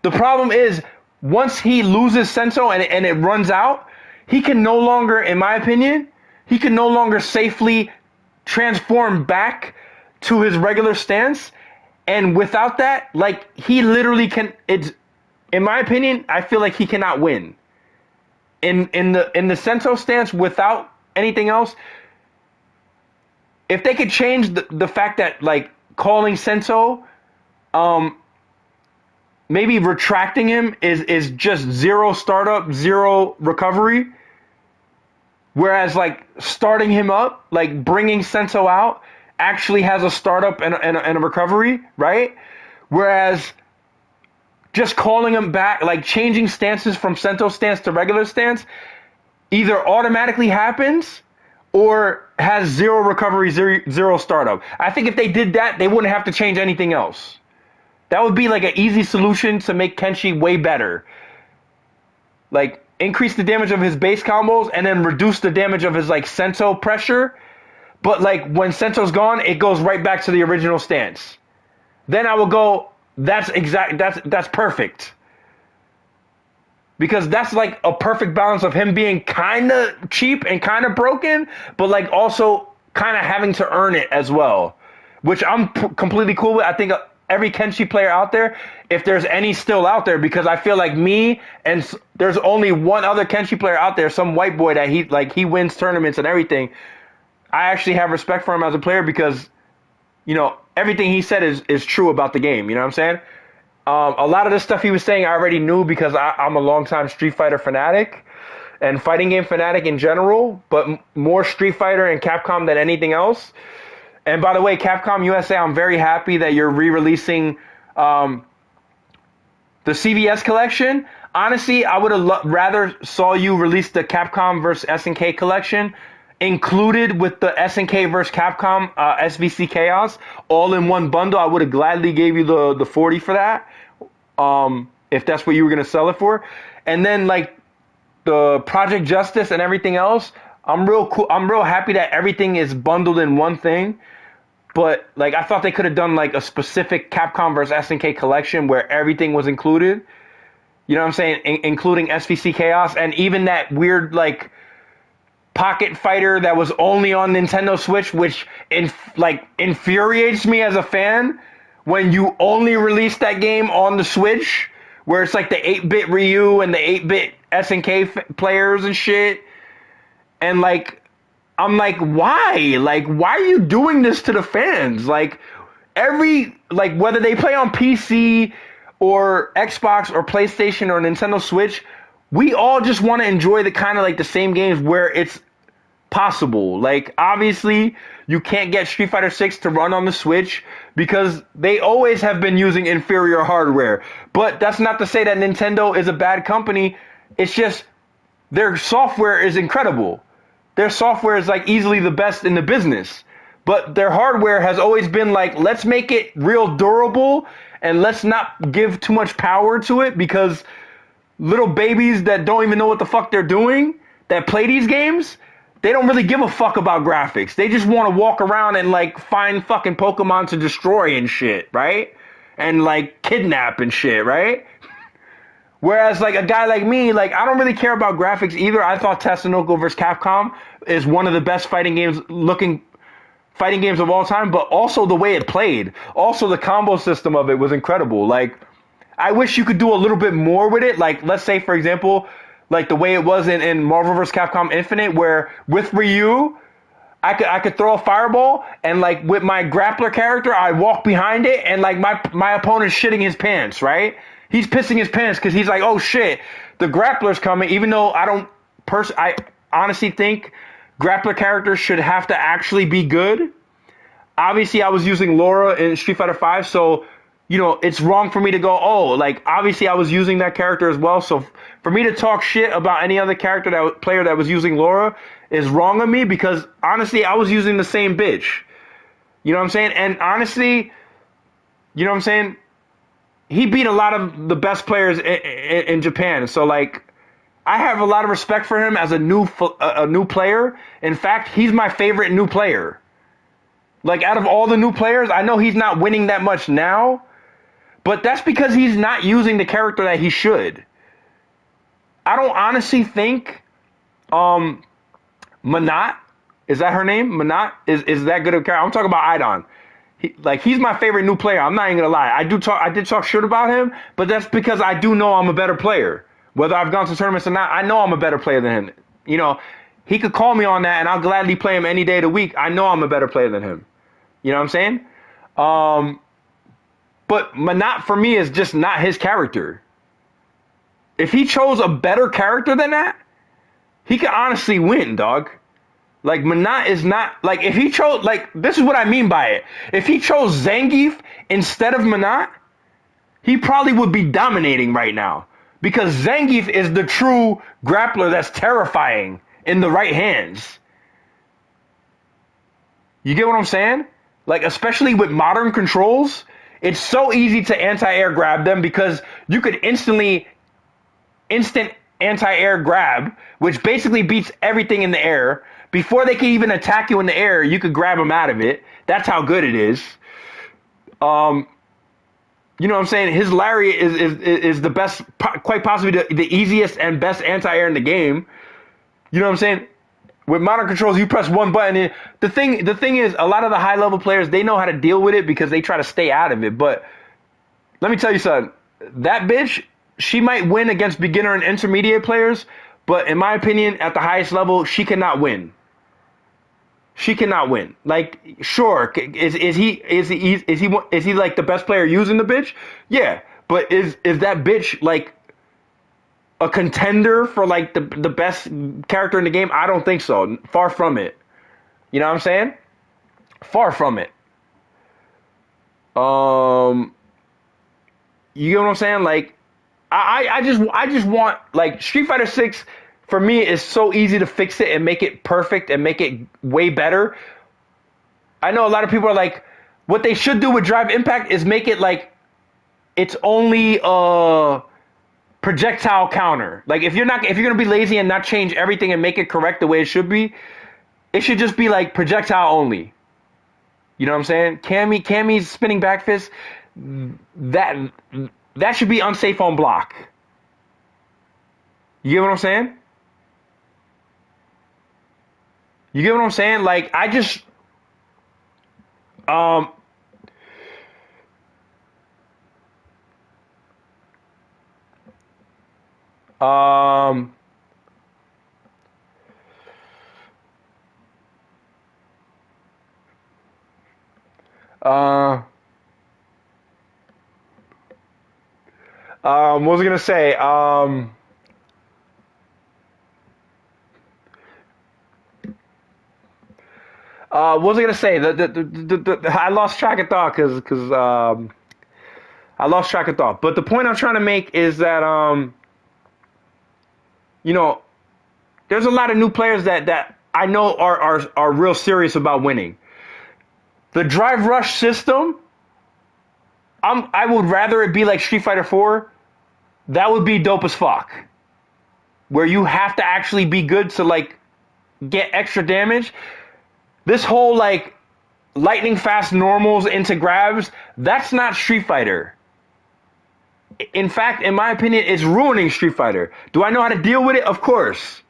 The problem is, once he loses Senso and it runs out, he can no longer, in my opinion, he can no longer safely transform back to his regular stance. And without that, like, he literally can, in my opinion, I feel like he cannot win. In the Senso stance without anything else, if they could change the fact that, like, calling Senso, maybe retracting him is just 0 startup, 0 recovery. Whereas, like, starting him up, like, bringing Senso out, actually has a startup and a recovery, right? Whereas just calling him back, like, changing stances from Senso stance to regular stance, either automatically happens or has 0 recovery, 0 startup. I think if they did that, they wouldn't have to change anything else. That would be like an easy solution to make Kenshi way better. Like, increase the damage of his base combos and then reduce the damage of his, like, Senso pressure. But, like, when Senso's gone, it goes right back to the original stance. Then I will go, that's perfect. Because that's, like, a perfect balance of him being kind of cheap and kind of broken, but, like, also kind of having to earn it as well. Which I'm completely cool with. I think every Kenshi player out there, if there's any still out there, because I feel like me and there's only one other Kenshi player out there, some white boy that he wins tournaments and everything. I actually have respect for him as a player because, everything he said is true about the game. You know what I'm saying? A lot of the stuff he was saying I already knew because I'm a longtime Street Fighter fanatic and fighting game fanatic in general, but more Street Fighter and Capcom than anything else. And by the way, Capcom USA, I'm very happy that you're re-releasing the CVS collection. Honestly, I would have rather saw you release the Capcom vs. SNK collection included with the SNK vs. Capcom SVC Chaos all in one bundle. I would have gladly gave you the 40 for that, if that's what you were going to sell it for. And then, like, the Project Justice and everything else, I'm real happy that everything is bundled in one thing. but like I thought they could have done like a specific Capcom versus SNK collection where everything was included. You know what I'm saying? Including SVC Chaos and even that weird like pocket fighter that was only on Nintendo Switch, which infuriates me as a fan when you only release that game on the Switch, where it's like the 8-bit Ryu and the 8-bit SNK players and shit. And like, I'm like, why? Like, why are you doing this to the fans? Like, whether they play on PC or Xbox or PlayStation or Nintendo Switch, we all just want to enjoy the kind of like the same games where it's possible. Like, obviously, you can't get Street Fighter 6 to run on the Switch because they always have been using inferior hardware. But that's not to say that Nintendo is a bad company. It's just their software is incredible. Their software is like easily the best in the business. But their hardware has always been like, let's make it real durable and let's not give too much power to it, because little babies that don't even know what the fuck they're doing, that play these games, they don't really give a fuck about graphics. They just want to walk around and like find fucking Pokemon to destroy and shit, right? And like kidnap and shit, right? Whereas like a guy like me, like I don't really care about graphics either. I thought Tatsunoko vs. Capcom is one of the best fighting games of all time, but also the way it played. Also the combo system of it was incredible. Like, I wish you could do a little bit more with it. Like, let's say, for example, like the way it was in Marvel vs. Capcom Infinite, where with Ryu, I could throw a fireball, and like with my grappler character, I walk behind it, and like my opponent's shitting his pants, right? He's pissing his pants because he's like, oh shit, the grappler's coming, even though I honestly think grappler characters should have to actually be good. Obviously, I was using Laura in Street Fighter V, so, you know, it's wrong for me to go, oh, like, obviously I was using that character as well, so for me to talk shit about any other player that was using Laura is wrong of me, because, honestly, I was using the same bitch. You know what I'm saying? And, honestly, you know what I'm saying? He beat a lot of the best players in Japan, so, like, I have a lot of respect for him as a new player. In fact, he's my favorite new player. Like, out of all the new players, I know he's not winning that much now, but that's because he's not using the character that he should. I don't honestly think Manat, is that her name? Manat is that good of a character? I'm talking about Idon. He's my favorite new player. I'm not even gonna lie. I did talk shit about him, but that's because I do know I'm a better player. Whether I've gone to tournaments or not, I know I'm a better player than him. You know, he could call me on that, and I'll gladly play him any day of the week. I know I'm a better player than him. You know what I'm saying? But Manat, for me, is just not his character. If he chose a better character than that, he could honestly win, dog. Like, Manat is not... Like, if he chose... Like, this is what I mean by it. If he chose Zangief instead of Manat, he probably would be dominating right now. Because Zangief is the true grappler that's terrifying in the right hands. You get what I'm saying? Like, especially with modern controls, it's so easy to anti-air grab them because you could instant anti-air grab, which basically beats everything in the air. Before they can even attack you in the air, you could grab them out of it. That's how good it is. You know what I'm saying? His lariat is the best, quite possibly the easiest and best anti-air in the game. You know what I'm saying? With modern controls, you press one button. And the thing is, a lot of the high-level players, they know how to deal with it because they try to stay out of it. But let me tell you something. That bitch, she might win against beginner and intermediate players, but in my opinion, at the highest level, she cannot win. She cannot win. Like, sure, is he like the best player using the bitch? Yeah, but is that bitch like a contender for like the best character in the game? I don't think so. Far from it. You know what I'm saying? Far from it. You get what I'm saying? Like, I just want, like, Street Fighter 6 for me is so easy to fix it and make it perfect and make it way better. I know a lot of people are like, what they should do with Drive Impact is make it like it's only a projectile counter. Like, if you're gonna be lazy and not change everything and make it correct the way it should be, it should just be like projectile only. You know what I'm saying? Cammy's spinning back fist, that that should be unsafe on block. You get what I'm saying? You get what I'm saying? Like, I just um um uh what was I gonna say? What was I gonna say? I lost track of thought because I lost track of thought. But the point I'm trying to make is that you know, there's a lot of new players that I know are real serious about winning. The drive rush system, I would rather it be like Street Fighter 4. That would be dope as fuck. Where you have to actually be good to like get extra damage. This whole like lightning fast normals into grabs, that's not Street Fighter. In fact, in my opinion, it's ruining Street Fighter. Do I know how to deal with it? Of course.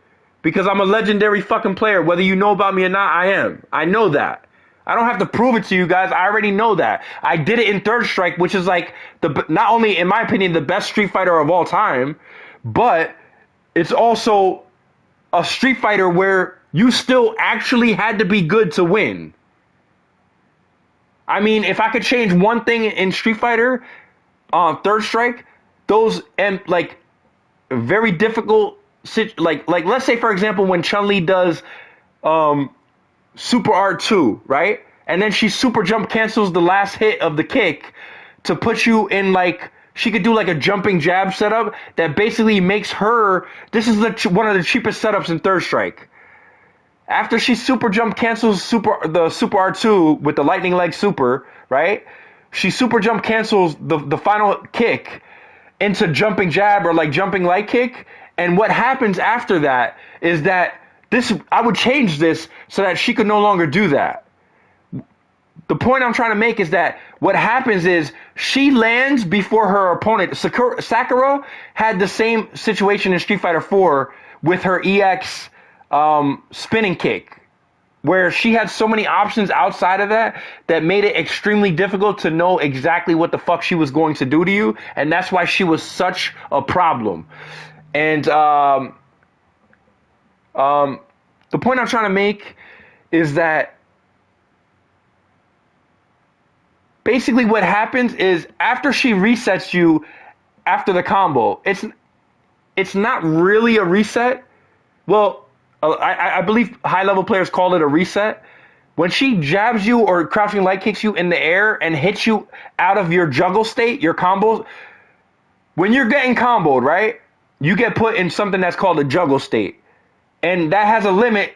Because I'm a legendary fucking player. Whether you know about me or not, I am. I know that. I don't have to prove it to you guys. I already know that. I did it in Third Strike, which is like not only, in my opinion, the best Street Fighter of all time, but it's also a Street Fighter where you still actually had to be good to win. I mean, if I could change one thing in Street Fighter, Third Strike, those like very difficult, like let's say for example when Chun-Li does Super R2, right? And then she super jump cancels the last hit of the kick to put you in like, she could do like a jumping jab setup that basically makes her, this is one of the cheapest setups in Third Strike. After she super jump cancels the Super R2 with the lightning leg super, right? She super jump cancels the final kick into jumping jab or like jumping light kick. And what happens after that is that I would change this so that she could no longer do that. The point I'm trying to make is that what happens is she lands before her opponent. Sakura had the same situation in Street Fighter 4 with her EX spinning kick, where she had so many options outside of that made it extremely difficult to know exactly what the fuck she was going to do to you, and that's why she was such a problem. And the point I'm trying to make is that basically what happens is after she resets you after the combo, it's not really a reset. Well, I believe high-level players call it a reset. When she jabs you or crouching light kicks you in the air and hits you out of your juggle state, your combos, when you're getting comboed, right, you get put in something that's called a juggle state. And that has a limit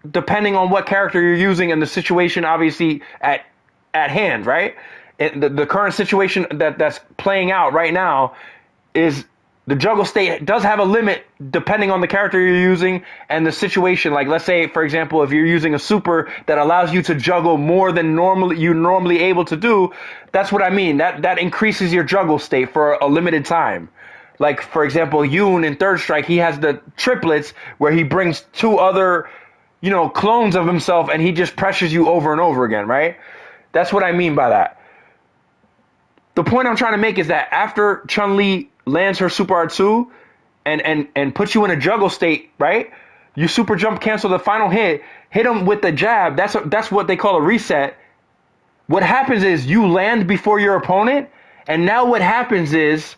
depending on what character you're using and the situation, obviously, at hand, right? The current situation that's playing out right now is the juggle state does have a limit depending on the character you're using and the situation. Like, let's say, for example, if you're using a super that allows you to juggle more than you're normally able to do, that's what I mean. That increases your juggle state for a limited time. Like, for example, Yoon in Third Strike, he has the triplets where he brings two other, clones of himself and he just pressures you over and over again, right? That's what I mean by that. The point I'm trying to make is that after Chun-Li lands her Super R2 and puts you in a juggle state, right? You super jump cancel the final hit him with the jab. That's what they call a reset. What happens is you land before your opponent, and now what happens is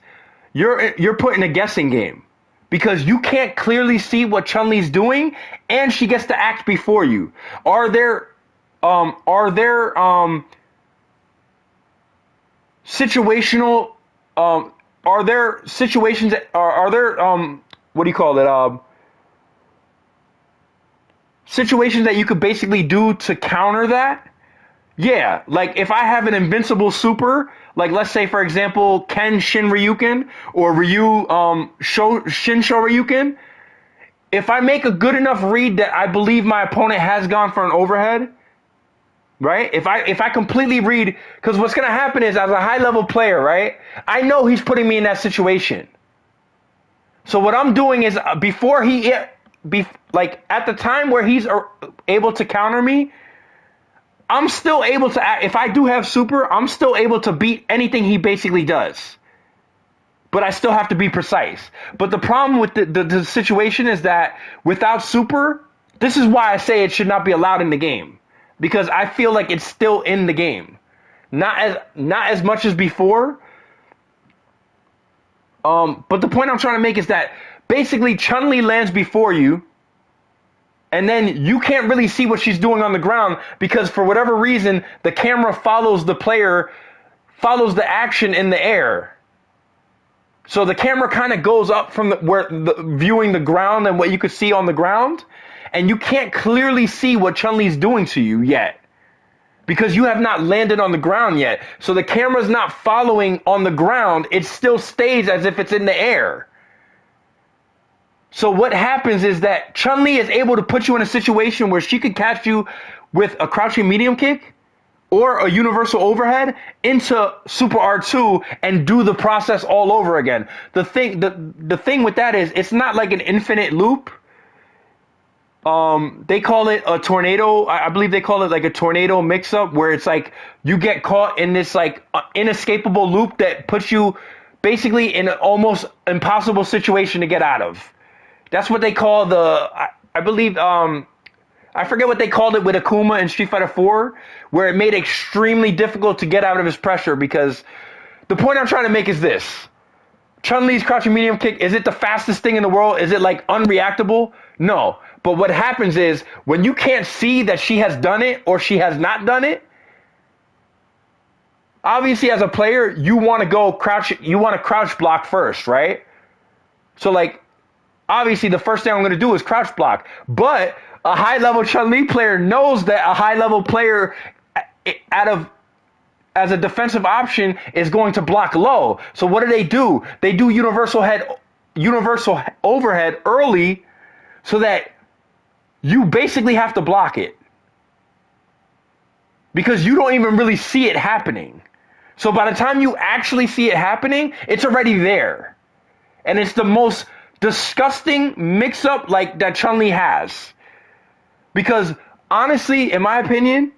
you're put in a guessing game because you can't clearly see what Chun-Li's doing, and she gets to act before you. Are there situational are there situations are there what do you call it situations that you could basically do to counter that? Yeah, like if I have an invincible super, like let's say for example Ken Shin Ryuken or Ryu Shin Shoryuken, if I make a good enough read that I believe my opponent has gone for an overhead, right? If I completely read, because what's gonna happen is, as a high level player, right? I know he's putting me in that situation. So what I'm doing is, before like at the time where he's able to counter me, I'm still able to. If I do have super, I'm still able to beat anything he basically does. But I still have to be precise. But the problem with the situation is that without super, this is why I say it should not be allowed in the game, because I feel like it's still in the game, not as much as before. But the point I'm trying to make is that basically Chun-Li lands before you, and then you can't really see what she's doing on the ground because for whatever reason the camera follows the action in the air. So the camera kind of goes up from viewing the ground and what you could see on the ground, and you can't clearly see what Chun-Li's doing to you yet, because you have not landed on the ground yet. So the camera's not following on the ground. It still stays as if it's in the air. So what happens is that Chun-Li is able to put you in a situation where she could catch you with a crouching medium kick or a universal overhead into Super R2 and do the process all over again. The thing with that is, it's not like an infinite loop. They call it a tornado. I believe they call it like a tornado mix-up, where it's like you get caught in this like inescapable loop that puts you basically in an almost impossible situation to get out of. That's what they call I believe, I forget what they called it with Akuma in Street Fighter 4, where it made it extremely difficult to get out of his pressure, because the point I'm trying to make is this. Chun-Li's crouching medium kick, is it the fastest thing in the world? Is it like unreactable? No. But what happens is, when you can't see that she has done it or she has not done it, obviously as a player, you want to crouch block first, right? So like, obviously the first thing I'm going to do is crouch block. But a high level Chun-Li player knows that a high level player as a defensive option is going to block low. So what do? They do universal overhead early, so that you basically have to block it, because you don't even really see it happening. So by the time you actually see it happening, it's already there. And it's the most disgusting mix-up like that Chun-Li has. Because honestly, in my opinion,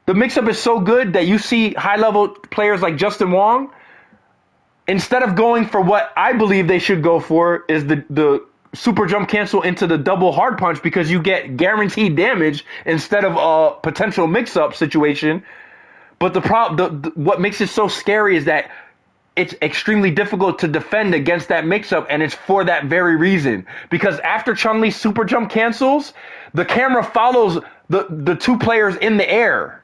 the mix-up is so good that you see high-level players like Justin Wong, instead of going for what I believe they should go for, is the super jump cancel into the double hard punch, because you get guaranteed damage instead of a potential mix-up situation. But what makes it so scary is that it's extremely difficult to defend against that mix-up, and it's for that very reason. Because after Chun-Li super jump cancels, the camera follows the two players in the air,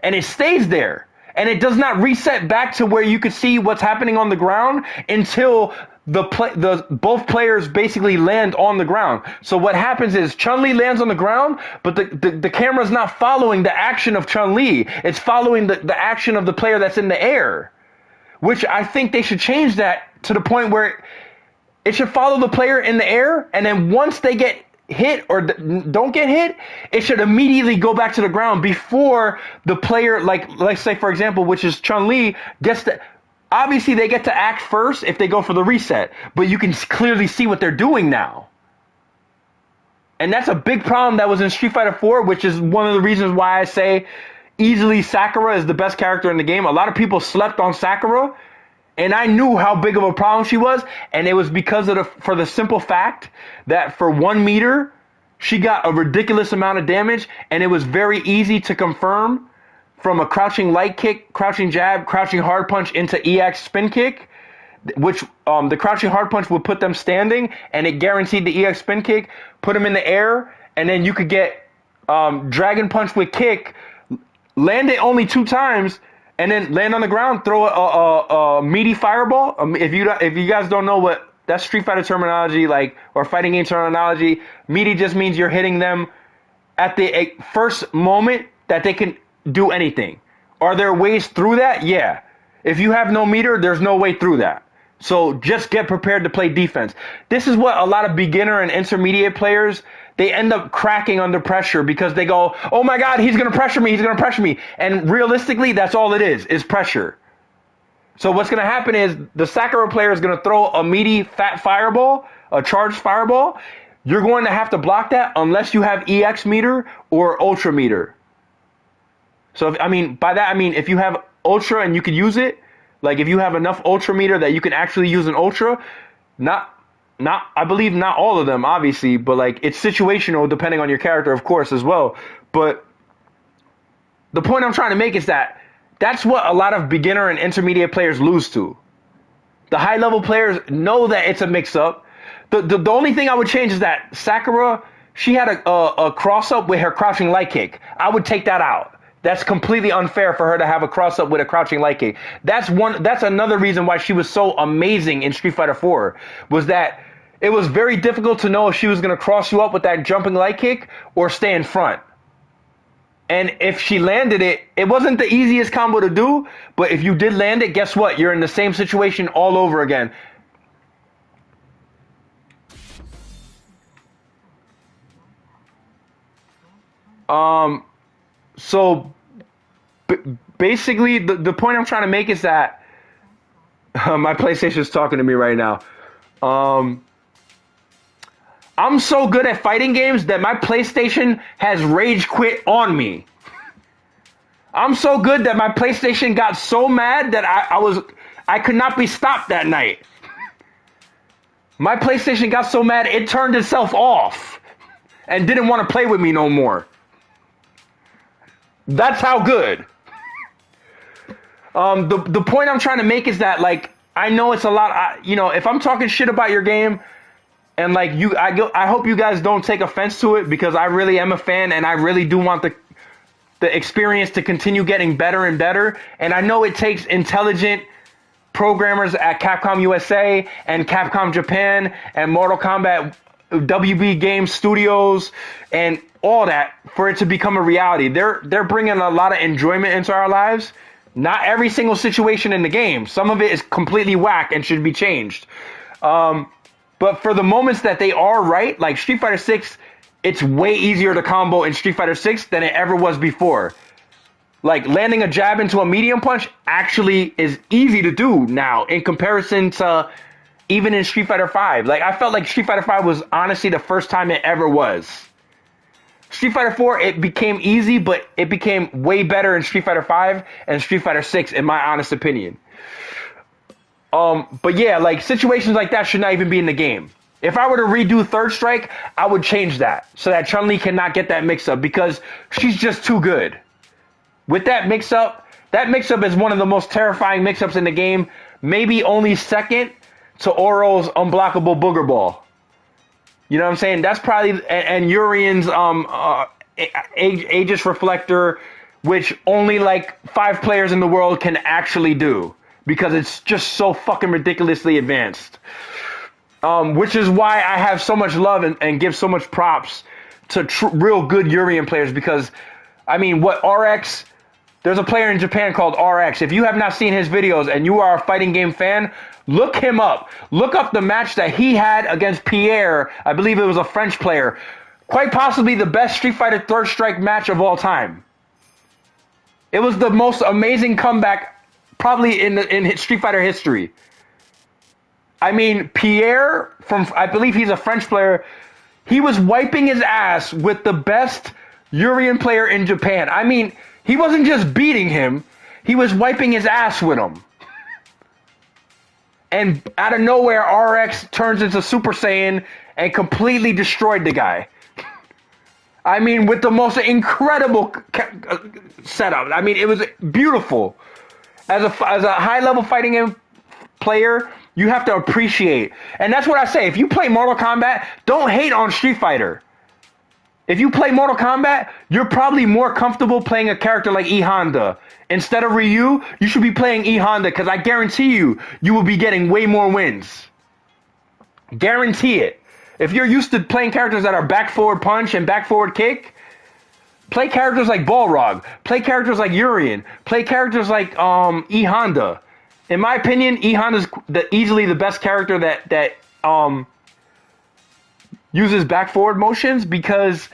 and it stays there. And it does not reset back to where you could see what's happening on the ground until both players basically land on the ground. So what happens is, Chun-Li lands on the ground, but the camera's not following the action of Chun-Li. It's following the action of the player that's in the air. Which I think they should change that to the point where it should follow the player in the air, and then once they get hit or don't get hit, it should immediately go back to the ground before the player, like let's say for example, which is Chun-Li, gets to. Obviously, they get to act first if they go for the reset, but you can clearly see what they're doing now. And that's a big problem that was in Street Fighter 4, which is one of the reasons why I say easily Sakura is the best character in the game. A lot of people slept on Sakura, and I knew how big of a problem she was, and it was because for the simple fact that for 1 meter, she got a ridiculous amount of damage, and it was very easy to confirm from a crouching light kick, crouching jab, crouching hard punch into EX spin kick, which the crouching hard punch would put them standing, and it guaranteed the EX spin kick, put them in the air, and then you could get dragon punch with kick, land it only 2 times, and then land on the ground, throw a meaty fireball. If you guys don't know what that's Street Fighter terminology, or fighting game terminology, meaty just means you're hitting them at the first moment that they can do anything. Are there ways through that? Yeah. If you have no meter, there's no way through that. So just get prepared to play defense. This is what a lot of beginner and intermediate players, they end up cracking under pressure because they go, oh my God, he's going to pressure me. He's going to pressure me. And realistically, that's all it is pressure. So what's going to happen is the Sakura player is going to throw a meaty fat fireball, a charged fireball. You're going to have to block that unless you have EX meter or Ultra meter. So, by that, I mean, if you have Ultra and you can use it, like if you have enough Ultra meter that you can actually use an Ultra, I believe not all of them, obviously, but like it's situational depending on your character, of course, as well. But the point I'm trying to make is that that's what a lot of beginner and intermediate players lose to. The high level players know that it's a mix up. The only thing I would change is that Sakura, she had a cross up with her crouching light kick. I would take that out. That's completely unfair for her to have a cross up with a crouching light kick. That's another reason why she was so amazing in Street Fighter 4 was that it was very difficult to know if she was going to cross you up with that jumping light kick or stay in front. And if she landed it, it wasn't the easiest combo to do, but if you did land it, guess what? You're in the same situation all over again. So basically, the point I'm trying to make is that my PlayStation's talking to me right now. I'm so good at fighting games that my PlayStation has rage quit on me. I'm so good that my PlayStation got so mad that I could not be stopped that night. My PlayStation got so mad it turned itself off and didn't want to play with me no more. That's how good. The point I'm trying to make is that, like, I know it's a lot. If I'm talking shit about your game, and like I hope you guys don't take offense to it because I really am a fan and I really do want the experience to continue getting better and better. And I know it takes intelligent programmers at Capcom USA and Capcom Japan and Mortal Kombat WB Games Studios and all that for it to become a reality. They're bringing a lot of enjoyment into our lives. Not every single situation in the game. Some of it is completely whack and should be changed. But for the moments that they are right, like Street Fighter 6, it's way easier to combo in Street Fighter 6 than it ever was before. Like landing a jab into a medium punch actually is easy to do now in comparison to even in Street Fighter 5. Like I felt like Street Fighter 5 was honestly the first time it ever was. Street Fighter 4, it became easy, but it became way better in Street Fighter 5 and Street Fighter 6, in my honest opinion. But yeah, like situations like that should not even be in the game. If I were to redo Third Strike, I would change that so that Chun-Li cannot get that mix-up because she's just too good. With that mix-up is one of the most terrifying mix-ups in the game, maybe only second to Oro's unblockable booger ball. You know what I'm saying? That's probably, and Urian's Aegis Reflector, which only like 5 players in the world can actually do because it's just so fucking ridiculously advanced. Which is why I have so much love and give so much props to real good Urian players because, I mean, RX, there's a player in Japan called RX. If you have not seen his videos and you are a fighting game fan, look him up. Look up the match that he had against Pierre. I believe it was a French player. Quite possibly the best Street Fighter Third Strike match of all time. It was the most amazing comeback probably in Street Fighter history. I mean, Pierre, I believe he's a French player, he was wiping his ass with the best Urian player in Japan. I mean, he wasn't just beating him, he was wiping his ass with him. And out of nowhere, RX turns into Super Saiyan and completely destroyed the guy. I mean, with the most incredible setup. I mean, it was beautiful. As a high-level fighting game player, you have to appreciate. And that's what I say. If you play Mortal Kombat, don't hate on Street Fighter. If you play Mortal Kombat, you're probably more comfortable playing a character like E Honda. Instead of Ryu, you should be playing E Honda because I guarantee you will be getting way more wins. Guarantee it. If you're used to playing characters that are back forward punch and back forward kick, play characters like Balrog. Play characters like Urian. Play characters like E Honda. In my opinion, Ihan is easily the best character that uses back forward motions because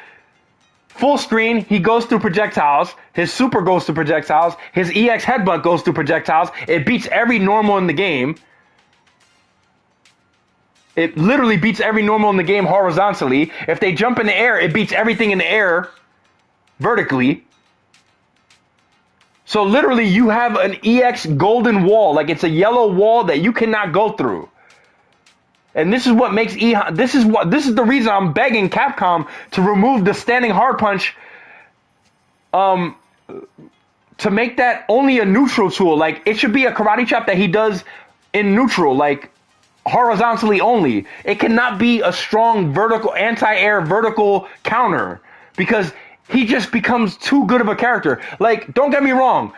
full screen, he goes through projectiles, his super goes through projectiles, his EX headbutt goes through projectiles, it beats every normal in the game. It literally beats every normal in the game horizontally. If they jump in the air, it beats everything in the air vertically. So literally you have an EX golden wall, like it's a yellow wall that you cannot go through. And this is what makes Ihan, this is the reason I'm begging Capcom to remove the standing hard punch to make that only a neutral tool. Like it should be a karate chop that he does in neutral, like horizontally only. It cannot be a strong vertical anti-air vertical counter because he just becomes too good of a character. Like, don't get me wrong.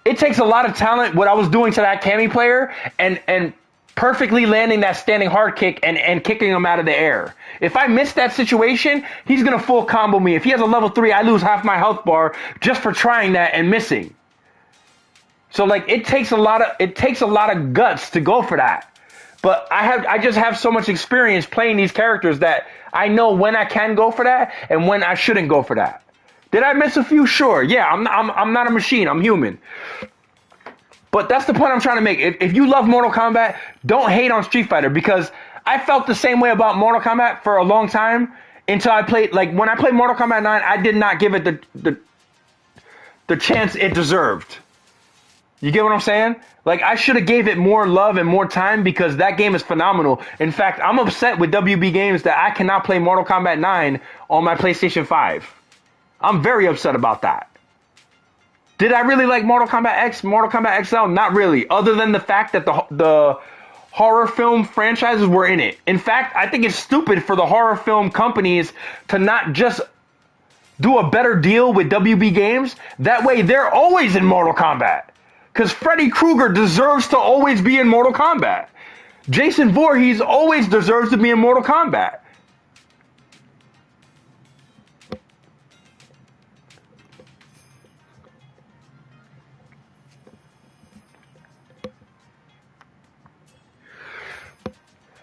It takes a lot of talent, what I was doing to that Cammy player, and perfectly landing that standing hard kick and kicking him out of the air. If I miss that situation, he's going to full combo me. If he has a level 3, I lose half my health bar just for trying that and missing. So, like, it takes a lot of guts to go for that. But I just have so much experience playing these characters that I know when I can go for that and when I shouldn't go for that. Did I miss a few? Sure. Yeah, I'm not a machine. I'm human. But that's the point I'm trying to make. If you love Mortal Kombat, don't hate on Street Fighter because I felt the same way about Mortal Kombat for a long time until I played, like when I played Mortal Kombat 9, I did not give it the chance it deserved. You get what I'm saying? Like, I should have gave it more love and more time because that game is phenomenal. In fact, I'm upset with WB Games that I cannot play Mortal Kombat 9 on my PlayStation 5. I'm very upset about that. Did I really like Mortal Kombat X, Mortal Kombat XL? Not really, other than the fact that the horror film franchises were in it. In fact, I think it's stupid for the horror film companies to not just do a better deal with WB Games. That way, they're always in Mortal Kombat. Because Freddy Krueger deserves to always be in Mortal Kombat. Jason Voorhees always deserves to be in Mortal Kombat.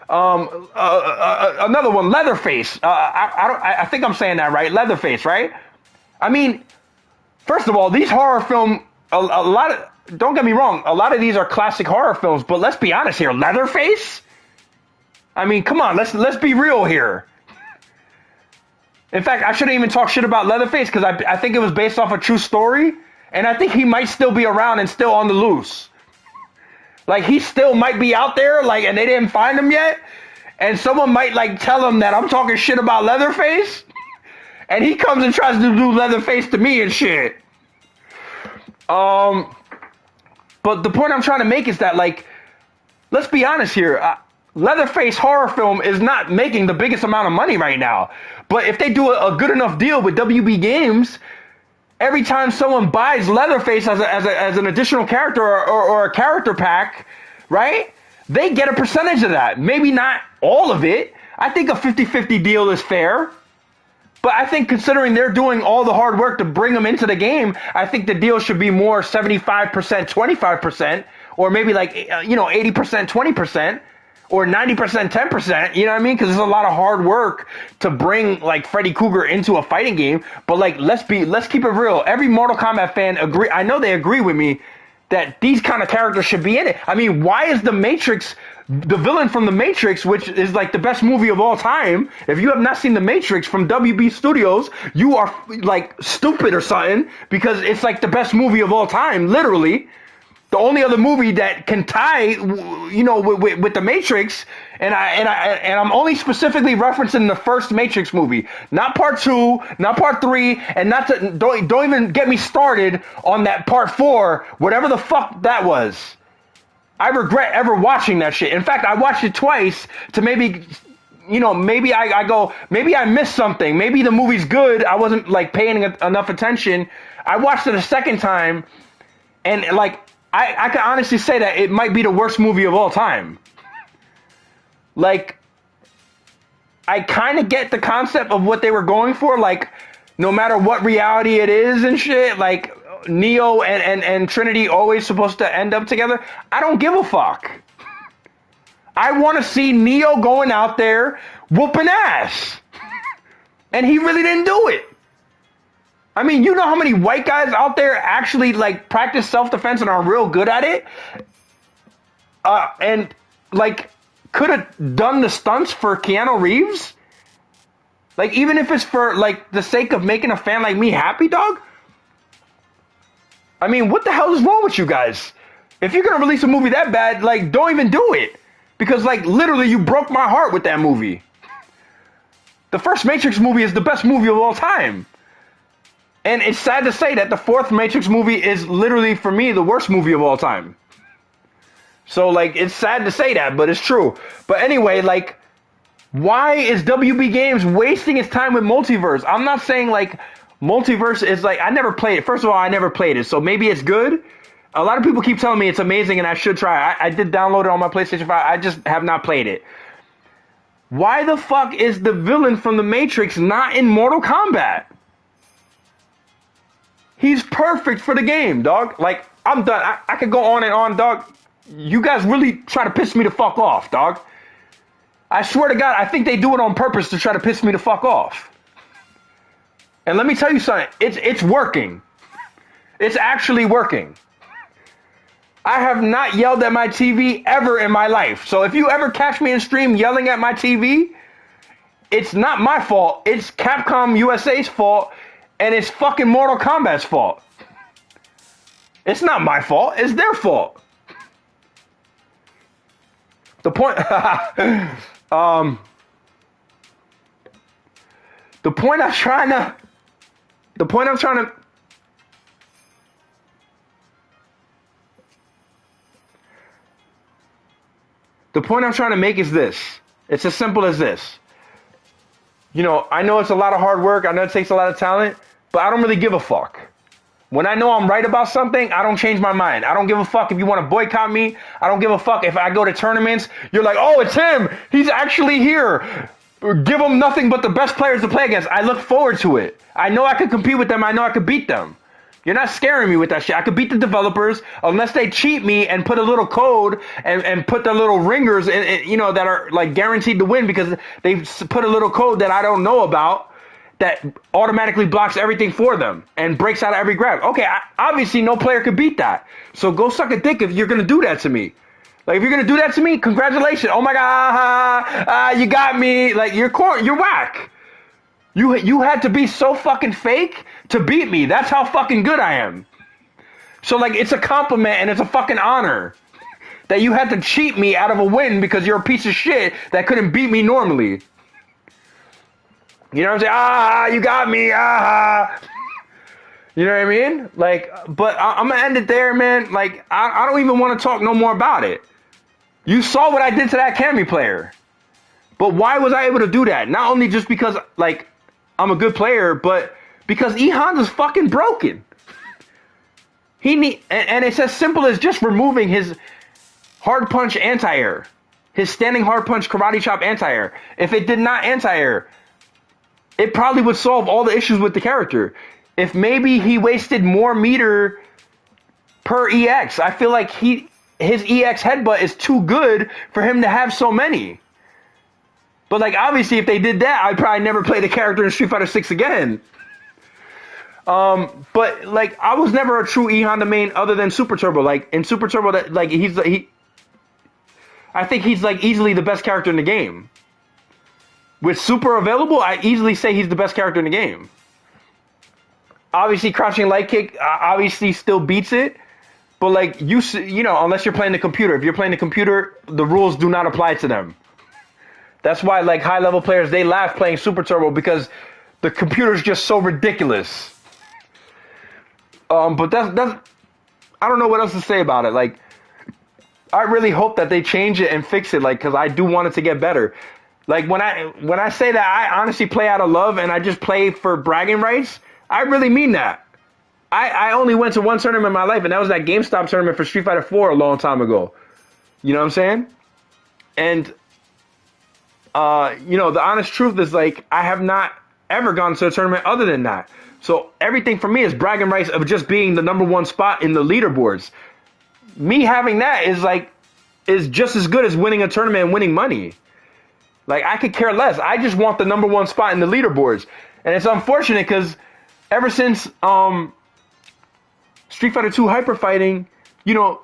Another one, Leatherface. I think I'm saying that right. Leatherface, right? I mean, first of all, these horror film, a lot of, don't get me wrong, a lot of these are classic horror films, but let's be honest here, Leatherface? I mean, come on, let's be real here. In fact, I shouldn't even talk shit about Leatherface because I think it was based off a true story, and I think he might still be around and still on the loose. Like, he still might be out there, like, and they didn't find him yet, and someone might, like, tell him that I'm talking shit about Leatherface, and he comes and tries to do Leatherface to me and shit. But the point I'm trying to make is that, like, let's be honest here. Leatherface horror film is not making the biggest amount of money right now. But if they do a good enough deal with WB Games, every time someone buys Leatherface as an additional character or a character pack, right, they get a percentage of that. Maybe not all of it. I think a 50-50 deal is fair. But I think considering they're doing all the hard work to bring them into the game, I think the deal should be more 75%, 25%, or maybe like, 80%, 20%, or 90%, 10%, you know what I mean? Because there's a lot of hard work to bring, like, Freddy Krueger into a fighting game. But, like, let's keep it real. Every Mortal Kombat fan agree. I know they agree with me that these kind of characters should be in it. I mean, why is the Matrix, the villain from the Matrix, which is like the best movie of all time? If you have not seen the Matrix from WB Studios, you are like stupid or something, because it's like the best movie of all time, literally. The only other movie that can tie, with the Matrix, and I'm only specifically referencing the first Matrix movie, not part 2, not part 3, and don't even get me started on that part 4, whatever the fuck that was. I regret ever watching that shit. In fact, I watched it twice to maybe I missed something. Maybe the movie's good. I wasn't like paying enough attention. I watched it a second time, and like, I can honestly say that it might be the worst movie of all time. Like, I kind of get the concept of what they were going for. Like, no matter what reality it is and shit, like, Neo and Trinity always supposed to end up together? I don't give a fuck. I want to see Neo going out there whooping ass. And he really didn't do it. I mean, you know how many white guys out there actually like practice self-defense and are real good at it? And like could have done the stunts for Keanu Reeves? Like even if it's for like the sake of making a fan like me happy, dog? I mean, what the hell is wrong with you guys? If you're going to release a movie that bad, like don't even do it. Because like literally you broke my heart with that movie. The first Matrix movie is the best movie of all time. And it's sad to say that the fourth Matrix movie is literally, for me, the worst movie of all time. So, like, it's sad to say that, but it's true. But anyway, like, why is WB Games wasting its time with Multiverse? I'm not saying, like, Multiverse is, like, I never played it. First of all, I never played it, so maybe it's good. A lot of people keep telling me it's amazing and I should try. I did download it on my PlayStation 5. I just have not played it. Why the fuck is the villain from the Matrix not in Mortal Kombat? He's perfect for the game, dog. Like, I'm done. I could go on and on, dog. You guys really try to piss me the fuck off, dog. I swear to God, I think they do it on purpose to try to piss me the fuck off. And let me tell you something. It's working. It's actually working. I have not yelled at my TV ever in my life. So if you ever catch me in stream yelling at my TV, it's not my fault. It's Capcom USA's fault. And it's fucking Mortal Kombat's fault. It's not my fault. It's their fault. The point... The point I'm trying to... The point I'm trying to make is this. It's as simple as this. You know, I know it's a lot of hard work. I know it takes a lot of talent, but I don't really give a fuck. When I know I'm right about something, I don't change my mind. I don't give a fuck if you want to boycott me. I don't give a fuck if I go to tournaments. You're like, oh, it's him. He's actually here. Give him nothing but the best players to play against. I look forward to it. I know I could compete with them. I know I could beat them. You're not scaring me with that shit. I could beat the developers unless they cheat me and put a little code and put their little ringers in, you know, that are like guaranteed to win because they put a little code that I don't know about that automatically blocks everything for them and breaks out of every grab. Okay, obviously no player could beat that. So go suck a dick if you're going to do that to me. Like, if you're going to do that to me, congratulations. Oh my God, you got me. Like, you're whack. You had to be so fucking fake to beat me. That's how fucking good I am. So, like, it's a compliment and it's a fucking honor that you had to cheat me out of a win because you're a piece of shit that couldn't beat me normally. You know what I'm saying? You got me. You know what I mean? Like, but I'm going to end it there, man. Like, I don't even want to talk no more about it. You saw what I did to that Cammy player. But why was I able to do that? Not only just because, like, I'm a good player, but because E-Honda's fucking broken. And it's as simple as just removing his hard punch anti-air. His standing hard punch karate chop anti-air. If it did not anti-air, it probably would solve all the issues with the character. If maybe he wasted more meter per EX, I feel like his EX headbutt is too good for him to have so many. But like obviously if they did that, I'd probably never play the character in Street Fighter 6 again. But like I was never a true E-Honda main other than Super Turbo. Like in Super Turbo, that like I think he's like easily the best character in the game. With Super available, I easily say he's the best character in the game. Obviously, crouching light kick obviously still beats it, but like you know, unless you're playing the computer. If you're playing the computer, the rules do not apply to them. That's why like high level players, they laugh playing Super Turbo because the computer's just so ridiculous. But that's I don't know what else to say about it. Like I really hope that they change it and fix it, like, because I do want it to get better. Like when I say that I honestly play out of love and I just play for bragging rights, I really mean that. I only went to one tournament in my life, and that was that GameStop tournament for Street Fighter 4 a long time ago. You know what I'm saying? And you know, the honest truth is like I have not ever gone to a tournament other than that. So everything for me is bragging rights of just being the number one spot in the leaderboards. Me having that is just as good as winning a tournament and winning money. Like, I could care less. I just want the number one spot in the leaderboards. And it's unfortunate because ever since Street Fighter 2 Hyper Fighting, you know,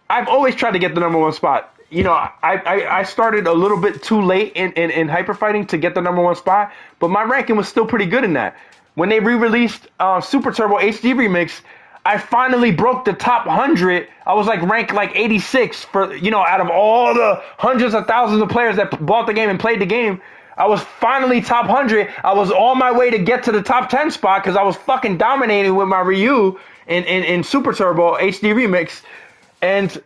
I've always tried to get the number one spot. You know, I started a little bit too late in Hyper Fighting to get the number one spot, but my ranking was still pretty good in that. When they re-released Super Turbo HD Remix, I finally broke the top 100. I was like ranked like 86 for, you know, out of all the hundreds of thousands of players that bought the game and played the game. I was finally top 100. I was on my way to get to the top 10 spot because I was fucking dominating with my Ryu in Super Turbo HD Remix. And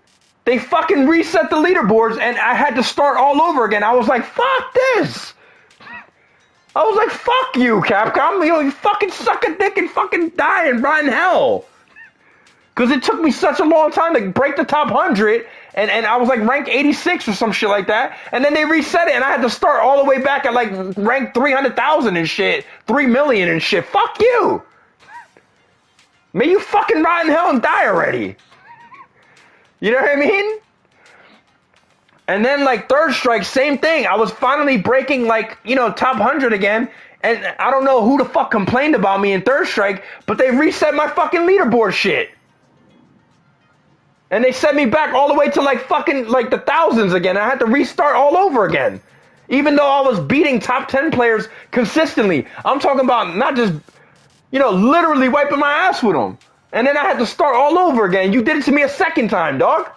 they fucking reset the leaderboards and I had to start all over again. I was like, fuck this. I was like, fuck you, Capcom. You fucking suck a dick and fucking die and rot in hell. Because it took me such a long time to break the top 100, and I was like ranked 86 or some shit like that, and then they reset it, and I had to start all the way back at like rank 300,000 and shit, 3 million and shit. Fuck you. May you fucking rot in hell and die already. You know what I mean? And then, like, Third Strike, same thing. I was finally breaking, like, you know, top 100 again. And I don't know who the fuck complained about me in Third Strike, but they reset my fucking leaderboard shit. And they set me back all the way to, like, fucking, like, the thousands again. I had to restart all over again. Even though I was beating top 10 players consistently. I'm talking about not just, you know, literally wiping my ass with them. And then I had to start all over again. You did it to me a second time, dog.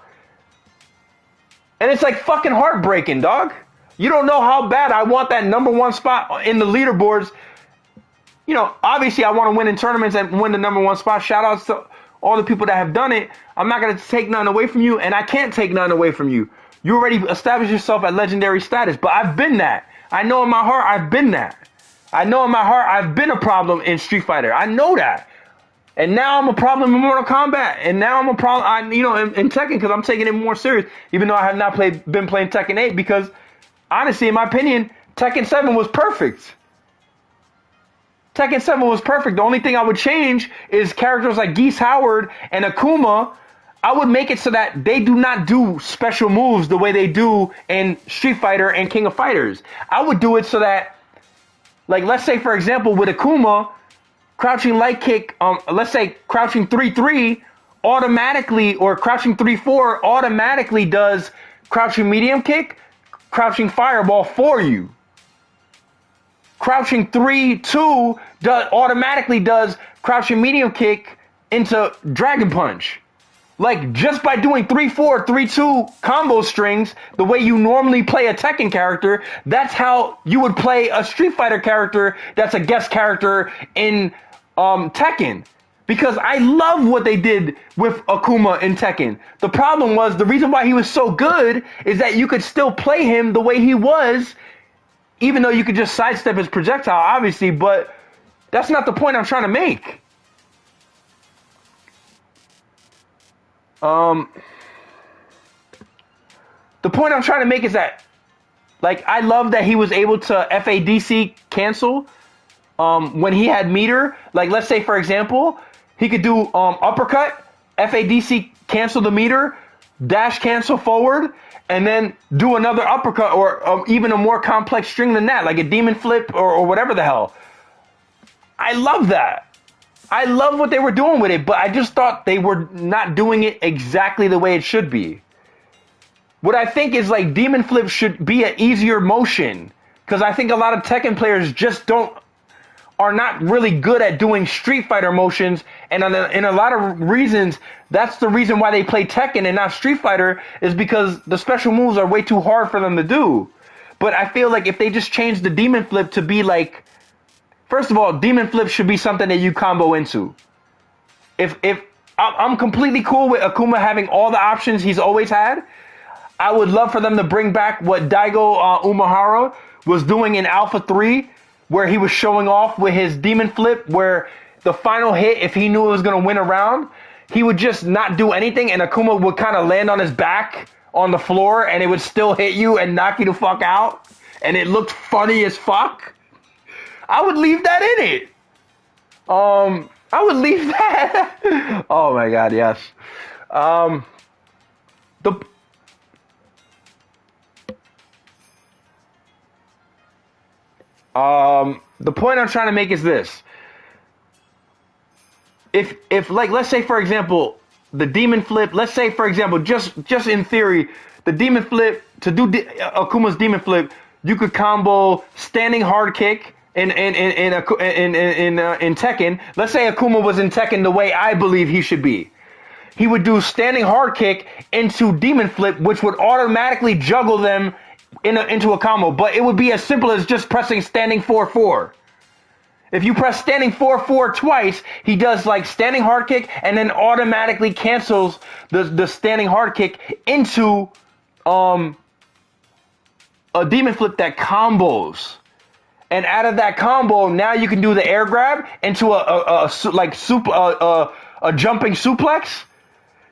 And it's like fucking heartbreaking, dog. You don't know how bad I want that number one spot in the leaderboards. You know, obviously I want to win in tournaments and win the number one spot. Shout outs to all the people that have done it. I'm not going to take nothing away from you, and I can't take nothing away from you. You already established yourself at legendary status, but I've been that. I know in my heart I've been that. I know in my heart I've been a problem in Street Fighter. I know that. And now I'm a problem in Mortal Kombat. And now I'm a problem, in Tekken, because I'm taking it more serious. Even though I have not been playing Tekken 8, because honestly, in my opinion, Tekken 7 was perfect. Tekken 7 was perfect. The only thing I would change is characters like Geese Howard and Akuma. I would make it so that they do not do special moves the way they do in Street Fighter and King of Fighters. I would do it so that, like, let's say, for example, with Akuma, crouching light kick, let's say crouching 3-3 automatically, or crouching 3-4 automatically does crouching medium kick, crouching fireball for you. Crouching 3-2 automatically does crouching medium kick into Dragon Punch. Like, just by doing 3-4, 3-2 combo strings, the way you normally play a Tekken character, that's how you would play a Street Fighter character that's a guest character in Tekken. Because I love what they did with Akuma in Tekken. The problem was, the reason why he was so good is that you could still play him the way he was, even though you could just sidestep his projectile, obviously, but that's not the point I'm trying to make. The point I'm trying to make is that, like, I love that he was able to FADC cancel when he had meter. Like, let's say, for example, he could do uppercut, FADC cancel the meter, dash cancel forward, and then do another uppercut, or even a more complex string than that, like a demon flip or whatever the hell. I love that. I love what they were doing with it, but I just thought they were not doing it exactly the way it should be. What I think is, like, demon flip should be an easier motion, because I think a lot of Tekken players just are not really good at doing Street Fighter motions, and in a lot of reasons, that's the reason why they play Tekken and not Street Fighter, is because the special moves are way too hard for them to do. But I feel like if they just change the demon flip to be like, first of all, demon flip should be something that you combo into. If I'm completely cool with Akuma having all the options he's always had, I would love for them to bring back what Daigo Umehara was doing in Alpha 3, where he was showing off with his demon flip, where the final hit, if he knew it was going to win a round, he would just not do anything, and Akuma would kind of land on his back on the floor, and it would still hit you and knock you the fuck out, and it looked funny as fuck. I would leave that in it. I would leave that. Oh my god, yes. The the point I'm trying to make is this. If like, let's say for example, the demon flip, let's say for example, just in theory, the demon flip, to do Akuma's demon flip, you could combo standing hard kick in Tekken. Let's say Akuma was in Tekken the way I believe he should be. He would do standing hard kick into demon flip, which would automatically juggle them into a combo, but it would be as simple as just pressing standing 4-4. If you press standing 4-4 twice, he does like standing hard kick and then automatically cancels the standing hard kick into a demon flip that combos. And out of that combo, now you can do the air grab into a jumping suplex.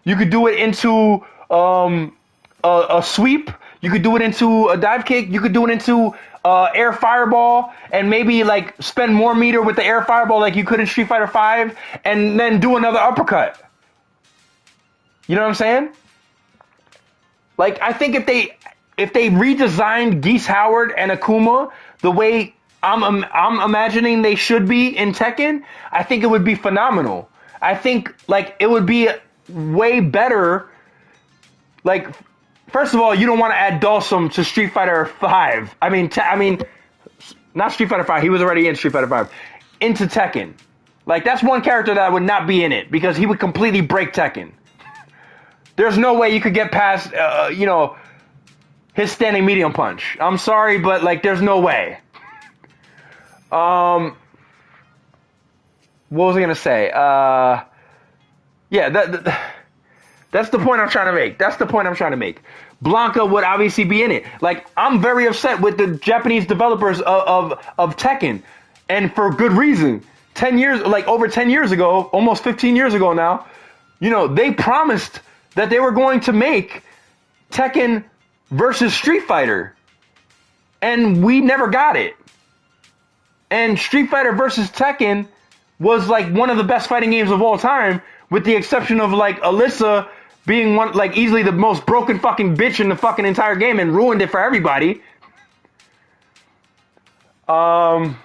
You could do it into a sweep. You could do it into a dive kick. You could do it into air fireball, and maybe like spend more meter with the air fireball like you could in Street Fighter V, and then do another uppercut. You know what I'm saying? Like, I think if they redesigned Geese Howard and Akuma the way I'm imagining they should be in Tekken, I think it would be phenomenal. I think like it would be way better. Like, first of all, you don't want to add Dawson to Street Fighter V. I mean, not Street Fighter V. He was already in Street Fighter V. Into Tekken. Like, that's one character that would not be in it because he would completely break Tekken. There's no way you could get past, his standing medium punch. I'm sorry, but like, there's no way. What was I gonna say? That's the point I'm trying to make. Blanca would obviously be in it. Like, I'm very upset with the Japanese developers of Tekken, and for good reason. Over 10 years ago, almost 15 years ago now, they promised that they were going to make Tekken versus Street Fighter, and we never got it. And Street Fighter versus Tekken was like one of the best fighting games of all time, with the exception of like Alyssa being one, like, easily the most broken fucking bitch in the fucking entire game and ruined it for everybody. I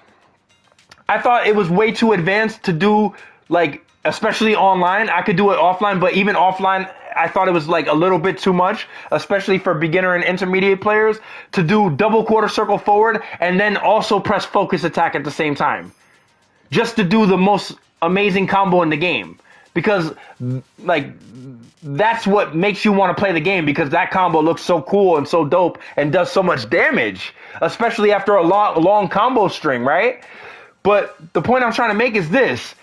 thought it was way too advanced to do, like, especially online. I could do it offline, but even offline, I thought it was like a little bit too much, especially for beginner and intermediate players, to do double quarter circle forward and then also press focus attack at the same time. Just to do the most amazing combo in the game. Because, like, that's what makes you want to play the game, because that combo looks so cool and so dope and does so much damage, especially after a long combo string, right? But the point I'm trying to make is this.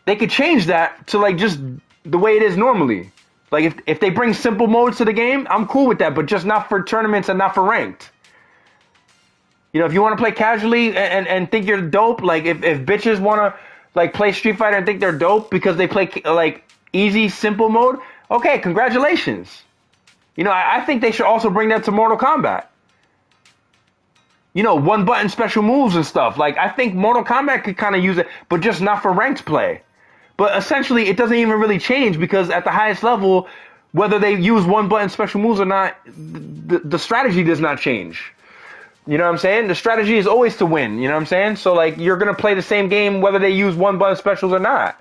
They could change that to, like, just the way it is normally. Like, if they bring simple modes to the game, I'm cool with that, but just not for tournaments and not for ranked. If you want to play casually and think you're dope, like, if bitches want to, like, play Street Fighter and think they're dope because they play, like, easy, simple mode, okay, congratulations. I think they should also bring that to Mortal Kombat. One-button special moves and stuff. Like, I think Mortal Kombat could kind of use it, but just not for ranked play. But essentially, it doesn't even really change, because at the highest level, whether they use one-button special moves or not, the strategy does not change. You know what I'm saying? The strategy is always to win. You know what I'm saying? So, like, you're going to play the same game whether they use one-button specials or not.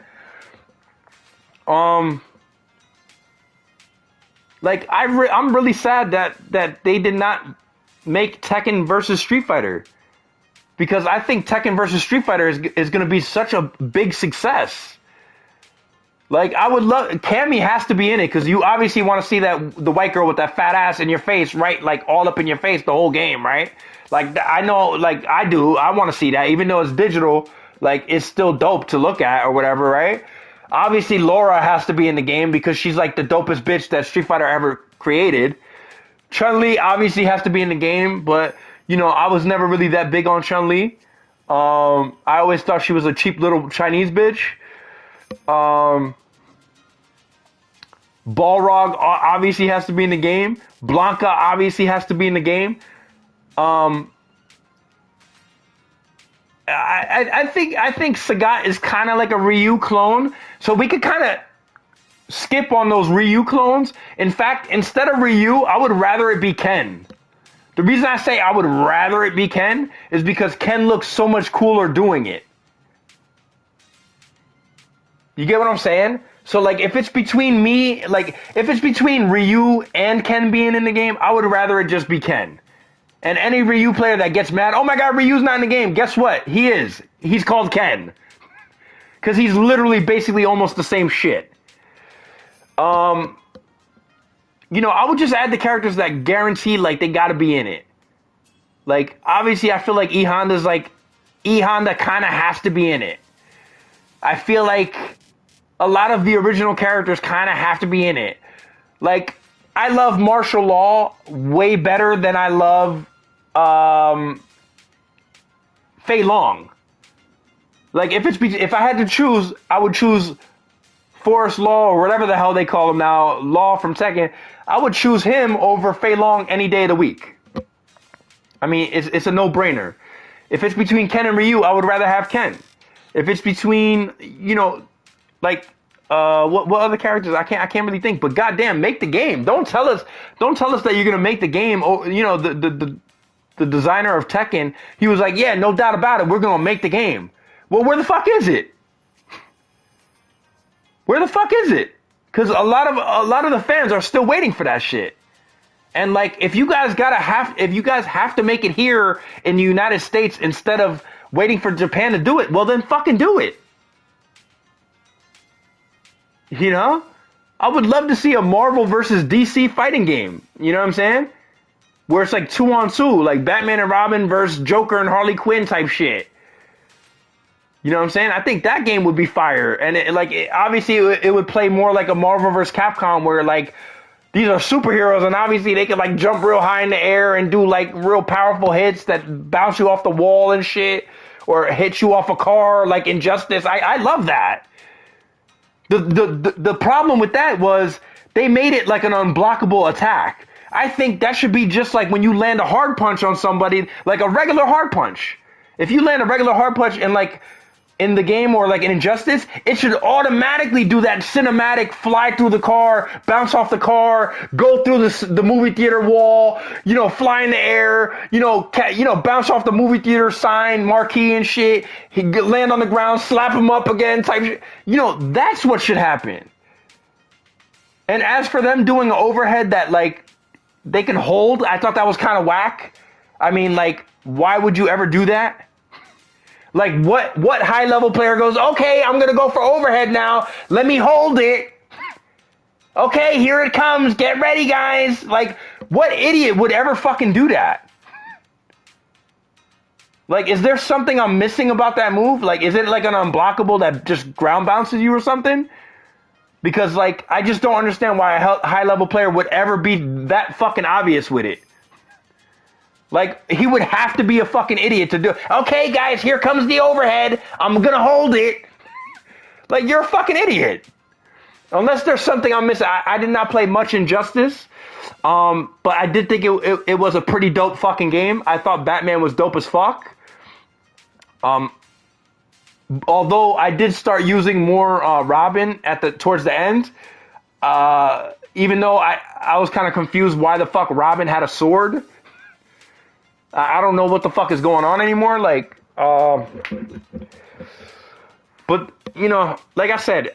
Like, I'm really sad that they did not make Tekken versus Street Fighter. Because I think Tekken versus Street Fighter is going to be such a big success. Like, I would love... Cammy has to be in it, because you obviously want to see the white girl with that fat ass in your face, right? Like, all up in your face the whole game, right? Like, I know, like, I do. I want to see that. Even though it's digital, like, it's still dope to look at or whatever, right? Obviously, Laura has to be in the game, because she's, like, the dopest bitch that Street Fighter ever created. Chun-Li obviously has to be in the game, but, I was never really that big on Chun-Li. I always thought she was a cheap little Chinese bitch. Balrog obviously has to be in the game. Blanca obviously has to be in the game. I think Sagat is kind of like a Ryu clone, so we could kind of skip on those Ryu clones. In fact, instead of Ryu, I would rather it be Ken. The reason I say I would rather it be Ken is because Ken looks so much cooler doing it. You get what I'm saying? So, like, if it's between me, like, if it's between Ryu and Ken being in the game, I would rather it just be Ken. And any Ryu player that gets mad, oh my god, Ryu's not in the game, guess what? He is. He's called Ken. Because he's literally basically almost the same shit. You know, I would just add the characters that guarantee, like, they gotta be in it. Like, obviously, I feel like E Honda kind of has to be in it. I feel like a lot of the original characters kind of have to be in it. Like, I love martial law way better than I love Fei Long. Like, if I had to choose, I would choose Forest Law or whatever the hell they call him now, Law from Tekken. I would choose him over Fei Long any day of the week. I mean, it's a no-brainer. If it's between Ken and Ryu, I would rather have Ken. If it's between, you know, like, what other characters? I can't really think. But goddamn, make the game. Don't tell us that you're gonna make the game. Oh, you know, the designer of Tekken, he was like, yeah, no doubt about it, we're gonna make the game. Well, where the fuck is it? Where the fuck is it? Because a lot of the fans are still waiting for that shit. And like, if you guys have to make it here in the United States instead of waiting for Japan to do it, well then fucking do it. You know? I would love to see a Marvel versus DC fighting game. You know what I'm saying? Where it's like 2-on-2, like Batman and Robin versus Joker and Harley Quinn type shit. You know what I'm saying? I think that game would be fire. And obviously it would play more like a Marvel vs. Capcom where like these are superheroes and obviously they can like jump real high in the air and do like real powerful hits that bounce you off the wall and shit or hit you off a car like Injustice. I love that. The problem with that was they made it like an unblockable attack. I think that should be just like when you land a hard punch on somebody, like a regular hard punch. If you land a regular hard punch and like in the game or like in Injustice, it should automatically do that cinematic fly through the car, bounce off the car, go through the movie theater wall, you know, fly in the air, you know, bounce off the movie theater sign, marquee and shit, land on the ground, slap him up again type shit. You know, that's what should happen. And as for them doing an overhead that like they can hold, I thought that was kind of whack. I mean, like, why would you ever do that? Like, what high-level player goes, okay, I'm going to go for overhead now. Let me hold it. Okay, here it comes. Get ready, guys. Like, what idiot would ever fucking do that? Like, is there something I'm missing about that move? Like, is it like an unblockable that just ground bounces you or something? Because, like, I just don't understand why a high-level player would ever be that fucking obvious with it. Like, he would have to be a fucking idiot to do it. Okay, guys, here comes the overhead. I'm gonna hold it. Like, you're a fucking idiot. Unless there's something I'm missing. I did not play much Injustice. But I did think it was a pretty dope fucking game. I thought Batman was dope as fuck. Although I did start using more Robin towards the end. Even though I was kind of confused why the fuck Robin had a sword. I don't know what the fuck is going on anymore. Like, but, you know, like I said,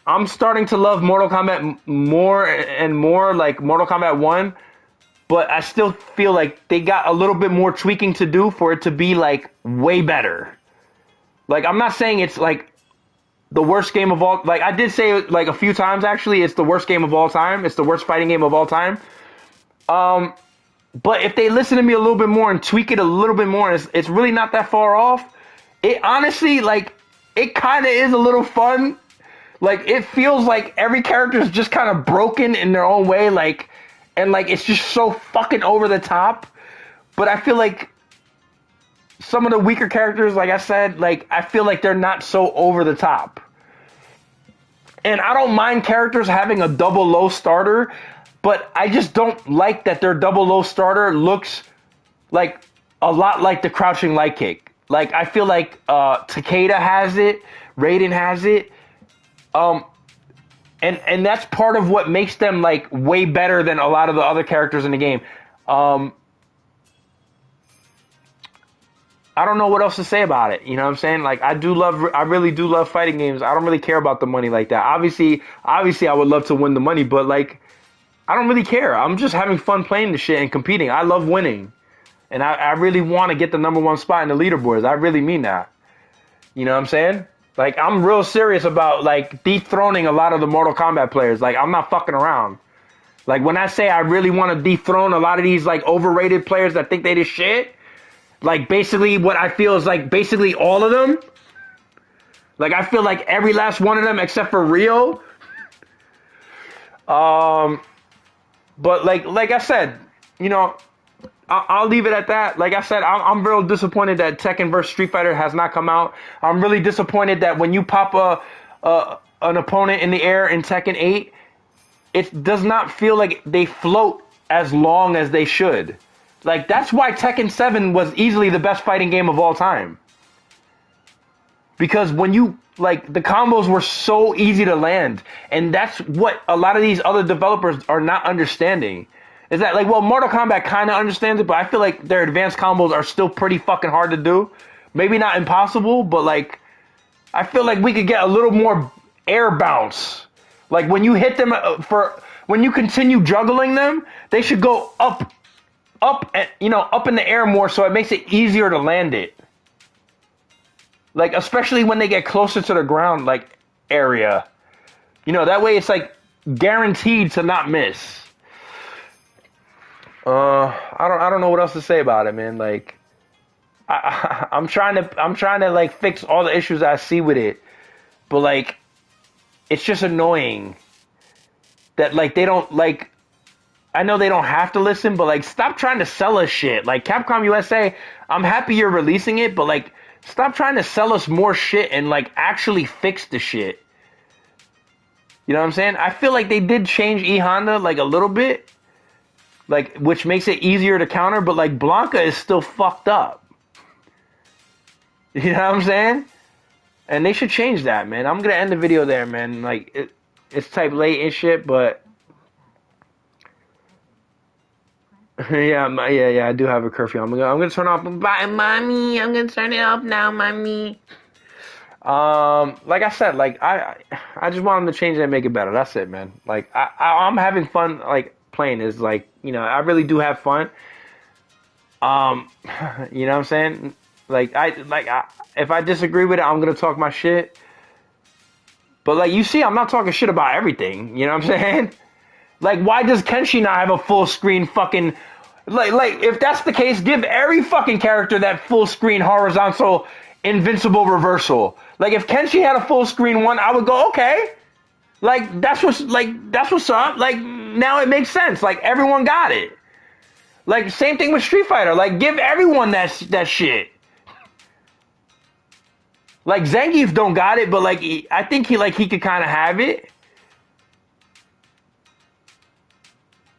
I'm starting to love Mortal Kombat more and more, like Mortal Kombat 1, but I still feel like they got a little bit more tweaking to do for it to be, like, way better. Like, I'm not saying it's, like, the worst game of all, like, I did say it, like, a few times, actually, it's the worst game of all time. It's the worst fighting game of all time. But if they listen to me a little bit more and tweak it a little bit more, it's really not that far off. It honestly, like, it kind of is a little fun. Like, it feels like every character is just kind of broken in their own way, like, and, like, it's just so fucking over the top. But I feel like some of the weaker characters, like I said, like, I feel like they're not so over the top. And I don't mind characters having a double low starter, but I just don't like that their double low starter looks like a lot like the crouching light kick. Like, I feel like Takeda has it, Raiden has it, and that's part of what makes them like way better than a lot of the other characters in the game. I don't know what else to say about it. You know what I'm saying? Like, I really do love fighting games. I don't really care about the money like that. Obviously, I would love to win the money, but like, I don't really care. I'm just having fun playing the shit and competing. I love winning. And I really want to get the #1 spot in the leaderboards. I really mean that. You know what I'm saying? Like, I'm real serious about, like, dethroning a lot of the Mortal Kombat players. Like, I'm not fucking around. Like, when I say I really want to dethrone a lot of these, like, overrated players that think they the shit, like, basically what I feel is, like, basically all of them. Like, I feel like every last one of them except for Rio. But, like I said, you know, I'll leave it at that. Like I said, I'm real disappointed that Tekken vs. Street Fighter has not come out. I'm really disappointed that when you pop an opponent in the air in Tekken 8, it does not feel like they float as long as they should. Like, that's why Tekken 7 was easily the best fighting game of all time. Because when you, like, the combos were so easy to land. And that's what a lot of these other developers are not understanding. Is that, like, well, Mortal Kombat kind of understands it, but I feel like their advanced combos are still pretty fucking hard to do. Maybe not impossible, but, like, I feel like we could get a little more air bounce. Like, when you hit them when you continue juggling them, they should go up, you know, up in the air more, so it makes it easier to land it. Like, especially when they get closer to the ground, like, area. You know, that way it's, like, guaranteed to not miss. I don't know what else to say about it, man. Like, I'm trying to like fix all the issues I see with it, but like, it's just annoying that like they don't like. I know they don't have to listen, but like, stop trying to sell us shit. Like, Capcom USA, I'm happy you're releasing it, but like, stop trying to sell us more shit and like actually fix the shit. You know what I'm saying? I feel like they did change E Honda like a little bit. Like, which makes it easier to counter, but like Blanca is still fucked up. You know what I'm saying? And they should change that, man. I'm gonna end the video there, man. Like, it's type late and shit, but yeah, I do have a curfew. I'm gonna turn off. Bye, mommy. I'm gonna turn it off now, mommy. Like I said, like I just want them to change it and make it better. That's it, man. Like I'm having fun. Like, playing is like, you know, I really do have fun. You know what I'm saying? Like, if I disagree with it, I'm gonna talk my shit. But like, you see, I'm not talking shit about everything. You know what I'm saying? Like, why does Kenshi not have a full screen fucking like if that's the case, give every fucking character that full screen horizontal invincible reversal. Like, if Kenshi had a full screen one, I would go, okay. Like, that's what's up. Like, now it makes sense. Like, everyone got it. Like, same thing with Street Fighter. Like, give everyone that shit. Like, Zangief don't got it, but like, I think he could kind of have it.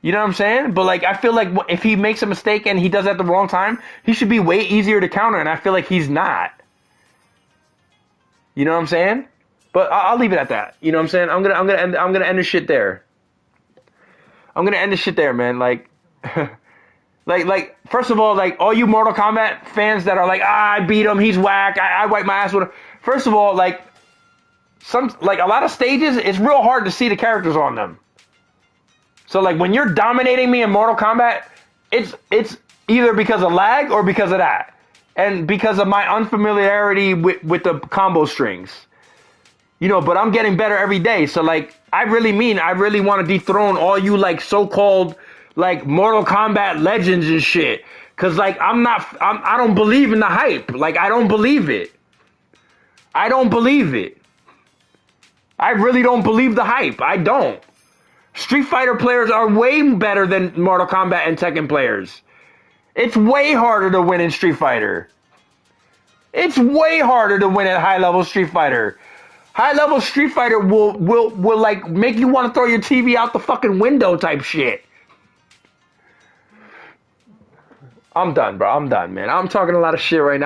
You know what I'm saying? But like, I feel like if he makes a mistake and he does it at the wrong time, he should be way easier to counter, and I feel like he's not. You know what I'm saying? But I'll leave it at that. You know what I'm saying? I'm gonna end the shit there. I'm gonna end the shit there, man. Like, like first of all, like, all you Mortal Kombat fans that are like, I beat him, he's whack, I wipe my ass with him. First of all, like, a lot of stages, it's real hard to see the characters on them. So like, when you're dominating me in Mortal Kombat, it's either because of lag or because of that, and because of my unfamiliarity with the combo strings. You know, but I'm getting better every day. So, like, I really want to dethrone all you, like, so-called, like, Mortal Kombat legends and shit. Because, like, I don't believe in the hype. Like, I don't believe it. I don't believe it. I really don't believe the hype. I don't. Street Fighter players are way better than Mortal Kombat and Tekken players. It's way harder to win in Street Fighter. It's way harder to win at high-level Street Fighter. High-level Street Fighter will like make you want to throw your TV out the fucking window type shit. I'm done, bro. I'm done, man. I'm talking a lot of shit right now.